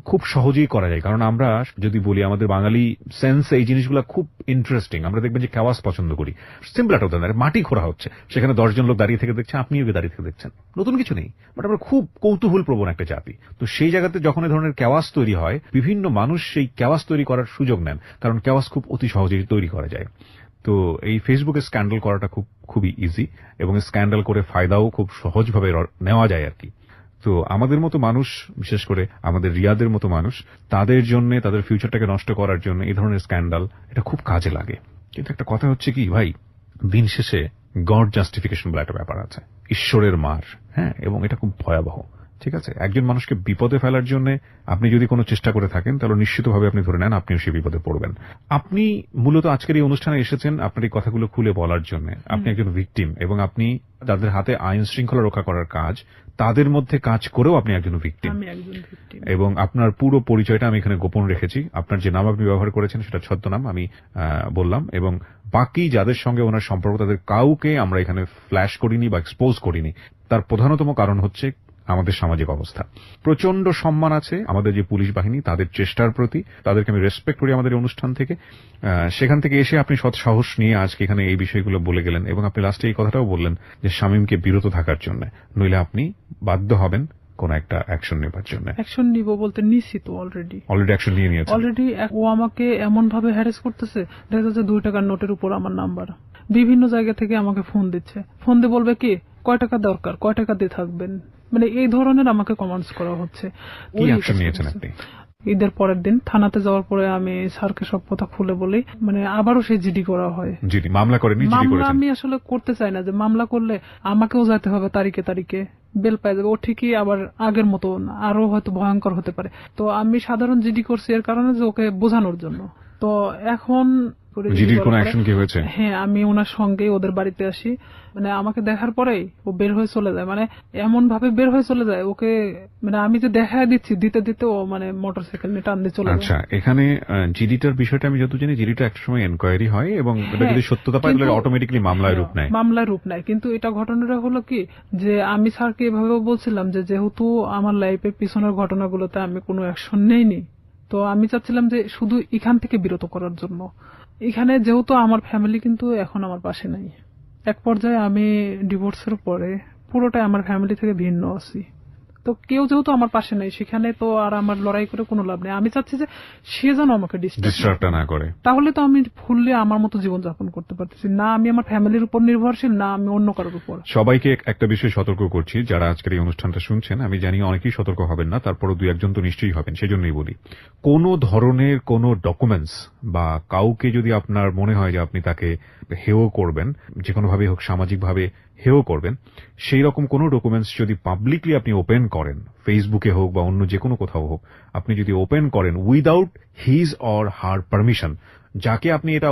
খুব সহজেই করা যায়। কারণ আমরা যদি বলি, আমাদের বাঙালি সেন্স এই জিনিসগুলো খুব ইন্টারেস্টিং। আমরা দেখবেন যে কেওয়াস পছন্দ করি। সিম্পল একটা উদাহরণ, মাটি খোঁড়া হচ্ছে, সেখানে 10 জন লোক দাঁড়িয়ে থেকে দেখছে, আপনিও দাঁড়িয়ে থেকে দেখছেন, নতুন কিছু নেই, বাট আমরা খুব কৌতূহল প্রবণ একটা জাতি। তো সেই জায়গাতে যখন এই ধরনের কেওয়াস তৈরি হয়, বিভিন্ন মানুষ সেই কেওয়াস তৈরি করার সুযোগ নেন, কারণ কেওয়াস খুব অতি সহজেই তৈরি করা যায়। তো এই ফেসবুকে স্ক্যান্ডাল করাটা খুবই ইজি, এবং স্ক্যান্ডাল করে ফায়দাও খুব সহজভাবে নেওয়া যায় আর কি। তো আমাদের মতো মানুষ, বিশেষ করে আমাদের রিয়াদের মতো মানুষ, তাদের জন্য, তাদের ফিউচারটাকে নষ্ট করার জন্য এই ধরনের স্ক্যান্ডাল এটা খুব কাজে লাগে। কিন্তু একটা কথা হচ্ছে কি ভাই, দিন শেষে গড জাস্টিফিকেশন বলে একটা ব্যাপার আছে, ঈশ্বরের মার, হ্যাঁ, এবং এটা খুব ভয়াবহ। ঠিক আছে, একজন মানুষকে বিপদে ফেলার জন্য আপনি যদি কোনো চেষ্টা করে থাকেন, তাহলে নিশ্চিতভাবে আপনি ধরে নেন আপনিও সেই বিপদে পড়বেন। আপনি মূলত আজকের এই অনুষ্ঠানে এসেছেন আপনার এই কথাগুলো খুলে বলার জন্য। আপনি একজন ভিকটিম, এবং আপনি যাদের হাতে আইন শৃঙ্খলা রক্ষা করার কাজ, তাদের মধ্যে কাজ করেও আপনি একজন ভিকটিম, এবং আপনার পুরো পরিচয়টা আমি এখানে গোপন রেখেছি। আপনার যে নাম আপনি ব্যবহার করেছেন সেটা ছদ্মনাম আমি বললাম, এবং বাকি যাদের সঙ্গে ওনার সম্পর্ক, তাদের কাউকে আমরা এখানে ফ্ল্যাশ করিনি বা এক্সপোজ করিনি। তার প্রধানতম কারণ হচ্ছে আমাদের সামাজিক অবস্থা। প্রচন্ড সম্মান আছে আমাদের যে পুলিশ বাহিনী, তাদের চেষ্টার প্রতি, তাদেরকে আমি রেসপেক্ট করি আমাদের অনুষ্ঠান থেকে। সেখান থেকে এসে আপনি সৎ সাহস নিয়ে আজকে এখানে এই বিষয়গুলো বলে গেলেন, এবং আপনি লাস্টে এই কথাটাও বললেন যে শামীমকে বিরত থাকার জন্য, নইলে আপনি বাধ্য হবেন কোন একটা অ্যাকশন নেবার জন্য। অ্যাকশন নিব বলতে নিছি তো, অলরেডি অ্যাকশন নিয়ে নিয়েছে। অলরেডি ও আমাকে এমন ভাবে হ্যারাস করতেছে, দেখা যাচ্ছে 2 টাকার নোটের উপর আমার নাম্বার, বিভিন্ন জায়গা থেকে আমাকে ফোন দিচ্ছে, ফোন দিয়ে বলবে কি কয় টাকা দরকার, কয় টাকা দিয়ে থাকবেন, এই ধরনের আমাকে কমেন্টস করা হচ্ছে। কি অ্যাকশন নিয়েছেন আপনি? ঈদের পরের দিন থানাতে যাওয়ার পরে আমি স্যারকে সব কথা খুলে বলি, আবারও সেই জিডি করা হয়। জিডি মামলা করেনি? মামলা আমি আসলে করতে চাই না, যে মামলা করলে আমাকেও যেতে হবে তারিখে বেল পাই যাবে, ও ঠিকই আবার আগের মতো আরো হয়তো ভয়ঙ্কর হতে পারে। তো আমি সাধারণ জিডি করছি এর কারণে যে ওকে বোঝানোর জন্য। তো এখন জিডির কোনো অ্যাকশন কি হয়েছে? হ্যাঁ, আমি ওনার সঙ্গে ওদের বাড়িতে আসি, মানে আমাকে দেখার পরেই ও বের হয়ে চলে যায়, মানে এমন ভাবে বের হয়ে চলে যায় ওকে, মানে আমি যে দেখা দিচ্ছি দিতে দিতে ও মানে মোটরসাইকেল নিয়ে টান দিয়ে চলে যায়। আচ্ছা, এখানে জিডিটার বিষয়টা আমি যত জানি, জিডিটা একটা সময় এনকোয়ারি হয় এবং এটা যদি সত্যতা পায় তাহলে অটোমেটিক্যালি মামলায় রূপ নেয়। কিন্তু এটা ঘটনাটা হলো কি, যে আমি স্যারকে এভাবে বলছিলাম যে যেহেতু আমার লাইফের পিছনের ঘটনাগুলোতে আমি কোনো অ্যাকশন নেইনি, তো আমি চাচ্ছিলাম যে শুধু এখান থেকে বিরত করার জন্য। এখানে যেহেতু আমার ফ্যামিলি কিন্তু এখন আমার পাশে নাই, এক পর্যায়ে আমি ডিভোর্সের পরে পুরোটাই আমার ফ্যামিলি থেকে ভিন্ন আছি, তো কেউ যেহেতু আমার পাশে নাই সেখানে তো আর আমার লড়াই করে কোনো লাভ নেই। আমি চাচ্ছি যে সে যেন আমাকে ডিস্টার্ব না করে, তাহলে তো আমি ফুললি আমার মতো জীবনযাপন করতে পারতেছি না, আমি আমার ফ্যামিলির উপর নির্ভরশীল না আমি অন্য কারোর উপর। সবাইকে একটা বিষয় সতর্ক করছি, যারা আজকের এই অনুষ্ঠানটা শুনছেন, আমি জানি অনেকেই সতর্ক হবেন না, তারপরও 2-1 জন তো নিশ্চয়ই হবেন, সেজন্যই বলি, কোন ধরনের কোন ডকুমেন্টস বা কাউকে যদি আপনার মনে হয় যে আপনি তাকে হেয় করবেন, যে কোনোভাবে হোক সামাজিকভাবে হেয় করবেন, সেই রকম কোন ডকুমেন্টস যদি পাবলিকলি আপনি ওপেন করেন, ফেসবুকে হোক বা অন্য যে কোনো কোথাও হোক, আপনি যদি ওপেন করেন without his or her permission, যাকে আপনি এটা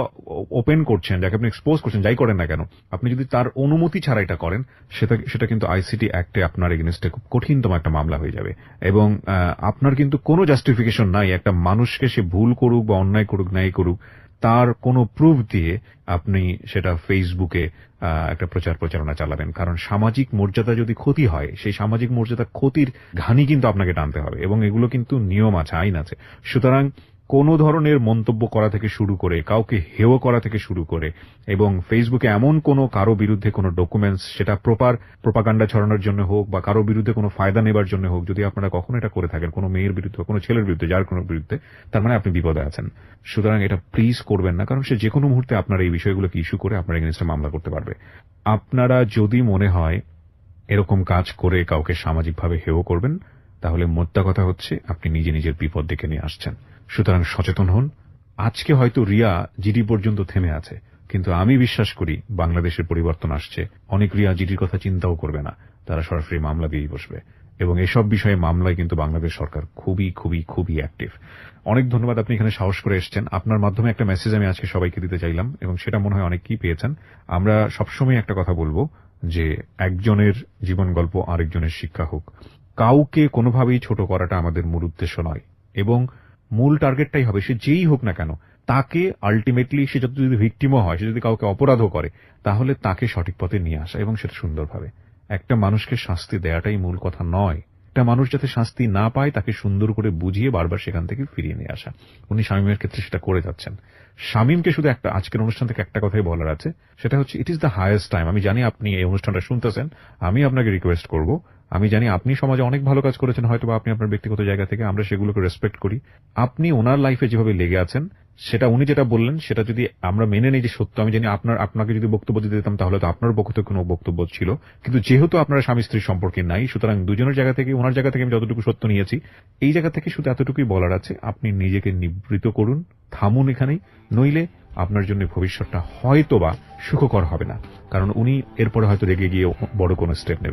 ওপেন করছেন, যাকে আপনি এক্সপোজ করছেন, যাই করেন না কেন, আপনি যদি তার অনুমতি ছাড়া এটা করেন, সেটা কিন্তু আইসিটি অ্যাক্টে আপনার এগেইনস্টে খুব কঠিনতম একটা মামলা হয়ে যাবে। এবং আপনার কিন্তু কোনো জাস্টিফিকেশন নাই একটা মানুষকে, সে ভুল করুক বা অন্যায় করুক নাই করুক, তার কোনো প্রুফ দিয়ে আপনি সেটা ফেসবুকে একটা প্রচারণা চালাবেন। কারণ সামাজিক মর্যাদা যদি ক্ষতি হয়, সেই সামাজিক মর্যাদা ক্ষতির ঘানি কিন্তু আপনাকে টানতে হবে, এবং এগুলো কিন্তু নিয়ম আছে, আইন আছে। সুতরাং কোনো ধরনের মন্তব্য করা থেকে শুরু করে, কাউকে হেয় করা থেকে শুরু করে, এবং ফেসবুকে এমন কোনো কারো বিরুদ্ধে কোনো ডকুমেন্টস, সেটা প্রোপাগান্ডা ছড়ানোর জন্য হোক বা কারো বিরুদ্ধে কোনো ফায়দা নেবার জন্য হোক, যদি আপনারা কখনো এটা করে থাকেন কোনো মেয়ের বিরুদ্ধে বা কোনো ছেলের বিরুদ্ধে, যার কোনো বিরুদ্ধে, তার মানে আপনি বিপদে আছেন। সুতরাং এটা প্লিজ করবেন না, কারণ সে যে কোনো মুহূর্তে আপনার এই বিষয়গুলোকে ইস্যু করে আপনার এগেইনস্টে মামলা করতে পারবে। আপনারা যদি মনে হয় এরকম কাজ করে কাউকে সামাজিকভাবে হেয় করবেন, তাহলে মোদ্দা কথা হচ্ছে আপনি নিজে নিজের বিপদ ডেকে নিয়ে আসছেন। সুতরাং সচেতন হন। আজকে হয়তো রিয়া জিডি পর্যন্ত থেমে আছে, কিন্তু আমি বিশ্বাস করি বাংলাদেশের পরিবর্তন আসছে, অনেক রিয়া জিডির কথা চিন্তাও করবে না, তারা সরাসরি মামলা দিয়েই বসবে। এবং এসব বিষয়ে মামলায় কিন্তু বাংলাদেশ সরকার খুবই খুবই খুবই অ্যাক্টিভ। অনেক ধন্যবাদ, আপনি এখানে সাহস করে এসেছেন। আপনার মাধ্যমে একটা মেসেজ আমি আজকে সবাইকে দিতে চাইলাম, এবং সেটা মনে হয় অনেকেই পেয়েছেন। আমরা সবসময় একটা কথা বলবো যে একজনের জীবন গল্প আরেকজনের শিক্ষা হোক। কাউকে কোনোভাবেই ছোট করাটা আমাদের মূল উদ্দেশ্য নয়, এবং মূল টার্গেটটাই হবে সে যেই হোক না কেন, তাকে আলটিমেটলি, সে যদি ভিকটিমও হয়, সে যদি কাউকে অপরাধও করে, তাহলে তাকে সঠিক পথে নিয়ে আসা, এবং সেটা সুন্দরভাবে। একটা মানুষকে শাস্তি দেওয়াটাই মূল কথা নয়, একটা মানুষ যাতে শাস্তি না পায় তাকে সুন্দর করে বুঝিয়ে বারবার সেখান থেকে ফিরিয়ে নিয়ে আসা। উনি শামীমের ক্ষেত্রে সেটা করে যাচ্ছেন। শামীমকে শুধু একটা আজকের অনুষ্ঠান থেকে একটা কথাই বলার আছে, সেটা হচ্ছে it is the highest time. আমি জানি আপনি এই অনুষ্ঠানটা শুনতেছেন, আমি আপনাকে রিকোয়েস্ট করব, আমি জানি আপনি সমাজে অনেক ভালো কাজ করেছেন, হয়তো বা আপনি আপনার ব্যক্তিগত জায়গা থেকে, আমরা সেগুলোকে রেসপেক্ট করি। আপনি ওনার লাইফে যেভাবে লেগে আছেন, সেটা উনি যেটা বললেন সেটা যদি আমরা মেনে নেই যে সত্য, আমি জানি আপনাকে যদি বক্তব্য দিতে দিতাম তাহলে তো আপনার পক্ষ থেকে কোনো বক্তব্য ছিল, কিন্তু যেহেতু আপনারা স্বামী স্ত্রীর সম্পর্কে নাই, সুতরাং দুজনের জায়গা থেকে, ওনার জায়গা থেকে আমি যতটুকু সত্য নিয়েছি, এই জায়গা থেকে শুধু এতটুকুই বলার আছে, আপনি নিজেকে নিবৃত করুন, থামুন এখানেই, নইলে আপনার জন্য ভবিষ্যৎটা হয়তোবা সুখকর হবে না। কারণ উনি এরপরে হয়তো রেগে গিয়ে বড় কোনো স্টেপ নেবেন।